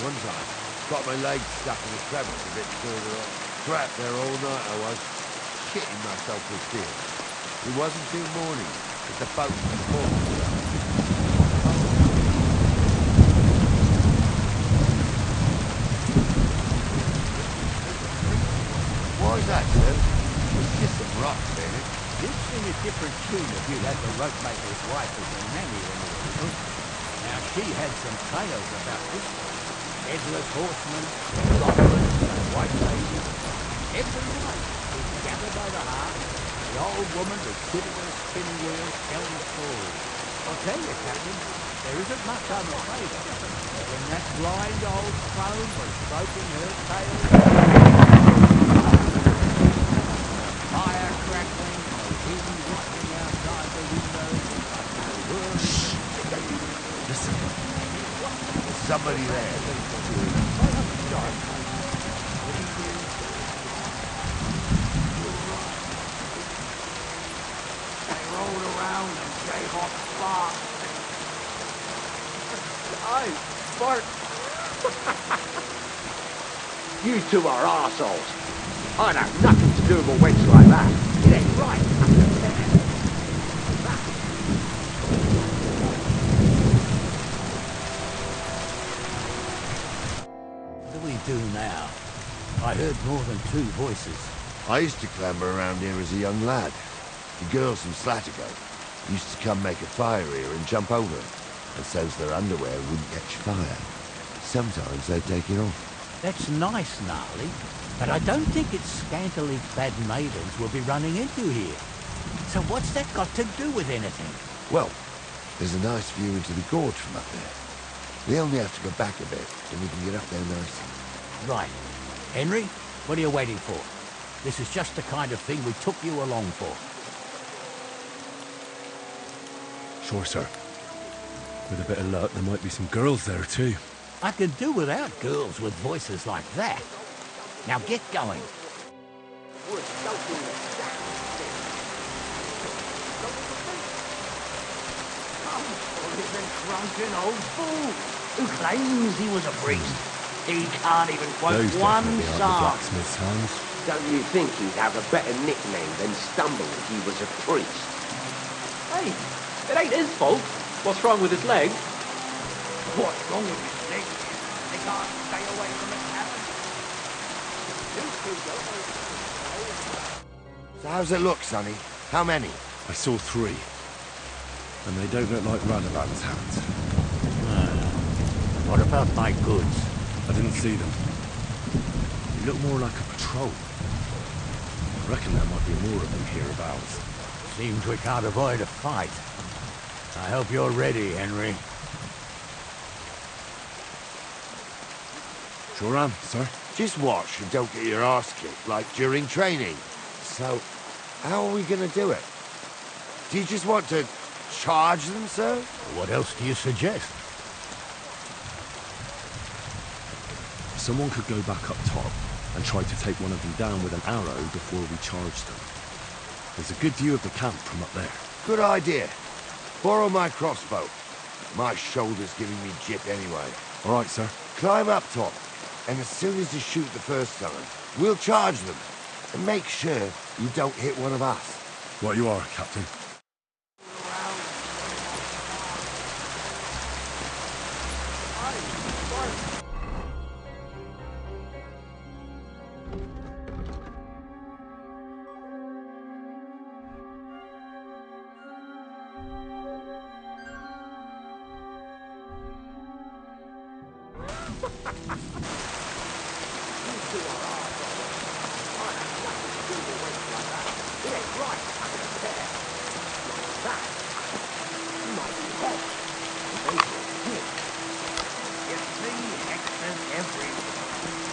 One time, got my leg stuck in a crevice a bit further on. Trapped there all night I was, shitting myself with fear. It wasn't till morning that the boat was full. What was that, sir? It was just some rocks, ain't it? You'd sing a different tune if you'd had the rope maker's wife as a nanny when you were little. Now, she had some tales about this place. Headless horsemen, goblins, and white ladies. Every night, we gathered by the hearth. The old woman would sit at her spinning wheel telling stories. I'll tell you, Captain, there isn't much I'm afraid of. But when that blind old crone was croaking her tale, fire crackling, the wind whistling outside the window, Listen. There's somebody there. red hot spark. Oh, Bart. You two are arseholes. I'd have nothing to do with a wench like that. It ain't right. What do we do now? I heard more than two voices. I used to clamber around here as a young lad. The girls from Slattergate used to come make a fire here and jump over it, and so's their underwear wouldn't catch fire. Sometimes they'd take it off. That's nice, Gnarly, but I don't think it's scantily clad maidens we'll be running into here. So what's that got to do with anything? Well, there's a nice view into the gorge from up there. We only have to go back a bit, and we can get up there nicely. Right. Henry, what are you waiting for? This is just the kind of thing we took you along for. Sure, sir. With a bit of luck, there might be some girls there, too. I could do without girls with voices like that. Now get going. Drunken old fool who claims he was a priest. He can't even quote Those one definitely aren't the psalm. blacksmith's hands. Don't you think he'd have a better nickname than Stumble if he was a priest? Hey, it ain't his fault. What's wrong with his leg? What's wrong with his leg? They can't stay away from the cabin. So how's it look, Sonny? How many? I saw 3. And they don't look like Radovan's hands. What about my goods? I didn't see them. They look more like a patrol. I reckon there might be more of them hereabouts. Seems we can't avoid a fight. I hope you're ready, Henry. Sure am, sir. Just watch and don't get your arse kicked like during training. So, how are we gonna do it? Do you just want to charge them, sir? What else do you suggest? Someone could go back up top and try to take one of them down with an arrow before we charge them. There's a good view of the camp from up there. Good idea. Borrow my crossbow. My shoulder's giving me jip anyway. All right, sir. Climb up top, and as soon as you shoot the first time, we'll charge them. And make sure you don't hit one of us. What you are, Captain.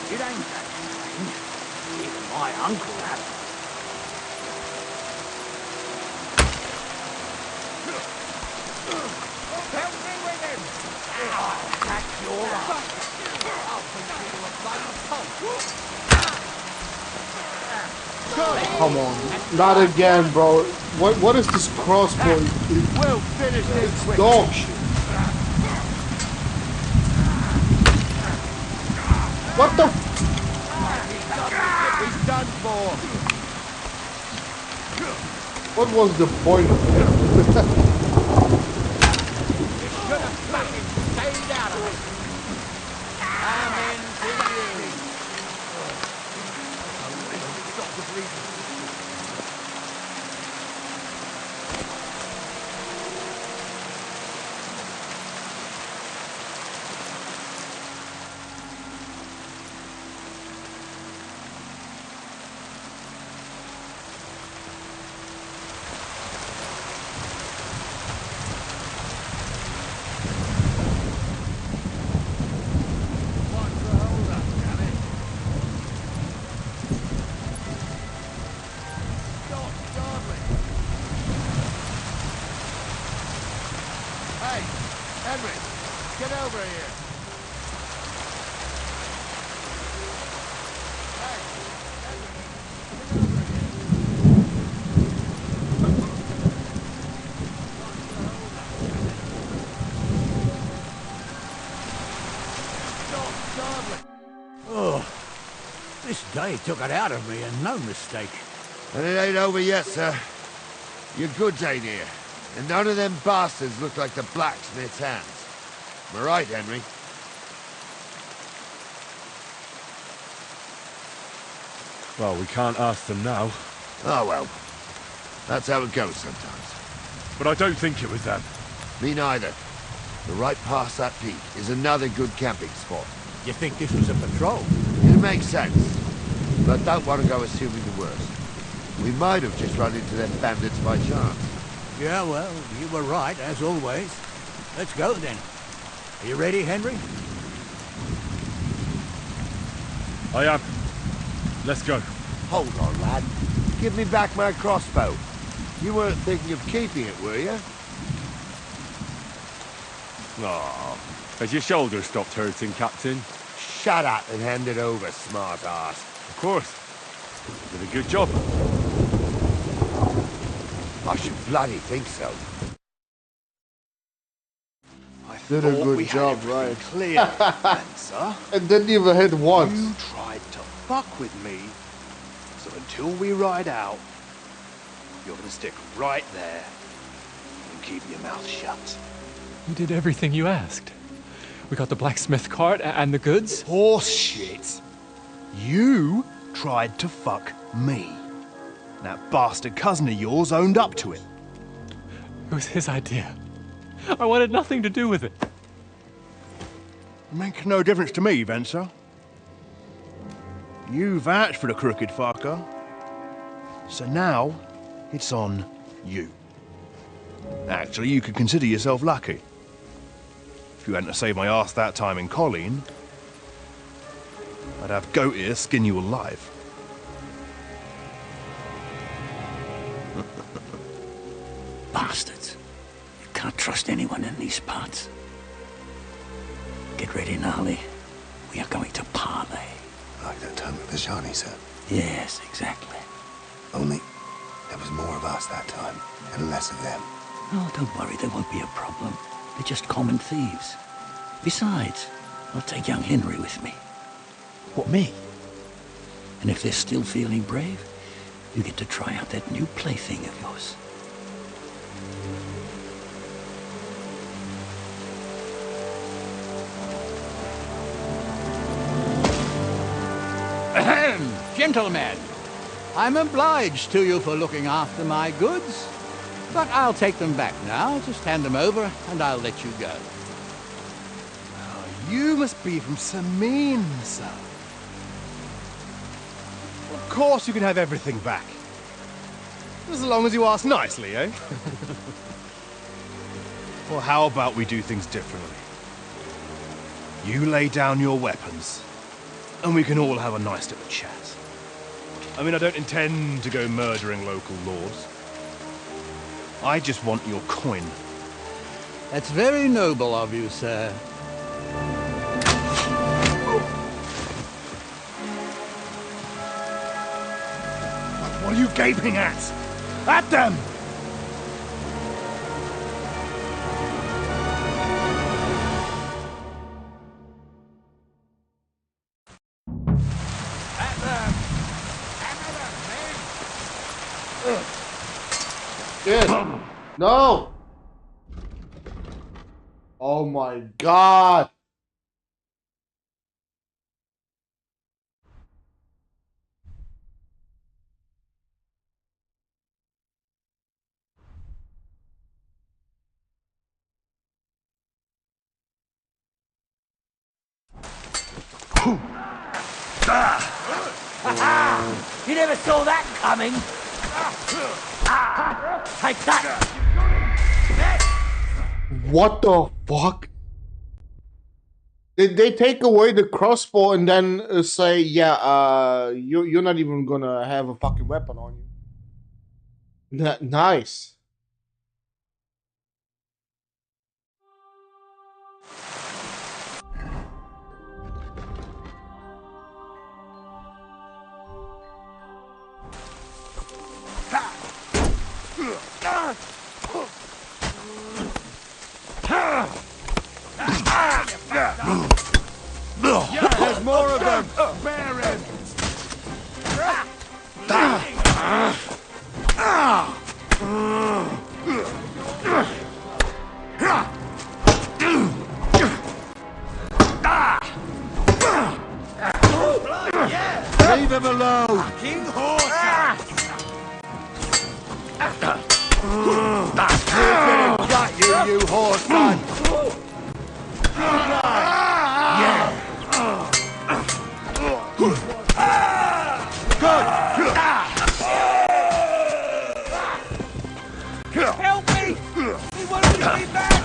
It ain't that strange. Even my uncle had it. Help me with him! That's your ass. I'll think you a bloody punk. Come on, not again, bro. What is this crossbow? We'll finish this It's quick. dog shit. What the? He's done for. What was the point of it? Should have fucking stayed out of it. Amen to you. Stop the bleeding. Get over here. This day took it out of me, and no mistake. And it ain't over yet, sir. Your goods ain't here. And none of them bastards look like the blacksmith's hands. Am I right, Henry? Well, we can't ask them now. Oh, well. That's how it goes sometimes. But I don't think it was them. Me neither. The right past that peak is another good camping spot. You think this was a patrol? It makes sense. But don't want to go assuming the worst. We might have just run into them bandits by chance. Yeah, well, you were right, as always. Let's go, then. Are you ready, Henry? I am. Let's go. Hold on, lad. Give me back my crossbow. You weren't thinking of keeping it, were you? Aw. Has your shoulder stopped hurting, Captain? Shut up and hand it over, smart ass. Of course. You did a good job. I should bloody think so. Did a good job, right? Clear, Spencer. And didn't even hit once. You tried to fuck with me, so until we ride out, you're gonna stick right there and keep your mouth shut. We did everything you asked. We got the blacksmith cart and the goods. Horse shit. You tried to fuck me. That bastard cousin of yours owned up to it. It was his idea. I wanted nothing to do with it. Make no difference to me, Venser. You vouched for the crooked fucker. So now, it's on you. Actually, you could consider yourself lucky. If you hadn't saved my ass that time in Colleen, I'd have goat ear skin you alive. Bastards. You can't trust anyone in these parts. Get ready, Gnarly. We are going to parley. Like that time at Vishani said. Yes, exactly. Only there was more of us that time, and less of them. Oh, don't worry, there won't be a problem. They're just common thieves. Besides, I'll take young Henry with me. What, me? And if they're still feeling brave, you get to try out that new plaything of yours. Ahem, gentlemen, I'm obliged to you for looking after my goods, but I'll take them back now. Just hand them over and I'll let you go. Oh, you must be from Samin, sir. Of course you can have everything back. As long as you ask nicely, eh? Well, how about we do things differently? You lay down your weapons, and we can all have a nice little chat. I mean, I don't intend to go murdering local lords. I just want your coin. That's very noble of you, sir. What are you gaping at? At them! Shit. No! Oh my god! You never saw that coming. Take that. What the fuck? Did they take away the crossbow and then say, yeah, you're not even gonna have a fucking weapon on you? Nice. There's more of them! Bear him! Leave him alone! King horse! We're gonna gut you, you horse son! Help me! He won't let me back!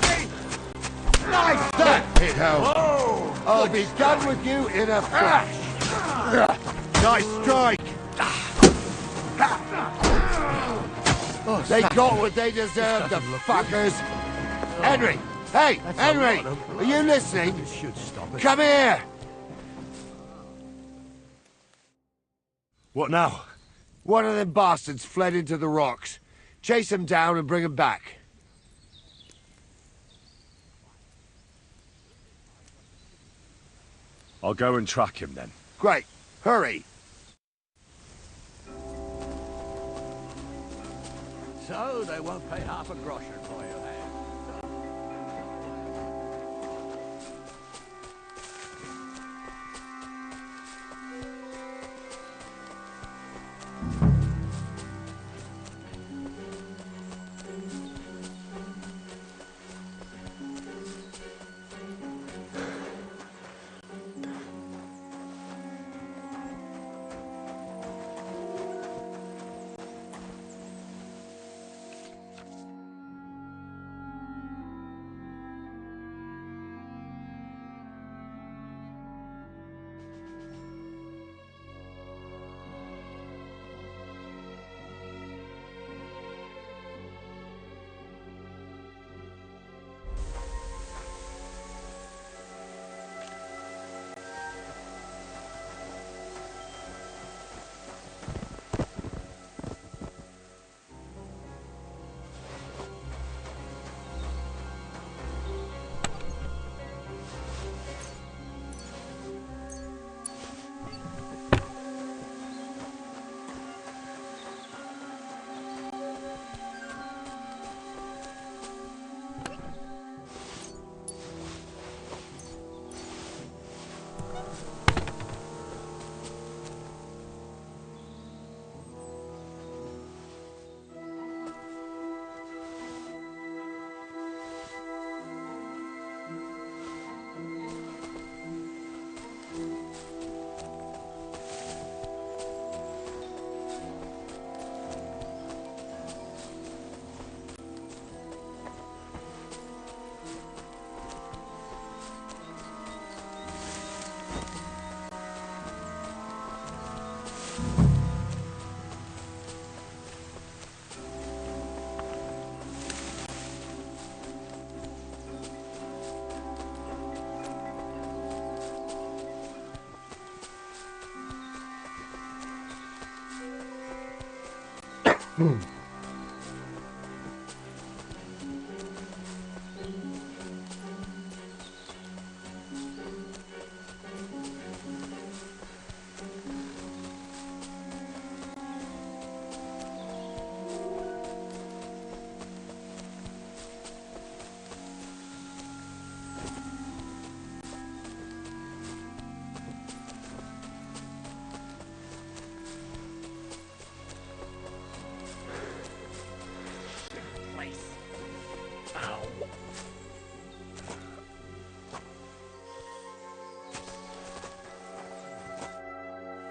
Nice that, Pitho! I'll be done with you in a flash! Nice strike! They got what they deserved, the fuckers! Henry! Hey, Henry! Are you listening? Come here! What now? One of them bastards fled into the rocks. Chase him down and bring him back. I'll go and track him then. Great. Hurry. So they won't pay half a groschen for you, eh?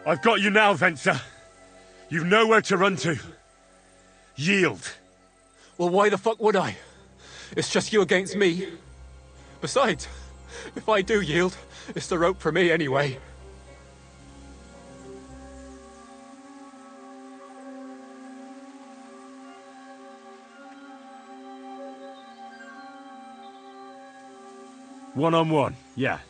I've got you now, Venser. You've nowhere to run to. Yield. Well, why the fuck would I? It's just you against me. Besides, if I do yield, it's the rope for me anyway. One-on-one, yeah.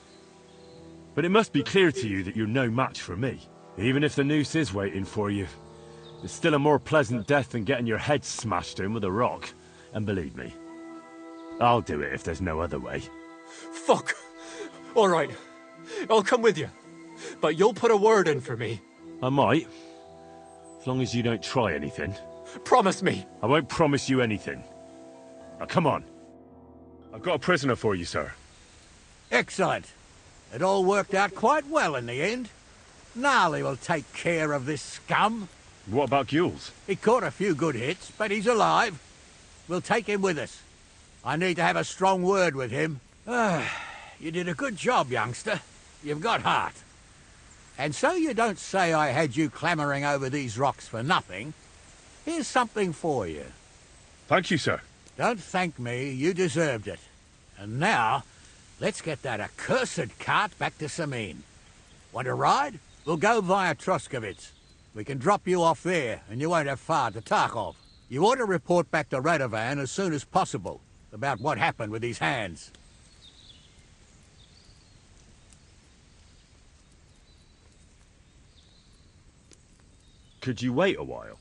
But it must be clear to you that you're no match for me. Even if the noose is waiting for you, it's still a more pleasant death than getting your head smashed in with a rock. And believe me, I'll do it if there's no other way. Fuck! Alright, I'll come with you. But you'll put a word in for me. I might. As long as you don't try anything. Promise me. I won't promise you anything. Now, come on. I've got a prisoner for you, sir. Excellent. It all worked out quite well in the end. Gnarly will take care of this scum. What about Gules? He caught a few good hits, but he's alive. We'll take him with us. I need to have a strong word with him. You did a good job, youngster. You've got heart. And so you don't say I had you clambering over these rocks for nothing. Here's something for you. Thank you, sir. Don't thank me, you deserved it. And now, let's get that accursed cart back to Samin. Want a ride? We'll go via Troskovitz. We can drop you off there, and you won't have far to Tarkov. You ought to report back to Radovan as soon as possible about what happened with these hands. Could you wait a while?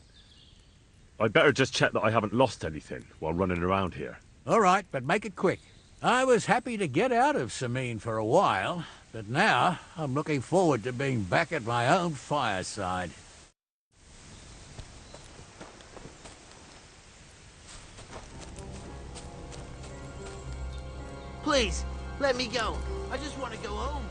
I'd better just check that I haven't lost anything while running around here. All right, but make it quick. I was happy to get out of Samin for a while, but now I'm looking forward to being back at my own fireside. Please, let me go. I just want to go home.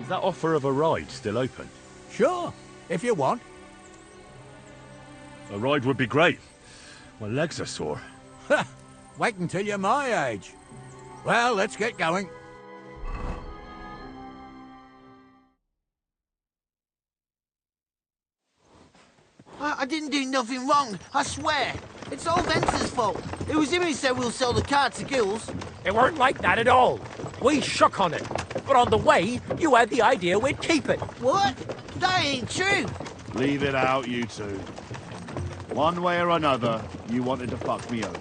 Is that offer of a ride still open? Sure, if you want. A ride would be great. My legs are sore. Wait until you're my age. Well, let's get going. I didn't do nothing wrong, I swear. It's all Vence's fault. It was him who said we'll sell the car to Gills. It weren't like that at all. We shook on it. But on the way, you had the idea we'd keep it. What? That ain't true. Leave it out, you two. One way or another, you wanted to fuck me over.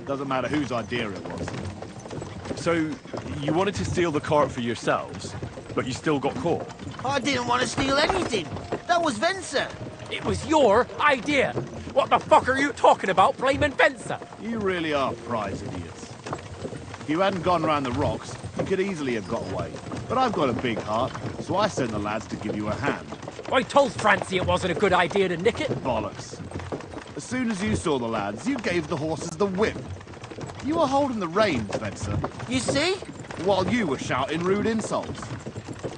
Doesn't matter whose idea it was. So, you wanted to steal the cart for yourselves, but you still got caught? I didn't want to steal anything. That was Vencer. It was your idea. What the fuck are you talking about blaming Vencer? You really are prize idiots. If you hadn't gone round the rocks, you could easily have got away. But I've got a big heart, so I sent the lads to give you a hand. I told Francie it wasn't a good idea to nick it. Bollocks. As soon as you saw the lads, you gave the horses the whip. You were holding the reins, Spencer. You see? While you were shouting rude insults.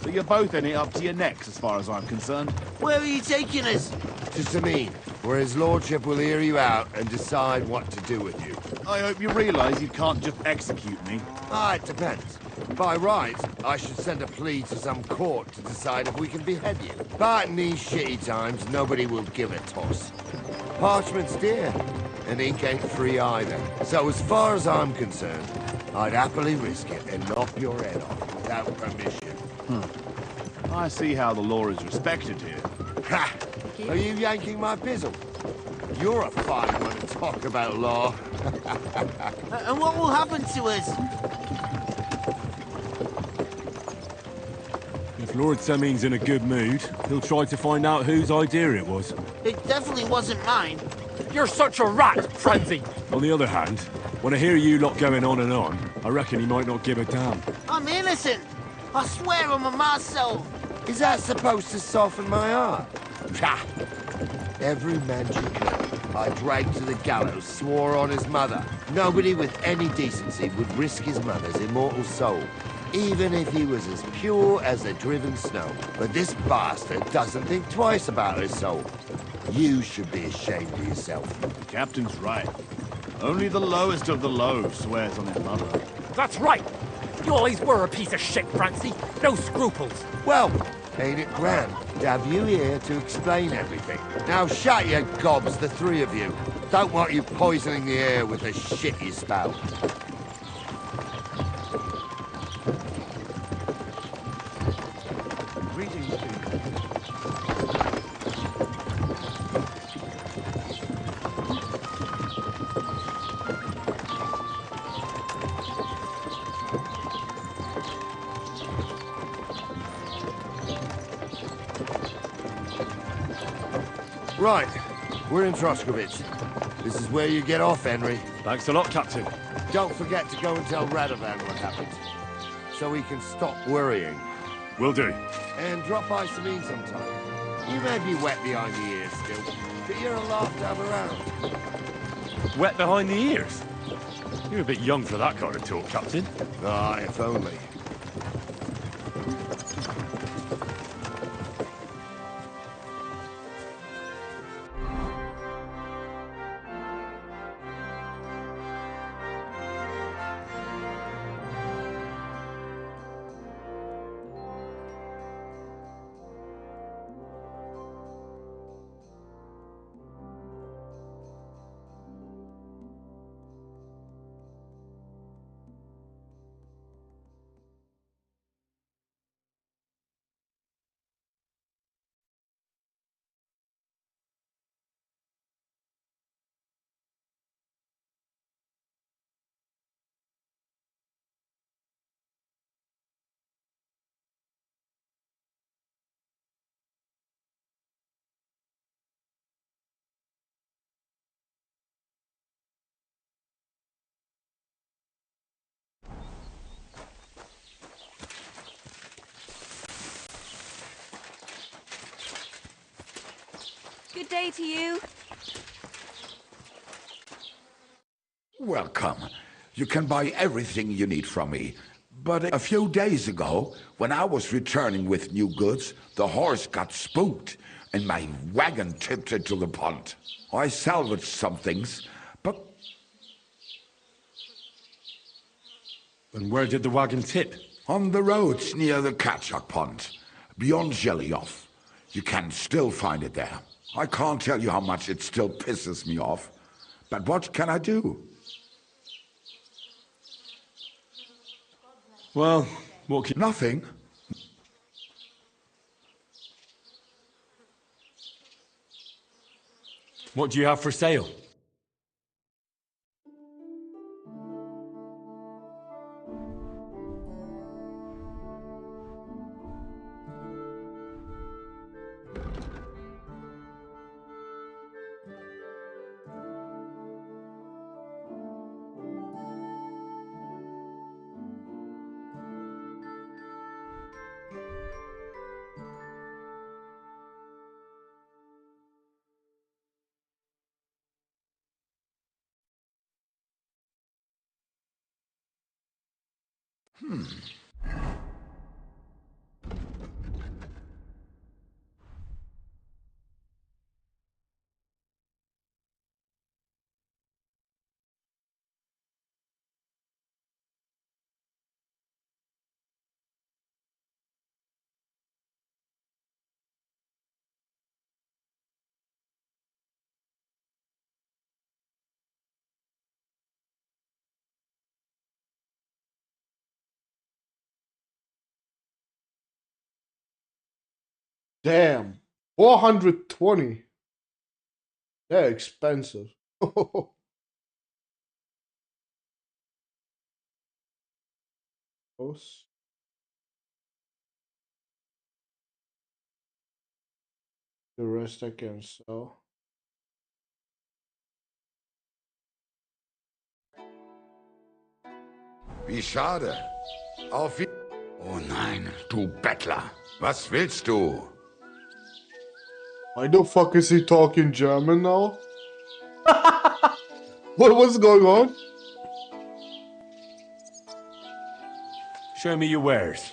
So you're both in it up to your necks, as far as I'm concerned. Where are you taking us? To Sameen, where his lordship will hear you out and decide what to do with you. I hope you realise you can't just execute me. It depends. By right, I should send a plea to some court to decide if we can behead you. But in these shitty times, nobody will give a toss. Parchment's dear, and ink ain't free either. So as far as I'm concerned, I'd happily risk it and knock your head off without permission. I see how the law is respected here. Ha! Are you yanking my pizzle? You're a fine one to talk about law. And what will happen to us? If Lord Seming's in a good mood, he'll try to find out whose idea it was. It definitely wasn't mine. You're such a rat, Francie. On the other hand, when I hear you lot going on, I reckon he might not give a damn. I'm innocent. I swear on my ma's soul. Is that supposed to soften my heart? Ha! Every man you could, I dragged to the gallows, swore on his mother. Nobody with any decency would risk his mother's immortal soul, even if he was as pure as the driven snow. But this bastard doesn't think twice about his soul. You should be ashamed of yourself. The captain's right. Only the lowest of the low swears on his mother. That's right. You always were a piece of shit, Francie. No scruples. Well, ain't it grand to have you here to explain everything? Now shut your gobs, the three of you. Don't want you poisoning the air with the shit you spout. Greetings to you. Right, we're in Troskovitz. This is where you get off, Henry. Thanks a lot, Captain. Don't forget to go and tell Radovan what happened, so he can stop worrying. Will do. And drop by Sameen sometime. You may be wet behind the ears still, but you're a laugh to have around. Wet behind the ears? You're a bit young for that kind of talk, Captain. If only. Good day to you. Welcome. You can buy everything you need from me. But a few days ago, when I was returning with new goods, the horse got spooked and my wagon tipped into the pond. I salvaged some things, but... And where did the wagon tip? On the roads near the CashApp pond, beyond Jelly-Off. You can still find it there. I can't tell you how much it still pisses me off. But what can I do? Well, what can... Nothing. What do you have for sale? Damn. 420. They're expensive. Close. The rest I can sell. Wie schade. Auf wie... Oh nein, du Bettler. Was willst du? Why the fuck is he talking German now? What's going on? Show me your wares.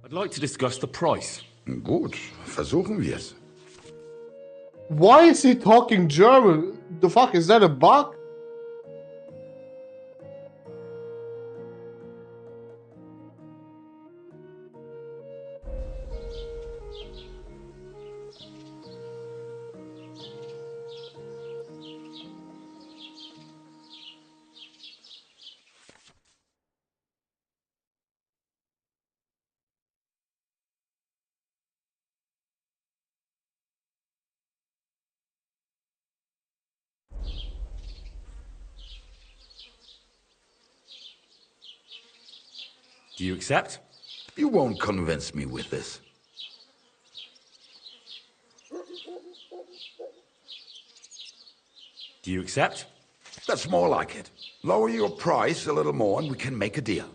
I'd like to discuss the price. Gut, versuchen wir's. Why is he talking German? The fuck, is that a bug? Do you accept? You won't convince me with this. Do you accept? That's more like it. Lower your price a little more and we can make a deal.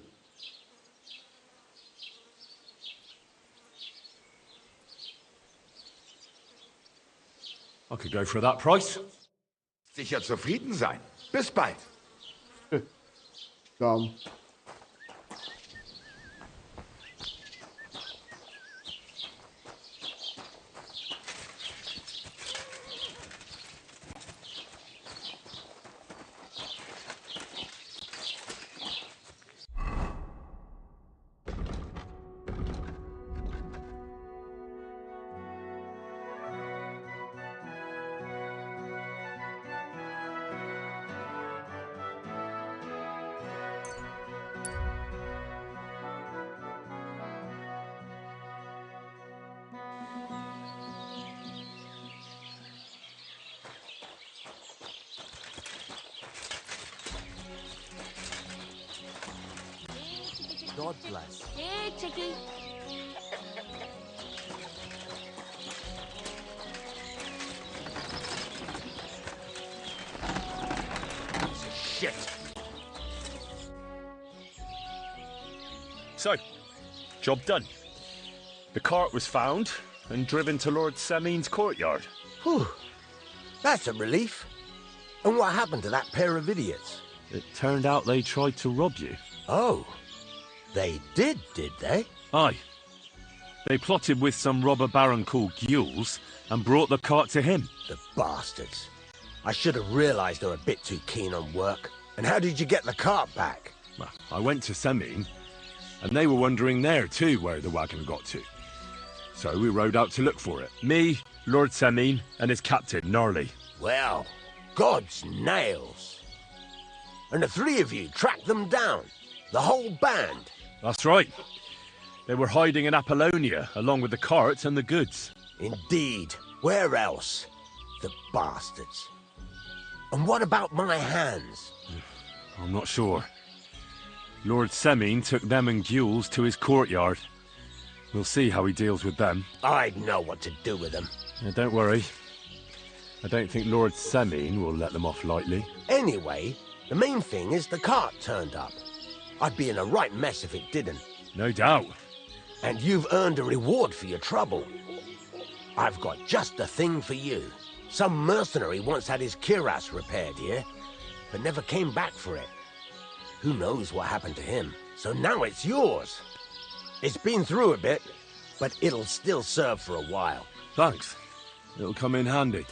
I could go for that price. Sicher zufrieden sein. Bis bald. God bless. Here, Chicky. Shit. So, job done. The cart was found and driven to Lord Semin's courtyard. Whew. That's a relief. And what happened to that pair of idiots? It turned out they tried to rob you. Oh. They did they? Aye. They plotted with some robber baron called Gules and brought the cart to him. The bastards. I should have realised they were a bit too keen on work. And how did you get the cart back? Well, I went to Semin, and they were wondering there too where the wagon got to. So we rode out to look for it. Me, Lord Semin, and his captain, Gnarly. Well, God's nails. And the three of you tracked them down? The whole band? That's right. They were hiding in Apollonia, along with the carts and the goods. Indeed. Where else? The bastards. And what about my hands? I'm not sure. Lord Semin took them and Gules to his courtyard. We'll see how he deals with them. I'd know what to do with them. Don't worry. I don't think Lord Semin will let them off lightly. Anyway, the main thing is the cart turned up. I'd be in a right mess if it didn't. No doubt. And you've earned a reward for your trouble. I've got just the thing for you. Some mercenary once had his cuirass repaired here, but never came back for it. Who knows what happened to him? So now it's yours. It's been through a bit, but it'll still serve for a while. Thanks. It'll come in handy.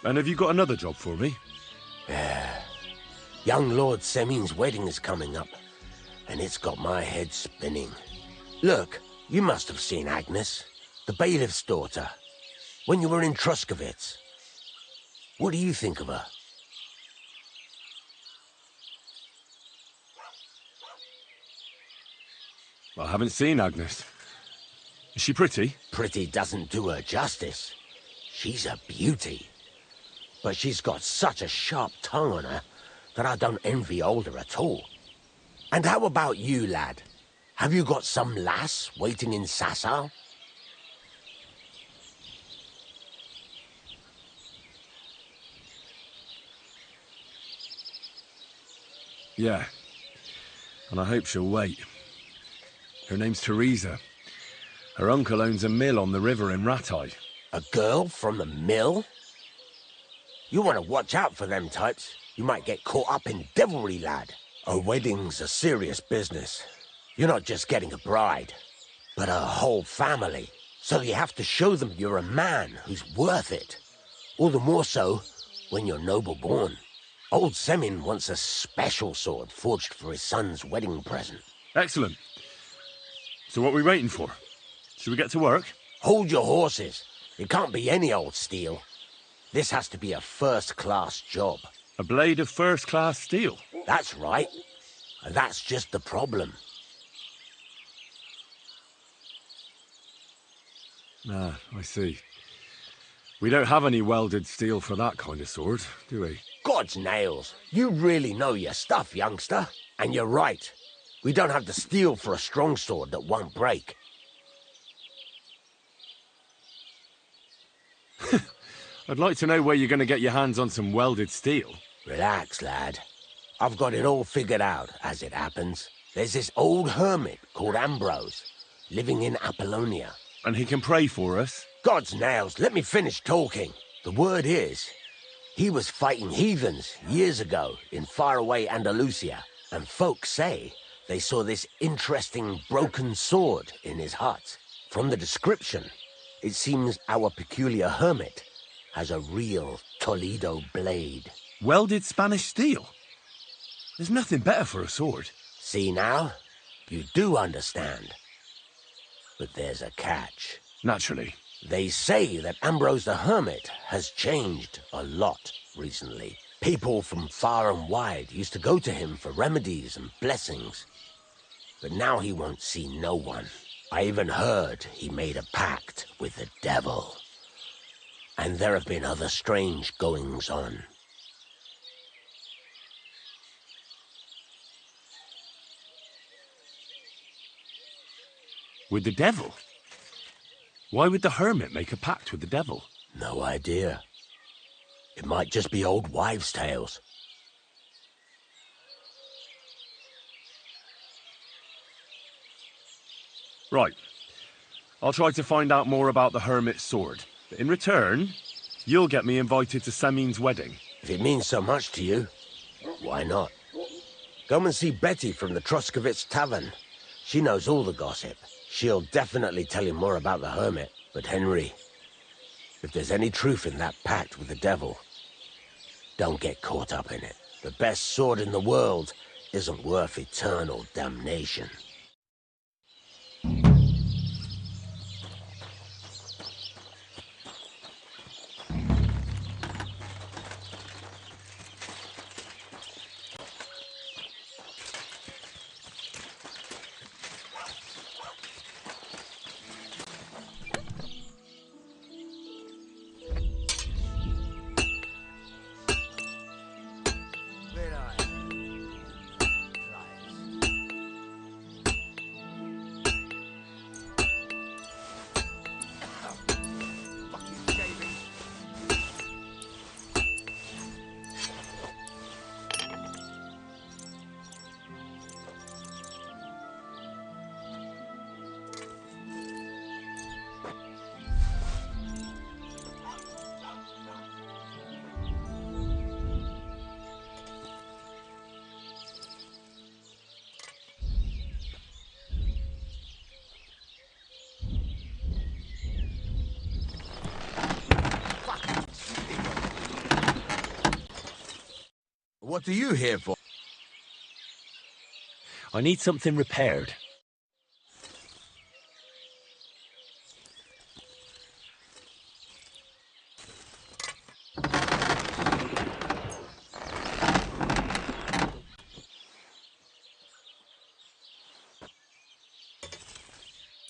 And have you got another job for me? Young Lord Semin's wedding is coming up, and it's got my head spinning. Look, you must have seen Agnes, the bailiff's daughter, when you were in Truskovitz. What do you think of her? I haven't seen Agnes. Is she pretty? Pretty doesn't do her justice. She's a beauty. But she's got such a sharp tongue on her that I don't envy older at all. And how about you, lad? Have you got some lass waiting in Sasau? Yeah. And I hope she'll wait. Her name's Teresa. Her uncle owns a mill on the river in Ratai. A girl from the mill? You want to watch out for them types. You might get caught up in devilry, lad. A wedding's a serious business. You're not just getting a bride, but a whole family. So you have to show them you're a man who's worth it. All the more so when you're noble-born. Old Semin wants a special sword forged for his son's wedding present. Excellent. So what are we waiting for? Should we get to work? Hold your horses. It can't be any old steel. This has to be a first-class job. A blade of first-class steel? That's right. And that's just the problem. Ah, I see. We don't have any welded steel for that kind of sword, do we? God's nails. You really know your stuff, youngster. And you're right. We don't have the steel for a strong sword that won't break. I'd like to know where you're going to get your hands on some welded steel. Relax, lad. I've got it all figured out, as it happens. There's this old hermit called Ambrose, living in Apollonia. And he can pray for us? God's nails, let me finish talking. The word is, he was fighting heathens years ago in faraway Andalusia, and folks say they saw this interesting broken sword in his hut. From the description, it seems our peculiar hermit has a real Toledo blade. Welded Spanish steel? There's nothing better for a sword. See now? You do understand. But there's a catch. Naturally. They say that Ambrose the Hermit has changed a lot recently. People from far and wide used to go to him for remedies and blessings. But now he won't see no one. I even heard he made a pact with the devil. And there have been other strange goings-on. With the devil? Why would the hermit make a pact with the devil? No idea. It might just be old wives' tales. Right. I'll try to find out more about the hermit's sword. But in return, you'll get me invited to Semin's wedding. If it means so much to you, why not? Come and see Betty from the Troskovitz Tavern. She knows all the gossip. She'll definitely tell you more about the hermit. But Henry, if there's any truth in that pact with the devil, don't get caught up in it. The best sword in the world isn't worth eternal damnation. What are you here for? I need something repaired.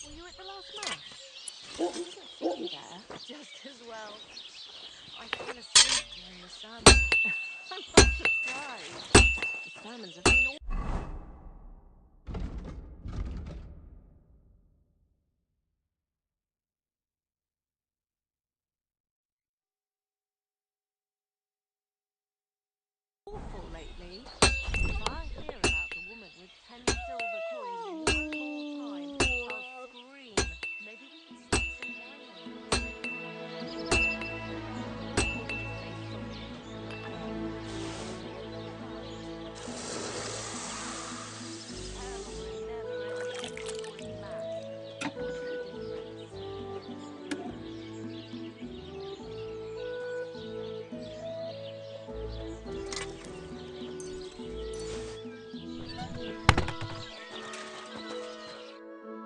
Were you at the last match? There. Just as well. I fell asleep during the sermon. I'm not surprised. The sermons have been all... awful lately. If I hear about the woman with 10 silver coins one more time, I'll scream. Maybe we can sneak some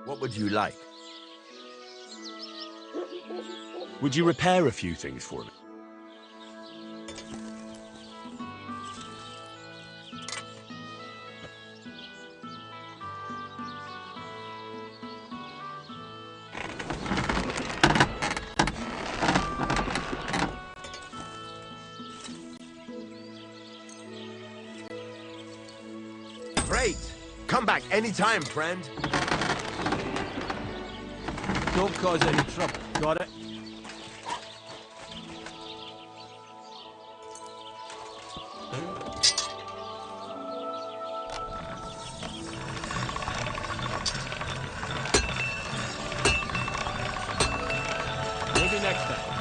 What would you like? Would you repair a few things for me? Great! Come back anytime, friend. Don't cause any trouble, got it? Maybe next time.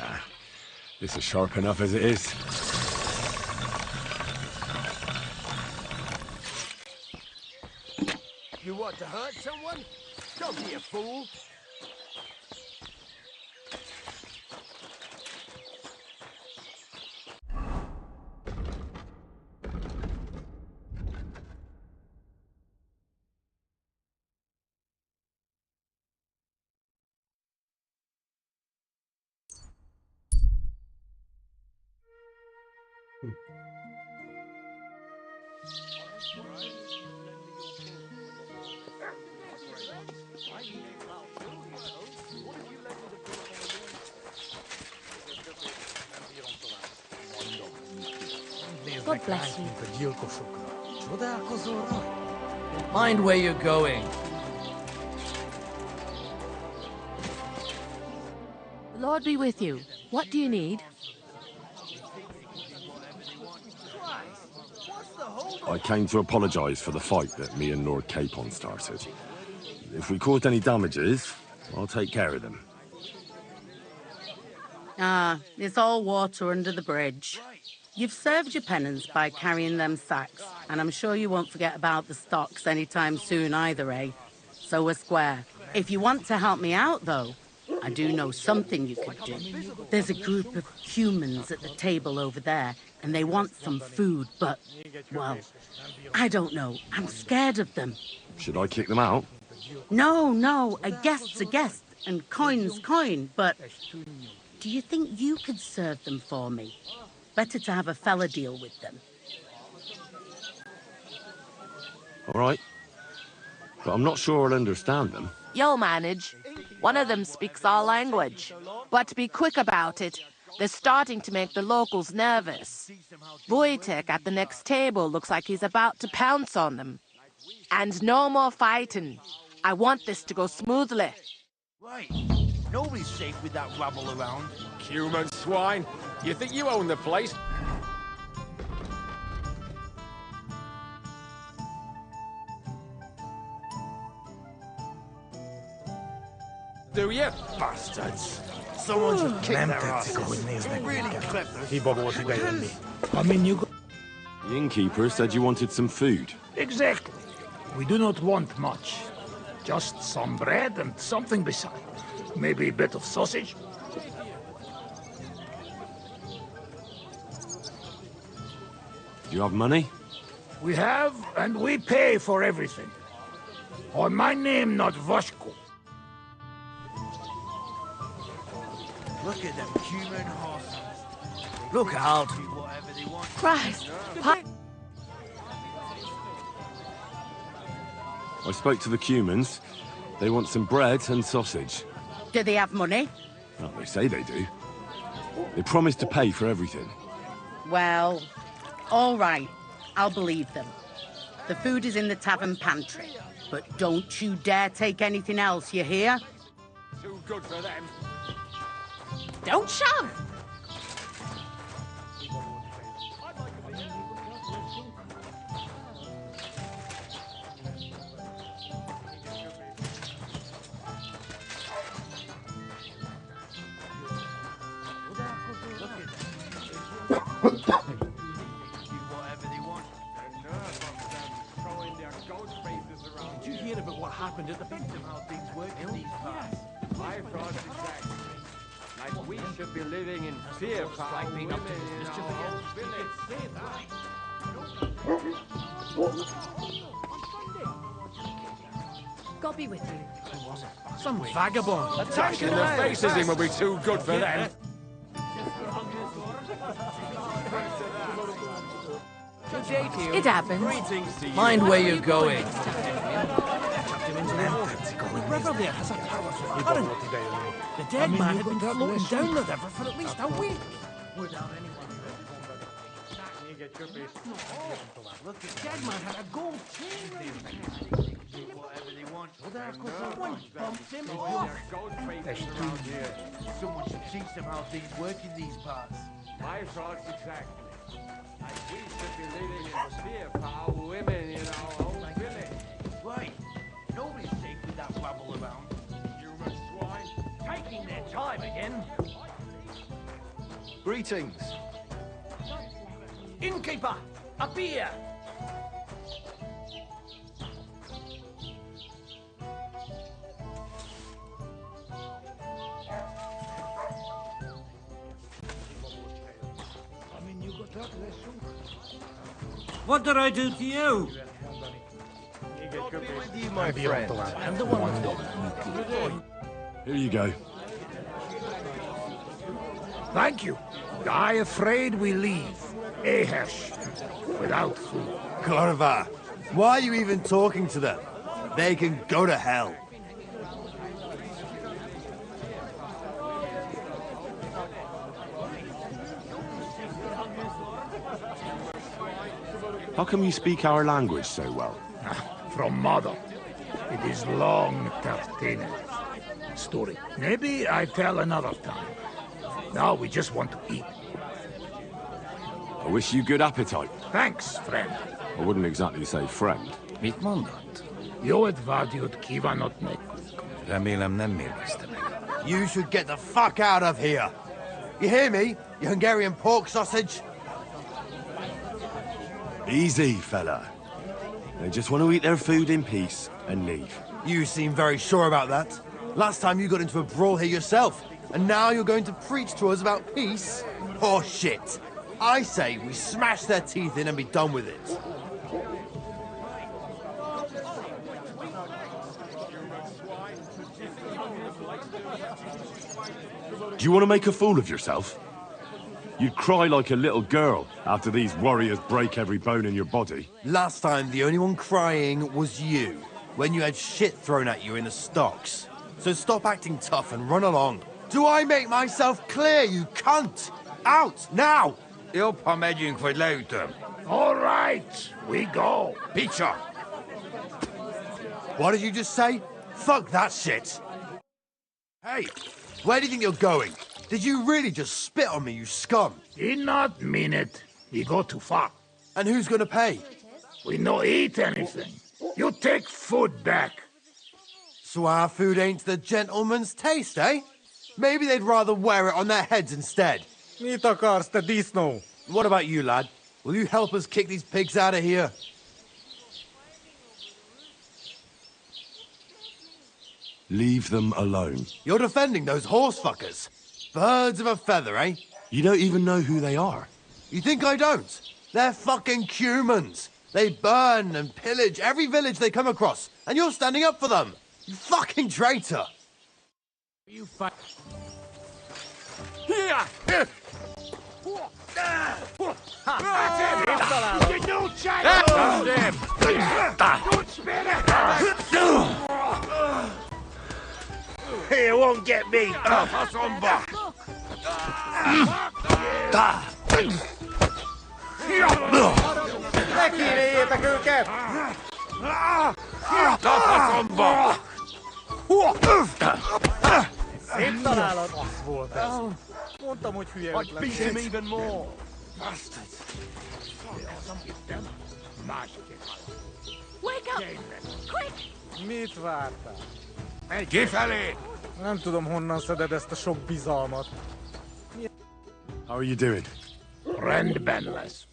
Ah, this is sharp enough as it is. You want to hurt someone? Don't be a fool. God bless you. Mind where you're going. The Lord be with you. What do you need? I came to apologise for the fight that me and Lord Capon started. If we caused any damages, I'll take care of them. Ah, it's all water under the bridge. You've served your penance by carrying them sacks, and I'm sure you won't forget about the stocks anytime soon either, eh? So we're square. If you want to help me out, though, I do know something you could do. There's a group of humans at the table over there, and they want some food, but, well, I don't know. I'm scared of them. Should I kick them out? No, a guest's a guest, and coin's coin, but do you think you could serve them for me? Better to have a fella deal with them. All right. But I'm not sure I'll understand them. You'll manage. One of them speaks our language. But be quick about it. They're starting to make the locals nervous. Wojtek at the next table looks like he's about to pounce on them. And no more fighting. I want this to go smoothly. Right. Nobody's safe with that rabble around. Human swine. You think you own the place? Do you? Bastards. Someone should kick their asses. Really clever. The innkeeper said you wanted some food. Exactly. We do not want much. Just some bread and something beside. Maybe a bit of sausage. Do you have money? We have, and we pay for everything. On my name, not Voshko. Look at them human horses. Look out. Christ! I spoke to the Cumans. They want some bread and sausage. Do they have money? Well, they say they do. They promised to pay for everything. Well, all right. I'll believe them. The food is in the tavern pantry. But don't you dare take anything else, you hear? Too good for them. Don't shove! Did you hear about what happened at the victim? How things work in these parts? I thought exactly. Like we should be living in fear for our Like being women up to this in mischief our again. own village. Say that. God be with you. Some vagabond. Attacking the faces in will be too good for them. Good day to you. It happens. Greetings to you. Mind where you're going. The river there has a powerful current. The dead man had been floating down the river for at least a week. Without anyone. Look, the dead man had a gold chain round his neck. Whatever they want. Someone bumped him off. Someone should teach them how things work in these parts. My thoughts exactly. Like we should be living in fear for our women in our own village. Right. Nobody's safe with that rabble around. Human swine. Taking their time again. Greetings. Innkeeper, up here! What did I do to you? My friend. And the one Here you go. Thank you. I afraid we leave. Ahesh. Without food. Corva, why are you even talking to them? They can go to hell. How come you speak our language so well? From mother. It is long entertaining. Story. Maybe I tell another time. Now we just want to eat. I wish you good appetite. Thanks, friend. I wouldn't exactly say friend. Mit mondod? Jó advágyót kívánok nekünk. Remélem nem mérgezte meg. You should get the fuck out of here. You hear me, you Hungarian pork sausage? Easy, fella. They just want to eat their food in peace and leave. You seem very sure about that. Last time you got into a brawl here yourself, and now you're going to preach to us about peace? Oh shit. I say we smash their teeth in and be done with it. Do you want to make a fool of yourself? You'd cry like a little girl after these warriors break every bone in your body. Last time, the only one crying was you, when you had shit thrown at you in the stocks. So stop acting tough and run along. Do I make myself clear, you cunt? Out, now! Jobb, ha megyünk, vagy leütöm. All right, we go. Picture. What did you just say? Fuck that shit. Hey, where do you think you're going? Did you really just spit on me, you scum? Did not mean it. We go too far. And who's gonna pay? We no eat anything. You take food back. So our food ain't the gentleman's taste, eh? Maybe they'd rather wear it on their heads instead. Mit akarsz, te disznó? What about you, lad? Will you help us kick these pigs out of here? Leave them alone. You're defending those horse fuckers. Birds of a feather, eh? You don't even know who they are. You think I don't? They're fucking humans. They burn and pillage every village they come across, and you're standing up for them. You fucking traitor. You fight. Here! You do child! Don't spit it! You won't get me! Ne kíméljétek őket! Szép találat! Az volt ez. Mondtam, hogy hülye ötlet. Beat him even more. Bastards. Wake up! Quick! Mit vártál? Kifelé! Nem tudom, honnan szeded ezt a sok bizalmat. How are you doing? Rendbenless.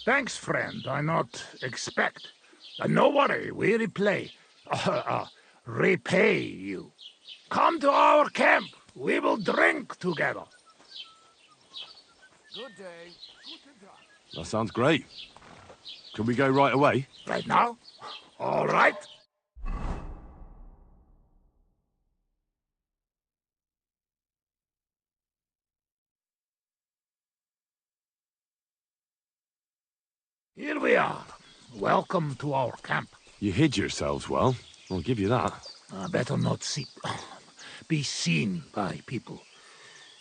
Thanks, friend. I not expect. No worry, we repay you. Come to our camp. We will drink together. Good day. That sounds great. Can we go right away? Right now? All right. Here we are. Welcome to our camp. You hid yourselves well. I'll give you that. Better not be seen by people.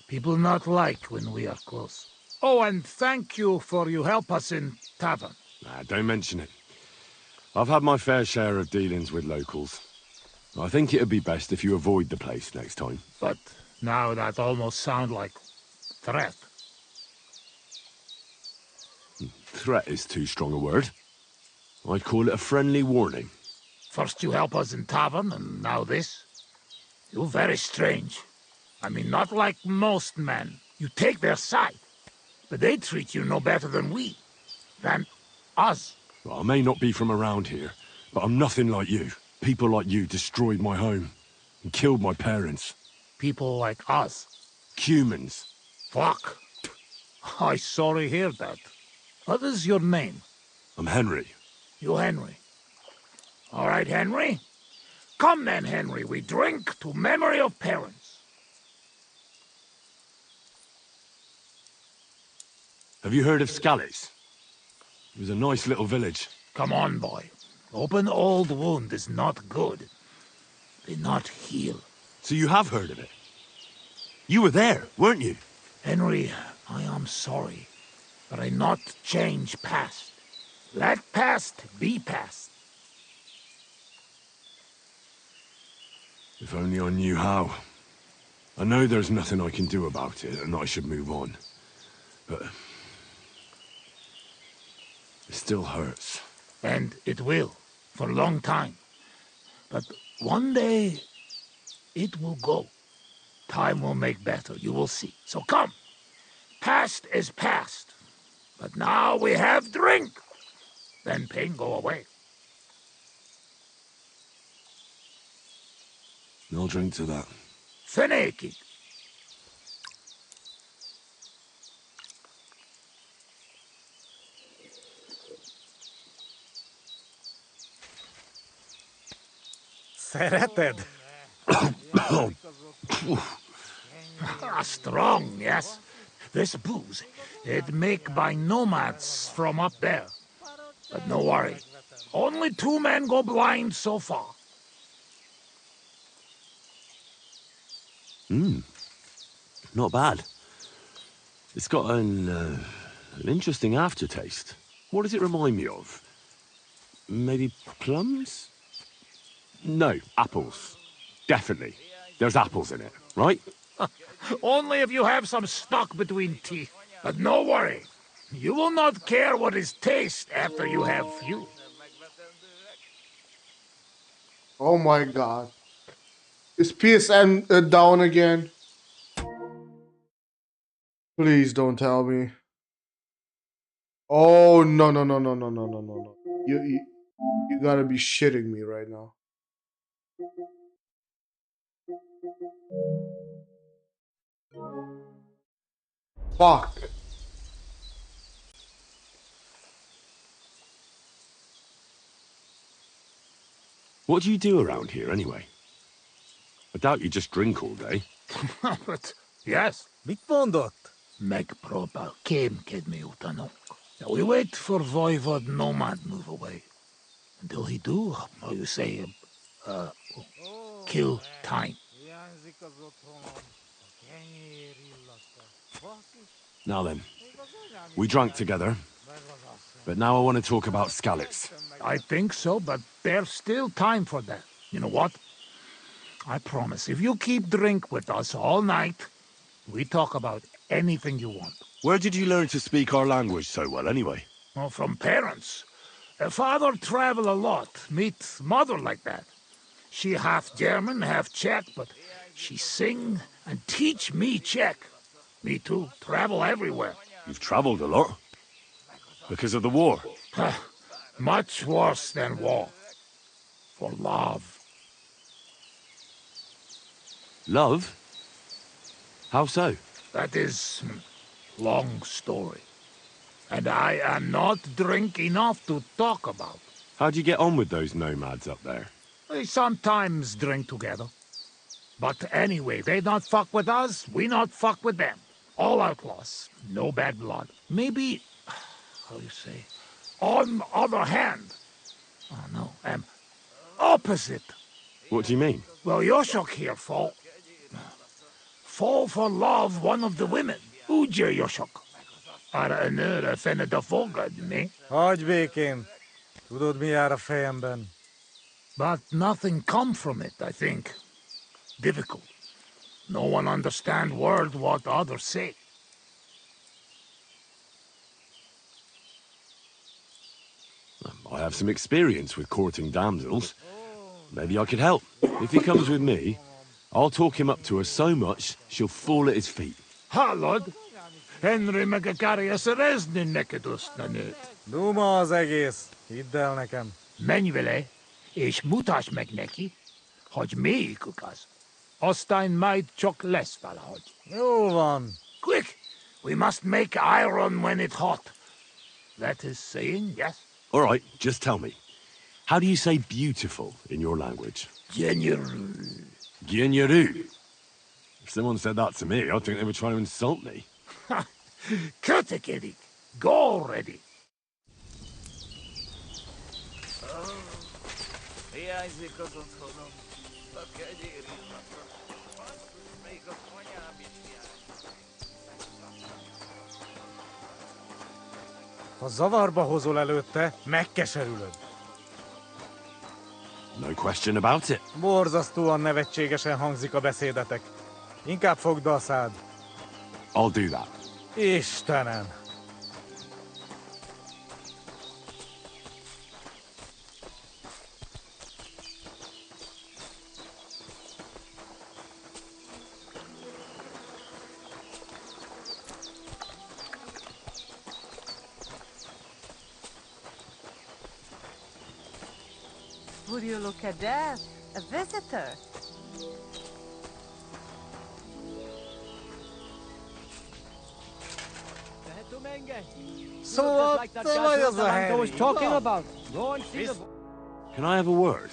People not like when we are close. Oh, and thank you for you help us in tavern. Nah, don't mention it. I've had my fair share of dealings with locals. I think it'd be best if you avoid the place next time. But now that almost sound like threat. Threat is too strong a word. I'd call it a friendly warning. First you help us in tavern, and now this? You're very strange. I mean, not like most men. You take their side. but they treat you no better than us. Well, I may not be from around here, but I'm nothing like you. People like you destroyed my home and killed my parents. People like us? Humans. Fuck. I sorry hear that. What is your name? I'm Henry. You Henry. All right, Henry. Come then, Henry, we drink to memory of parents. Have you heard of Skalitz? It was a nice little village. Come on, boy. Open old wound is not good. They not heal. So you have heard of it? You were there, weren't you? Henry, I am sorry, but I not change past. Let past be past. If only I knew how. I know there's nothing I can do about it, and I should move on. But... it still hurts. And it will, for a long time. But one day, it will go. Time will make better, you will see. So come. Past is past. But now we have drink. Then pain go away. I'll drink to that. Feneki. Szereted? Strong, yes. This booze, it make by nomads from up there. But no worry. Only 2 men go blind so far. Not bad. It's got an interesting aftertaste. What does it remind me of? Maybe plums? No, apples. Definitely. There's apples in it, right? Only if you have some stuck between teeth. But no worry. You will not care what is taste after you have few. Oh my god. Is PSN down again? Please don't tell me. Oh no. You gotta be shitting me right now. Fuck. What do you do around here, anyway? I doubt you just drink all day. But, yes. Mit Meg proper came me utanok. We wait for Voivod Nomad move away. Until he do, how you say, kill time. Now then, we drank together, but now I want to talk about Skalitz. I think so, but there's still time for that. You know what? I promise, if you keep drink with us all night, we talk about anything you want. Where did you learn to speak our language so well, anyway? Well, from parents. Father travel a lot, meet mother like that. She half German, half Czech, but she sing and teach me Czech. Me too, travel everywhere. You've traveled a lot. Because of the war. Much worse than war. For love. Love? How so? That is long story. And I am not drink enough to talk about. How'd you get on with those nomads up there? We sometimes drink together. But anyway, they not fuck with us, we not fuck with them. All outlaws, no bad blood. Maybe, how you say, on the other hand. Oh no, opposite. What do you mean? Well, Yoshok here fall for love one of the women. Uja Yoshok. Arra nőre fened a fogad, mi? Hagyj békén. Tudod, mi jár a fejemben. But nothing come from it, I think. Difficult. No one understand word what others say. I have some experience with courting damsels. Maybe I could help. If he comes with me, I'll talk him up to her so much, she'll fall at his feet. Ha, Lord. Henry meg akarja szerezni neked azt a nőt. Duma az egész. Hidd el nekem. Menj vele, és mutasd meg neki, hogy melyikük az. Aztán majd csak lesz valahogy. Jó van. Quick! We must make iron when it's hot. That is saying, yes? All right, just tell me. How do you say beautiful in your language? Genyeru. Genyeru. If someone said that to me, I'd think they were trying to insult me. Kötekedik. Go already. Hiányzik az otthonom. A kenyér illata. Még a anyám is hiányzik. Ha zavarba hozol előtte, megkeserülöd. No question about it. Borzasztóan nevetségesen hangzik a beszédetek. Inkább fogd be a szád. I'll do that. Istenem! Would you look at that? A visitor. Szóval, te vagy az a Harry. Can I have a word?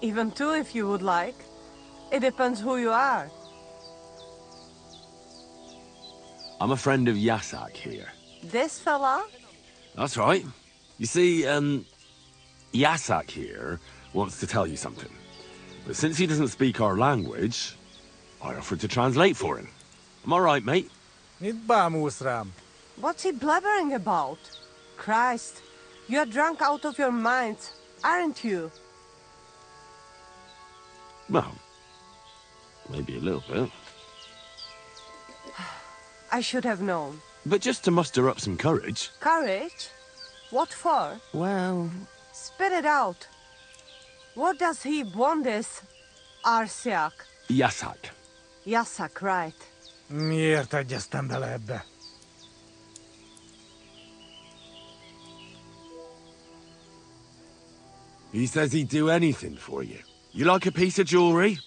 Even two if you would like. It depends who you are. I'm a friend of Yasak here. This fella? That's right. You see, Yasak here wants to tell you something. But since he doesn't speak our language, I offered to translate for him. Am I right, mate? Mit bámulsz rám? What's he blabbering about? Christ, you're drunk out of your minds, aren't you? Well, maybe a little bit. I should have known. But just to muster up some courage. Courage? What for? Well... Spit it out. What does he want this Arsiak? Yasak. Yasak, right. Miért egyeztem bele ebbe? He says he'd do anything for you. You like a piece of jewelry?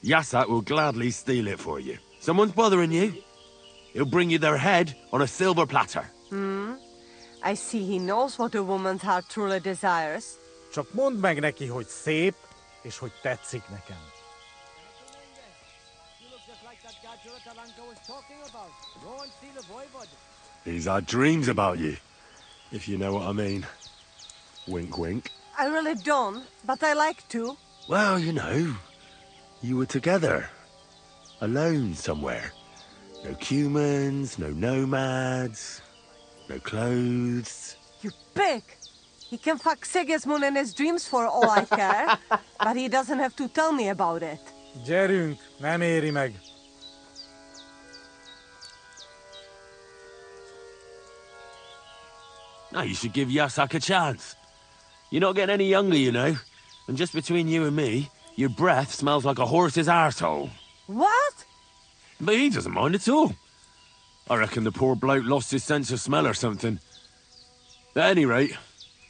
Yasak will gladly steal it for you. Someone's bothering you? He'll bring you their head on a silver platter. I see he knows what a woman's heart truly desires. Csak mondd meg neki, hogy szép, és hogy tetszik nekem. He's had dreams about you, if you know what I mean. Wink, wink. I really don't, but I like to. Well, you know, you were together. Alone somewhere. No humans, no nomads, no clothes. You pig! He can fuck Sigismund in his dreams for all I care, but he doesn't have to tell me about it. Gyerünk, nem éri meg. No, you should give Yasak a chance. You're not getting any younger, you know. And just between you and me, your breath smells like a horse's arsehole. What? But he doesn't mind at all. I reckon the poor bloke lost his sense of smell or something. At any rate,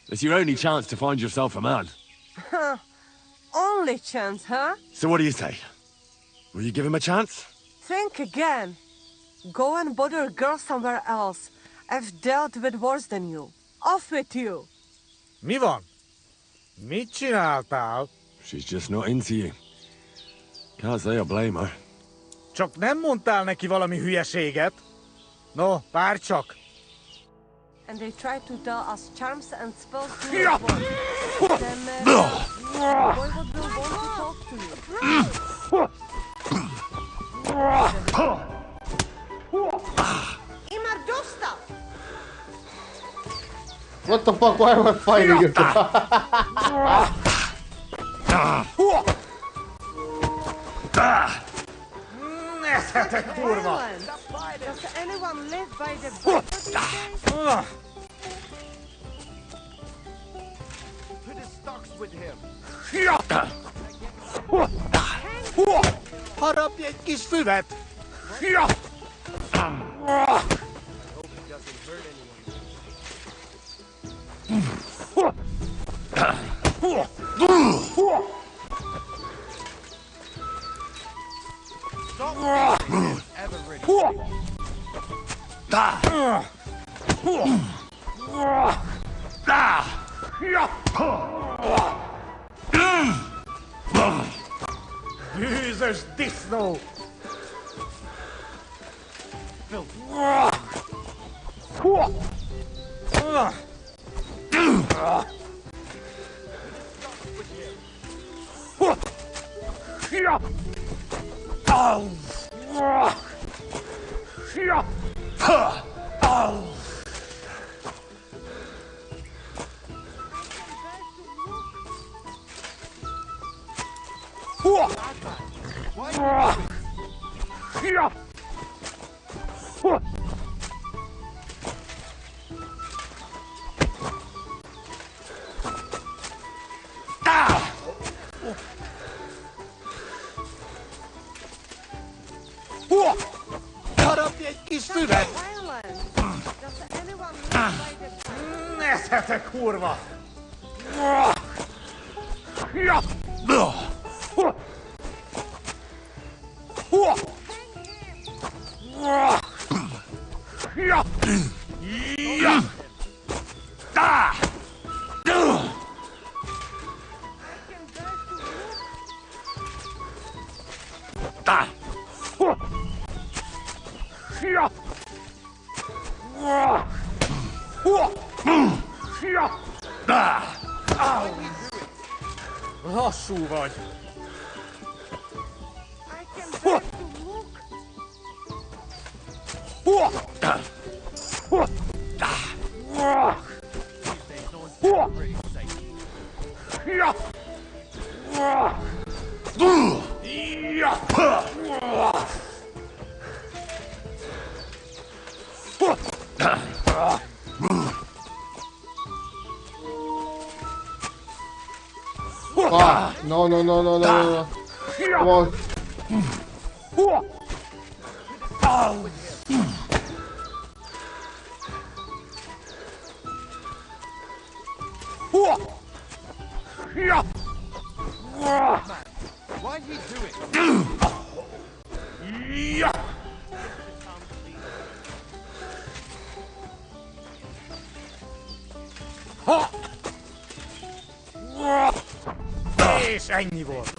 it's your only chance to find yourself a man. Only chance, huh? So what do you say? Will you give him a chance? Think again. Go and bother a girl somewhere else. I've dealt with worse than you. Off with you. Mi van? Mit csináltál? She's just not into you. Can't say I blame her. Csak nem mondtál neki valami hülyeséget? No, várj csak! And they tried to tell us charms and spells to the boy. Then the boy would want to talk to you. Imar, dosta! What the fuck? Why am I fighting it? Does anyone live by the Bible these days? Put his stocks with him. Harapj egy kis füvet! Jesus, this no! Cut up the istället! Näsätä kurva! Lassú vagy! Ah, no, no, no, no, no, no, no. Come on. Why'd he do it? És ennyi volt.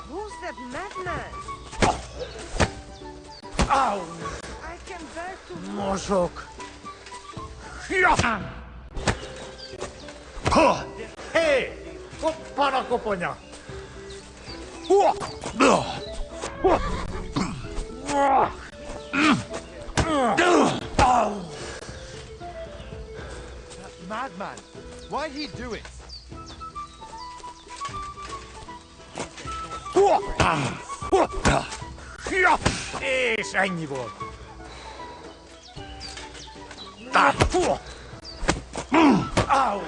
Who's that madman? Ow! I can bear to Mosok! Hé! Koppana koponya! Madman! Why'd he do it? És ennyi volt. Au!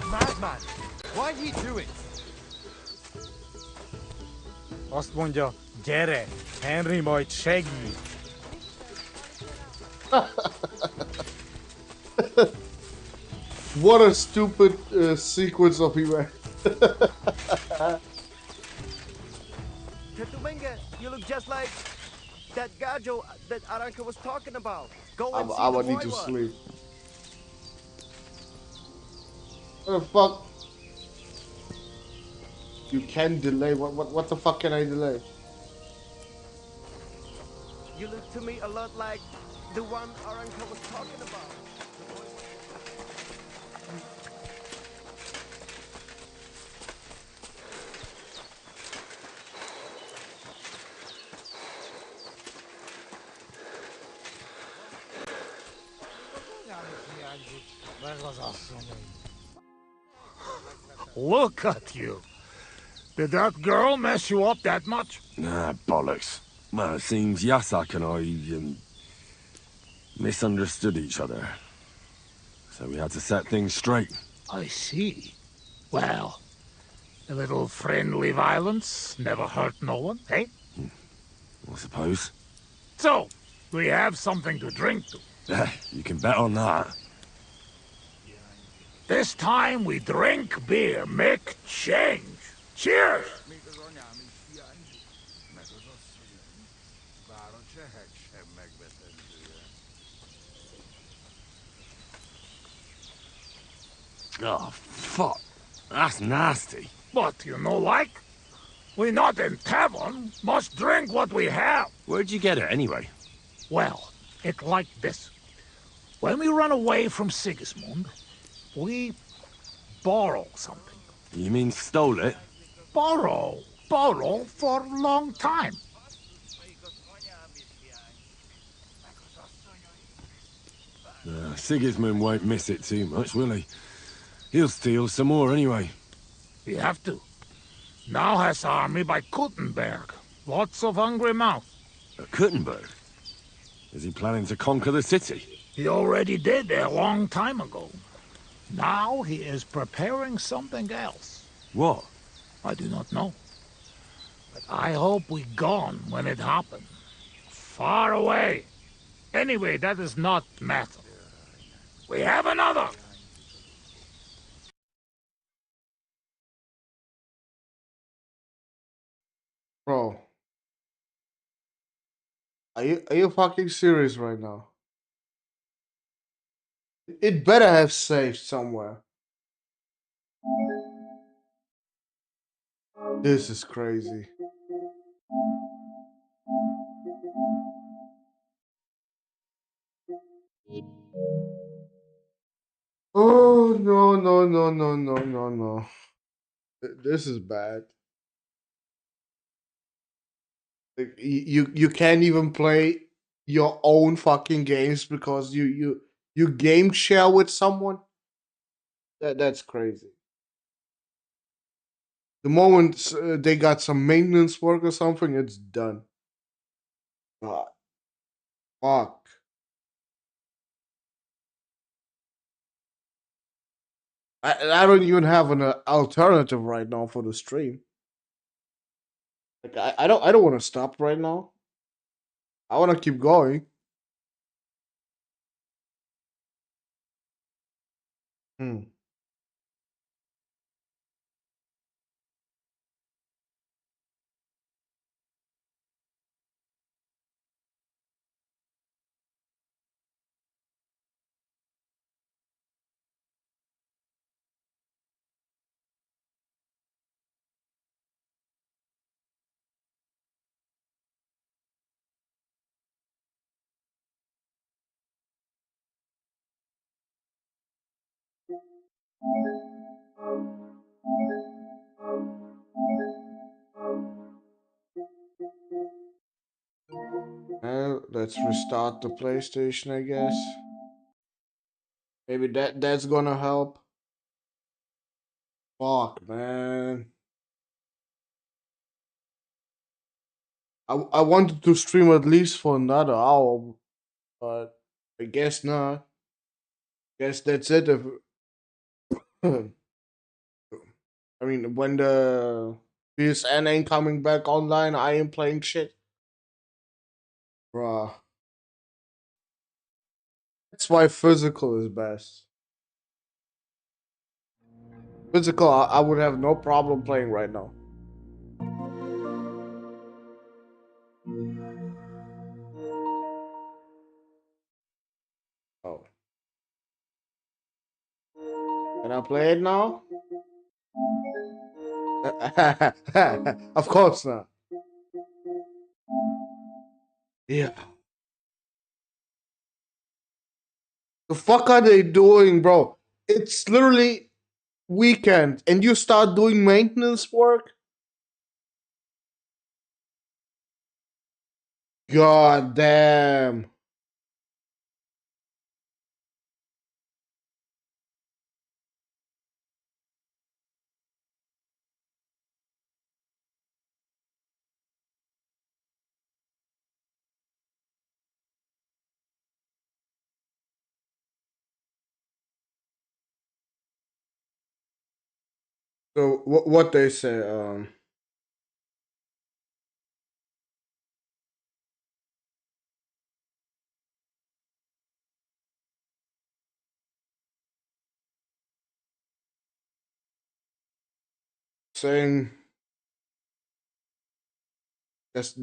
Madman! Why'd he do it? Azt mondja, gyere, Henry majd segít. What a stupid sequence of events. Ketumenga, you look just like that Gajo that Aranka was talking about. Go and see I the would need boy to one. sleep. What the fuck? You can delay. What the fuck can I delay? You look to me a lot like the one our uncle was talking about. Look at you. Did that girl mess you up that much? Nah, bollocks. Well, it seems Yasak and I, misunderstood each other. So we had to set things straight. I see. Well, a little friendly violence never hurt no one, eh? I suppose. So, we have something to drink to. You can bet on that. This time we drink beer, make change. Cheers! Oh, fuck. That's nasty. But you know like? We not in tavern, must drink what we have. Where'd you get it, anyway? Well, it like this. When we run away from Sigismund, we borrow something. You mean stole it? Borrow for a long time. Sigismund won't miss it too much, will he? He'll steal some more anyway. We have to. Now has army by Kuttenberg. Lots of hungry mouth. At Kuttenberg? Is he planning to conquer the city? He already did a long time ago. Now he is preparing something else. What? I do not know. But I hope we gone when it happened. Far away. Anyway, that is not matter. We have another. Bro. Are you fucking serious right now? It better have saved somewhere. This is crazy. Oh no. This is bad. Like, you can't even play your own fucking games because you game share with someone. That's crazy. The moment they got some maintenance work or something, it's done. God. Fuck. I don't even have an alternative right now for the stream. Like I don't want to stop right now. I want to keep going. Hmm. Well, let's restart the PlayStation, I guess. Maybe that's gonna help. Fuck, man. I wanted to stream at least for another hour, but I guess not. Guess that's it. If I mean, when the PSN ain't coming back online, I ain't playing shit, bruh. That's why physical is best. Physical, I would have no problem playing right now. Oh. Can I play it now? Of course not. Yeah. The fuck are they doing, bro? It's literally weekend and you start doing maintenance work? God damn. So what they say, saying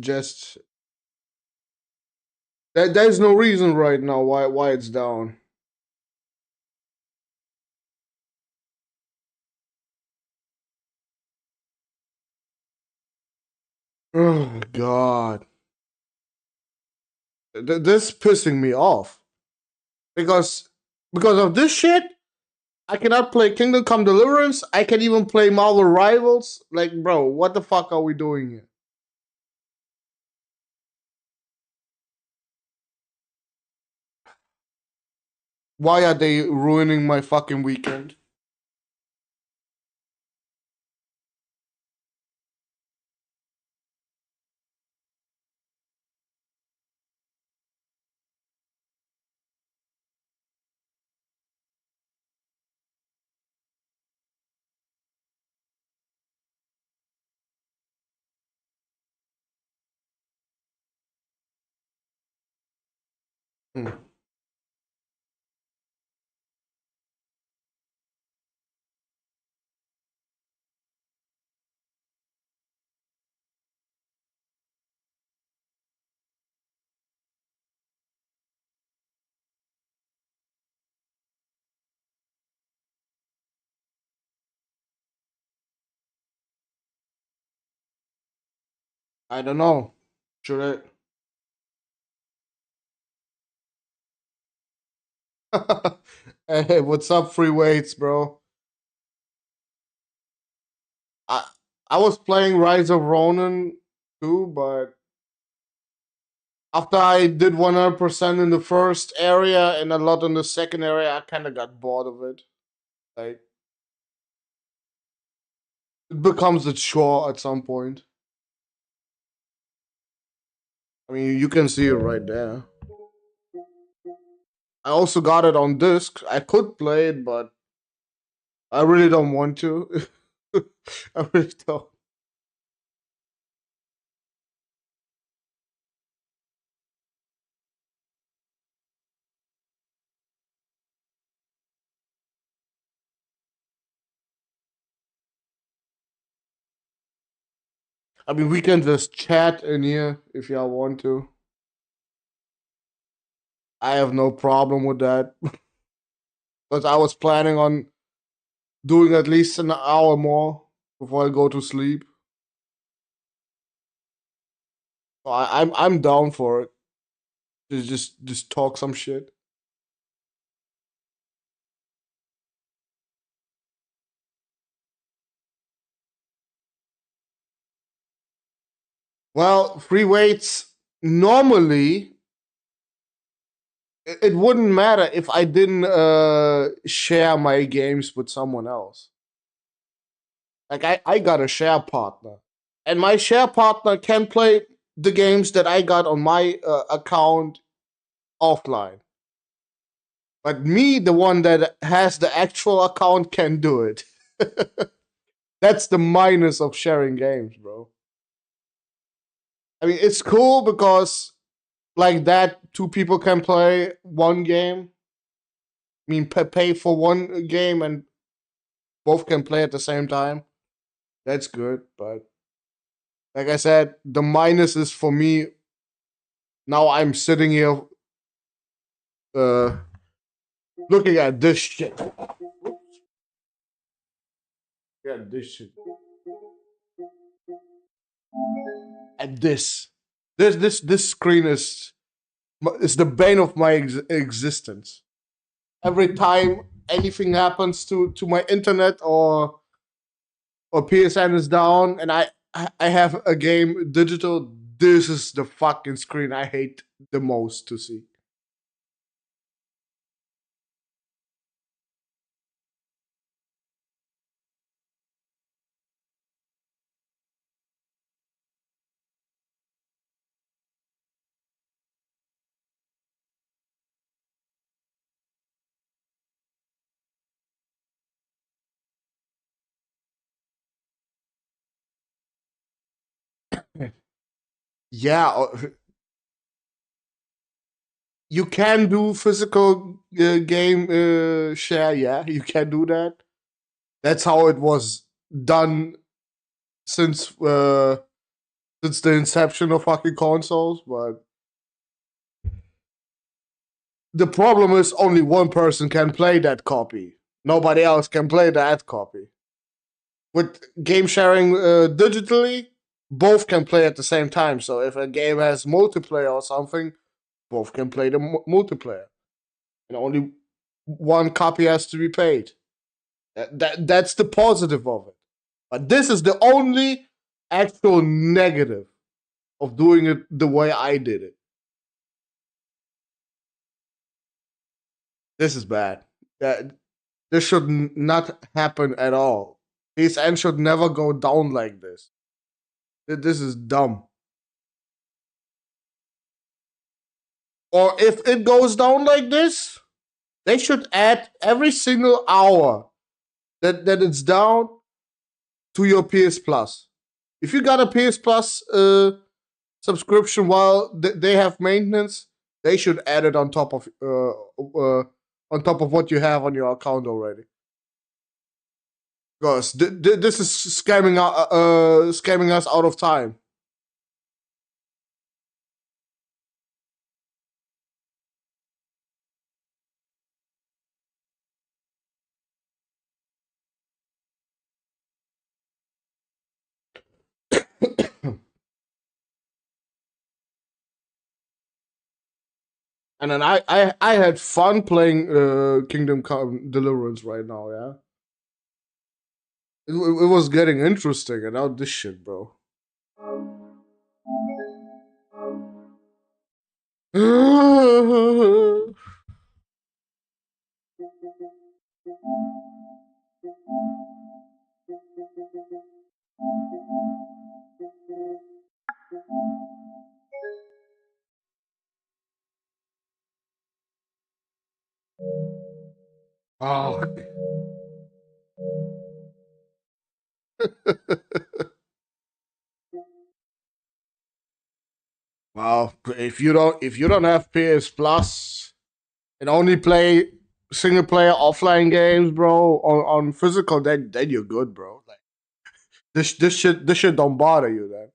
just there's no reason right now why it's down. Oh God, this pissing me off because of this shit. I cannot play Kingdom Come Deliverance. I can even play Marvel Rivals. Like, bro, what the fuck are we doing here? Why are they ruining my fucking weekend? Hmm. I don't know. Should I? Hey, what's up, free weights, bro? I I was playing Rise of Ronin too, but after I did 100% in the first area and a lot in the second area, I kind of got bored of it. Like, it becomes a chore at some point. I mean, you can see it right there. I also got it on disc. I could play it, but I really don't want to. I really don't. I mean, we can just chat in here if y'all want to. I have no problem with that. But I was planning on doing at least an hour more before I go to sleep. So I'm down for it. Just talk some shit. Well, free weights normally it wouldn't matter if I didn't share my games with someone else. Like I got a share partner, and my share partner can play the games that I got on my account offline. But me, the one that has the actual account, can do it. That's the minus of sharing games, bro. I mean, it's cool because like that, two people can play one game. I mean, pay for one game and both can play at the same time. That's good, but like I said, the minus is for me. Now I'm sitting here, uh, looking at this shit. Yeah, this shit. And this screen is the bane of my existence. Every time anything happens to my internet or PSN is down and I have a game digital, this is the fucking screen I hate the most to see. Yeah, you can do physical game share. Yeah, you can do that. That's how it was done since the inception of fucking consoles. But the problem is only one person can play that copy. Nobody else can play that copy. With game sharing digitally, both can play at the same time. So if a game has multiplayer or something, both can play the multiplayer. And only one copy has to be paid. That's the positive of it. But this is the only actual negative of doing it the way I did it. This is bad. This should not happen at all. PSN should never go down like this. This is dumb. Or if it goes down like this, they should add every single hour that it's down to your PS Plus. If you got a PS Plus subscription while they have maintenance, they should add it on top of what you have on your account already. Because this is scamming us out of time. And then I had fun playing Kingdom Come Deliverance right now, yeah. It was getting interesting, and now this shit, bro. Oh. Well, if you don't have PS Plus and only play single player offline games, bro, on physical, then you're good, bro. Like this shit don't bother you then.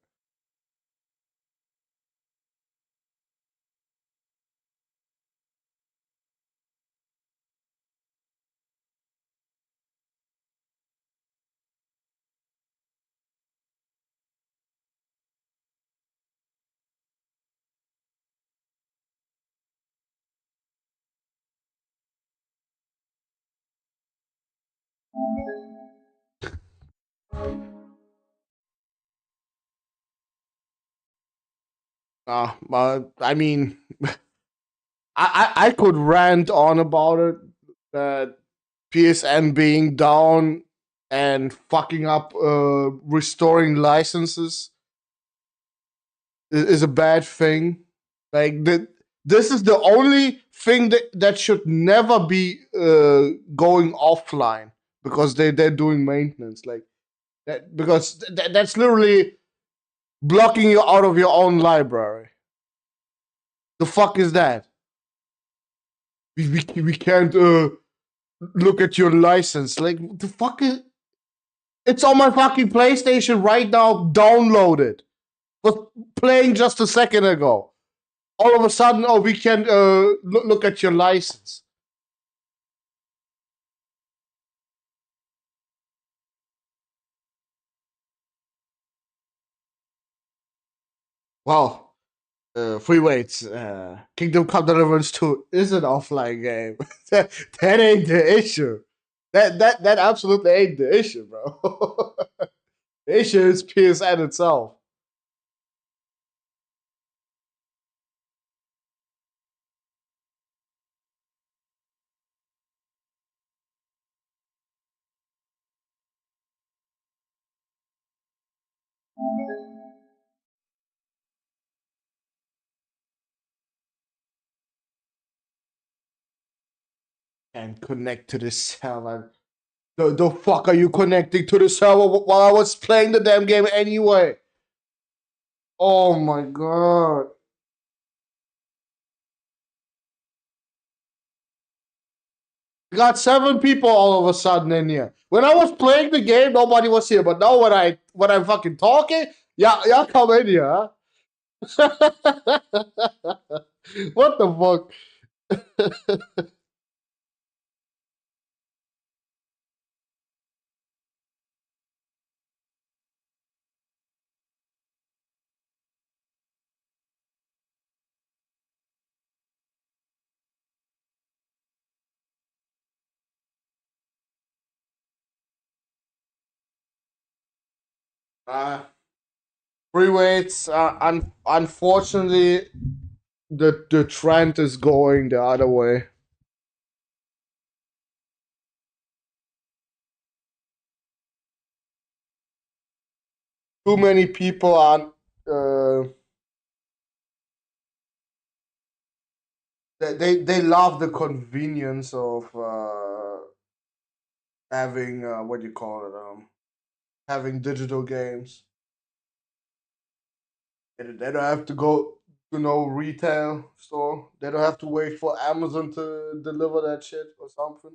But I mean, I could rant on about it that PSN being down and fucking up restoring licenses is a bad thing. Like this is the only thing that should never be going offline because they're doing maintenance like that, because that's literally blocking you out of your own library. The fuck is that? We can't look at your license. Like the fuck is? It's on my fucking PlayStation right now. Download it. Was playing just a second ago. All of a sudden, oh, we can look at your license. Well, free weights. Kingdom Come Deliverance 2 is an offline game. that ain't the issue. That absolutely ain't the issue, bro. The issue is PSN itself. And connect to the server. The fuck are you connecting to the server while I was playing the damn game anyway? Oh my god. We got 7 people all of a sudden in here. When I was playing the game, nobody was here. But now when I'm fucking talking, y'all come in here, huh? What the fuck? Free weights. Unfortunately, the trend is going the other way. Too many people are. They love the convenience of having what do you call it, having digital games. They don't have to go to no retail store. They don't have to wait for Amazon to deliver that shit or something.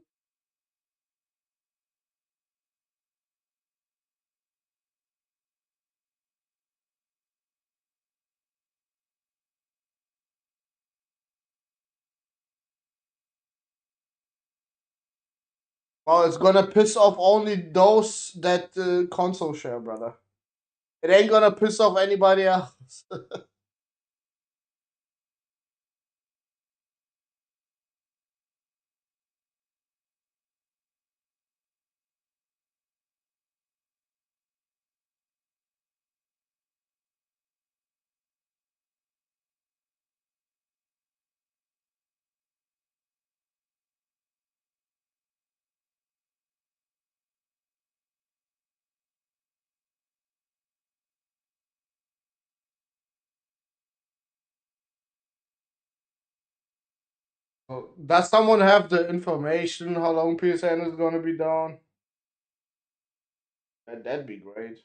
Well, it's gonna piss off only those that console share, brother. It ain't gonna piss off anybody else. Does someone have the information how long PSN is gonna be down? That'd be great.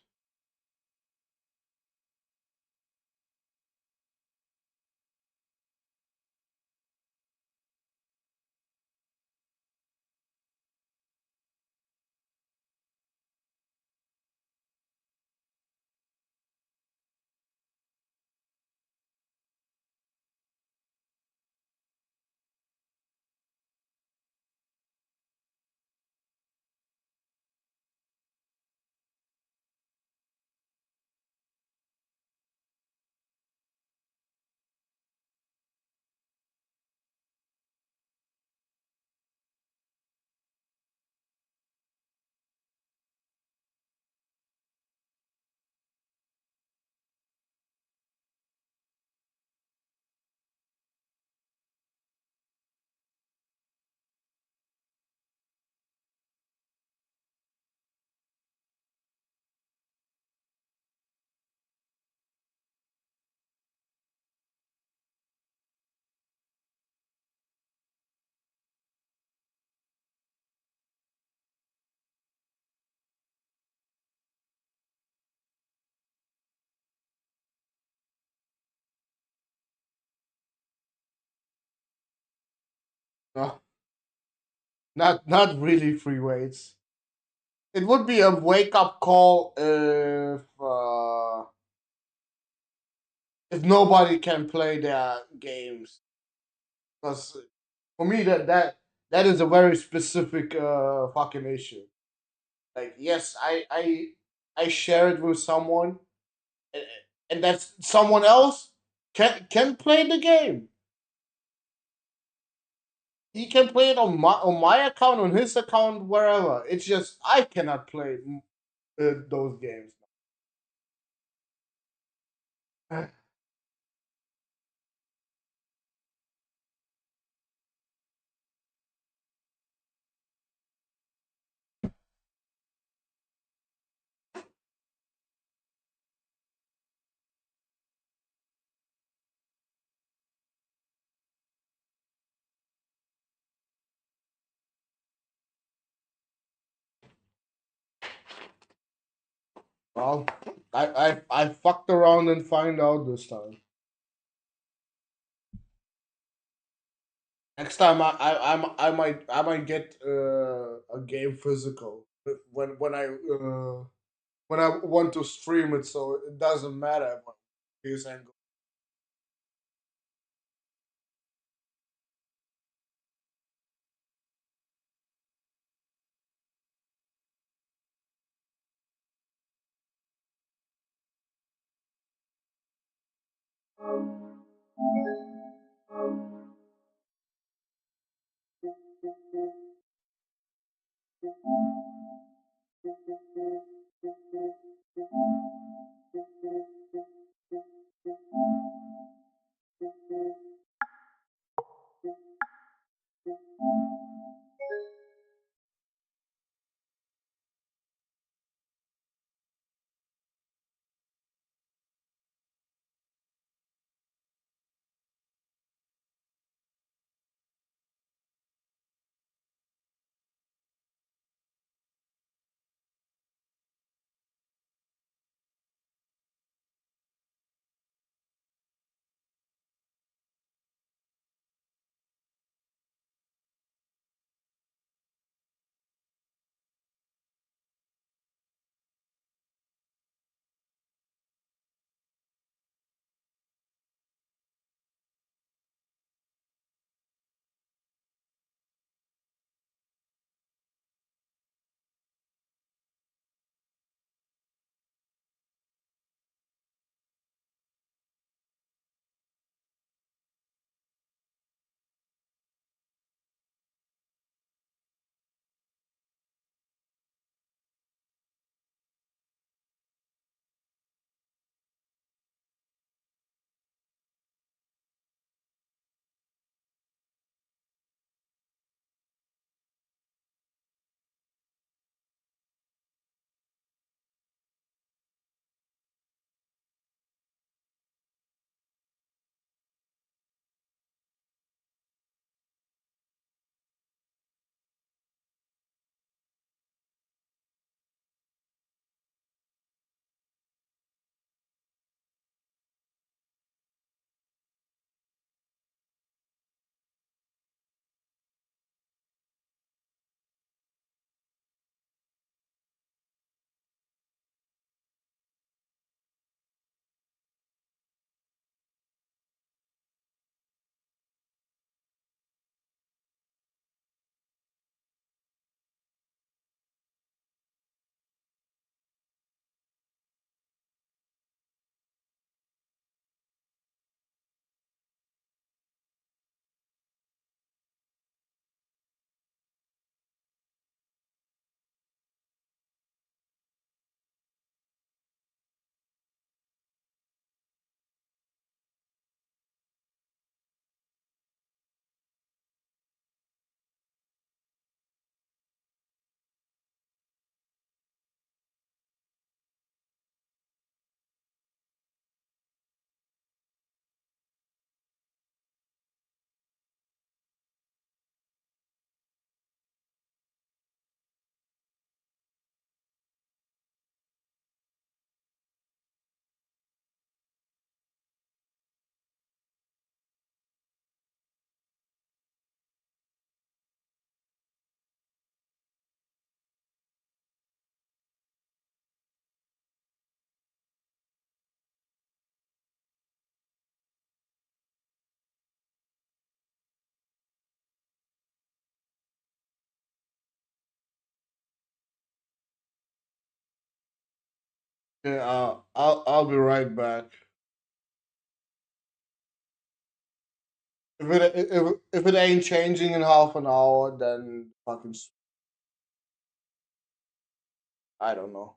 No, not really free weights. It would be a wake up call if nobody can play their games. Because for me that is a very specific fucking issue. Like yes, I share it with someone, and, and that's someone else can play the game. He can play it on my account, on his account, wherever. It's just I cannot play those games. Well, I fucked around and find out this time. Next time I might get a game physical when I want to stream it, so it doesn't matter what this angle. Yeah, I'll be right back. If it ain't changing in half an hour, then fucking I don't know.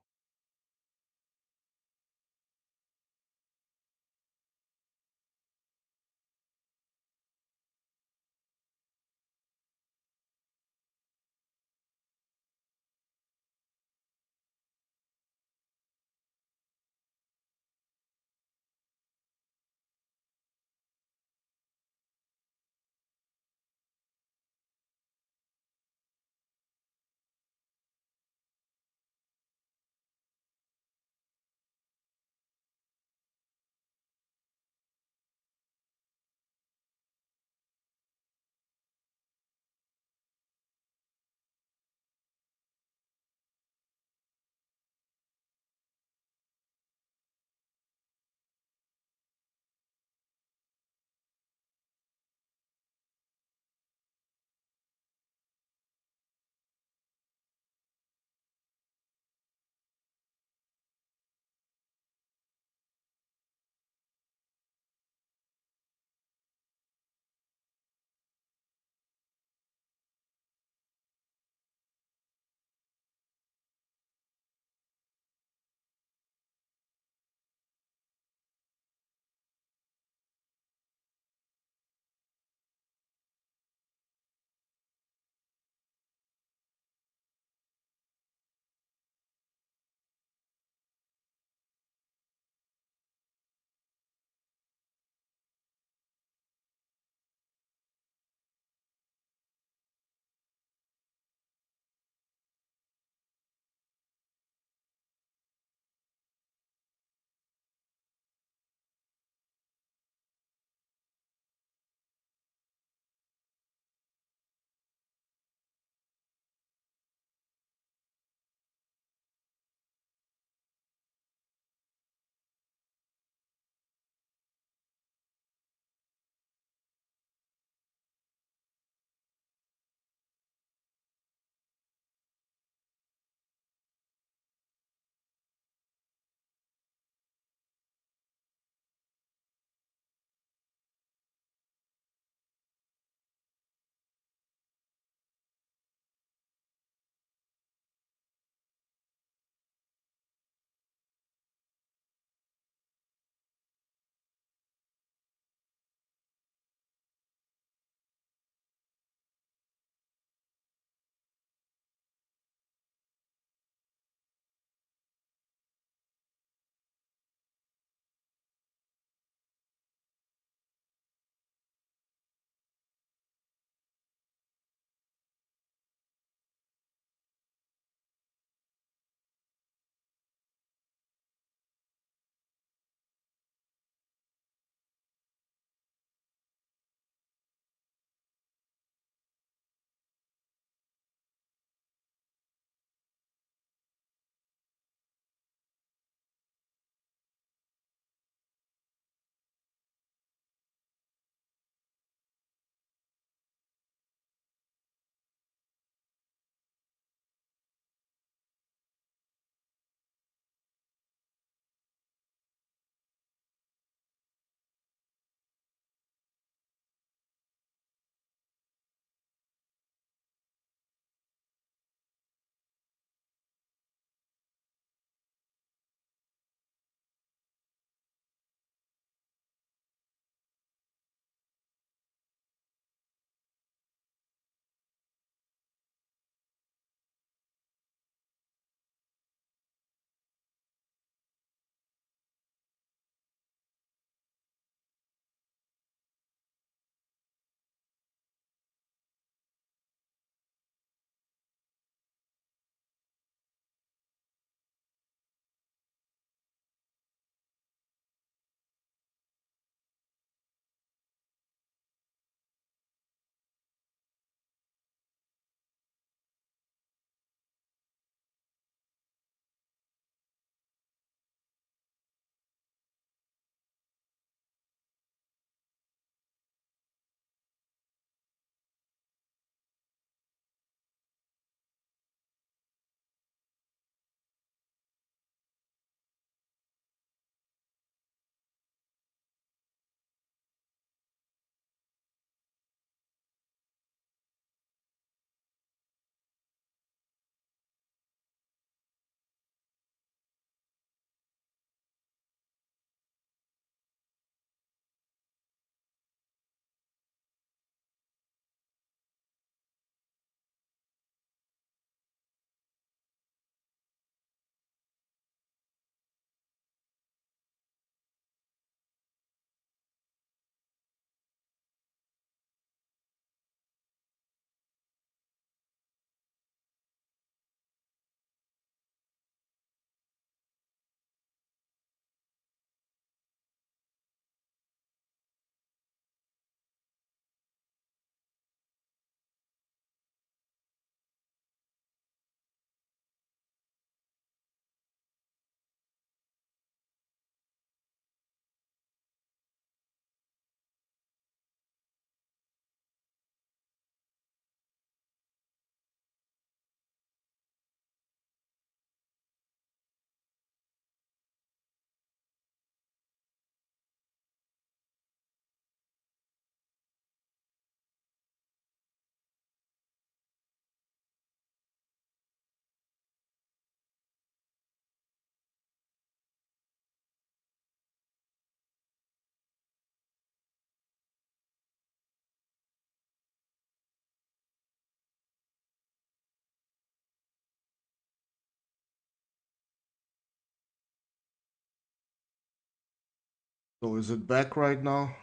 So is it back right now?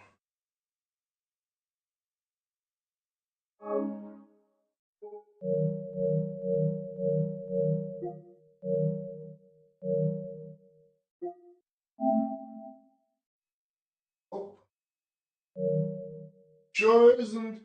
Oh, sure isn't.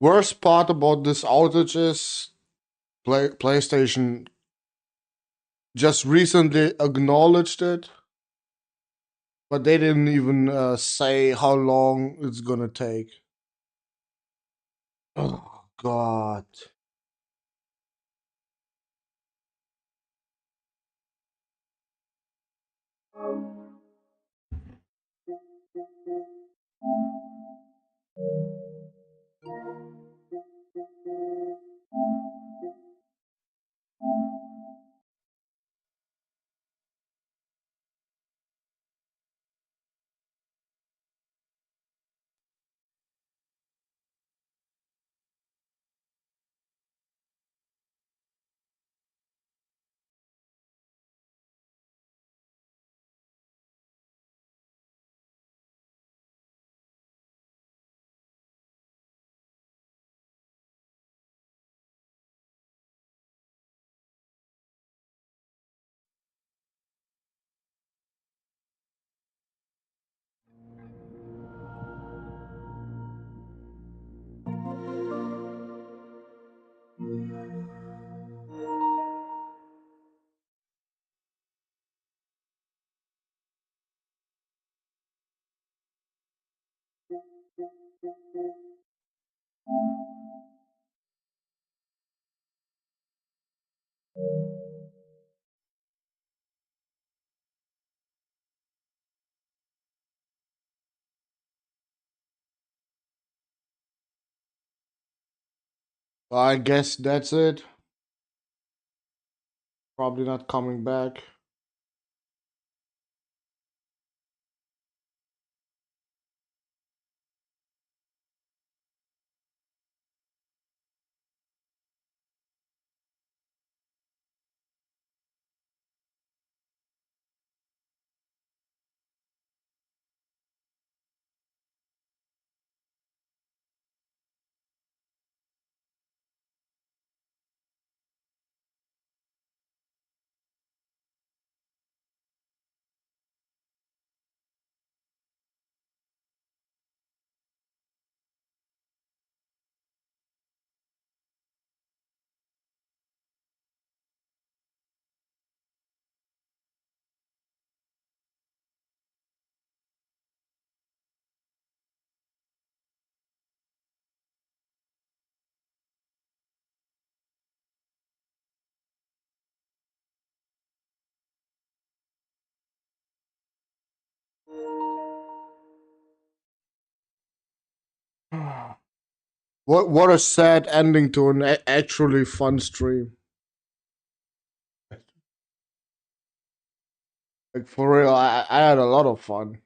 Worst part about this outage is PlayStation just recently acknowledged it, but they didn't even say how long it's gonna take. Oh God. I guess that's it. Probably not coming back. What a sad ending to an actually fun stream. Like for real, I had a lot of fun.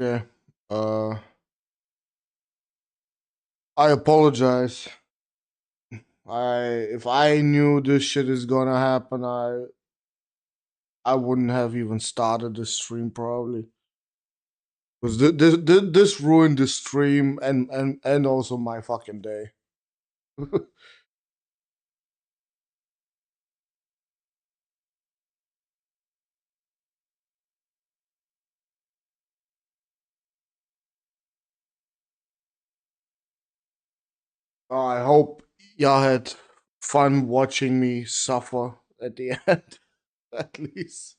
Yeah. I apologize. If I knew this shit is gonna happen, I wouldn't have even started the stream probably. Because this ruined the stream and also my fucking day. I hope y'all had fun watching me suffer at the end. At least.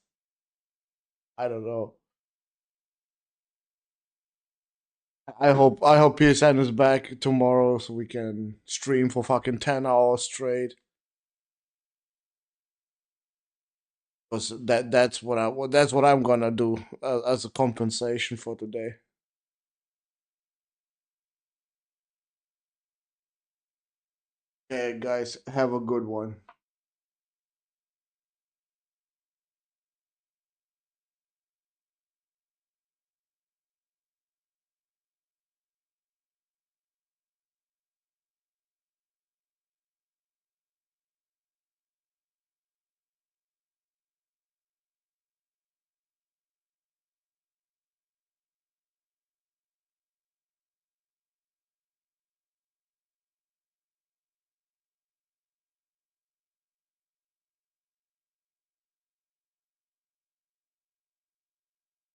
I don't know. I hope PSN is back tomorrow so we can stream for fucking 10 hours straight. Because that's what I'm gonna do as a compensation for today. Okay, guys, have a good one.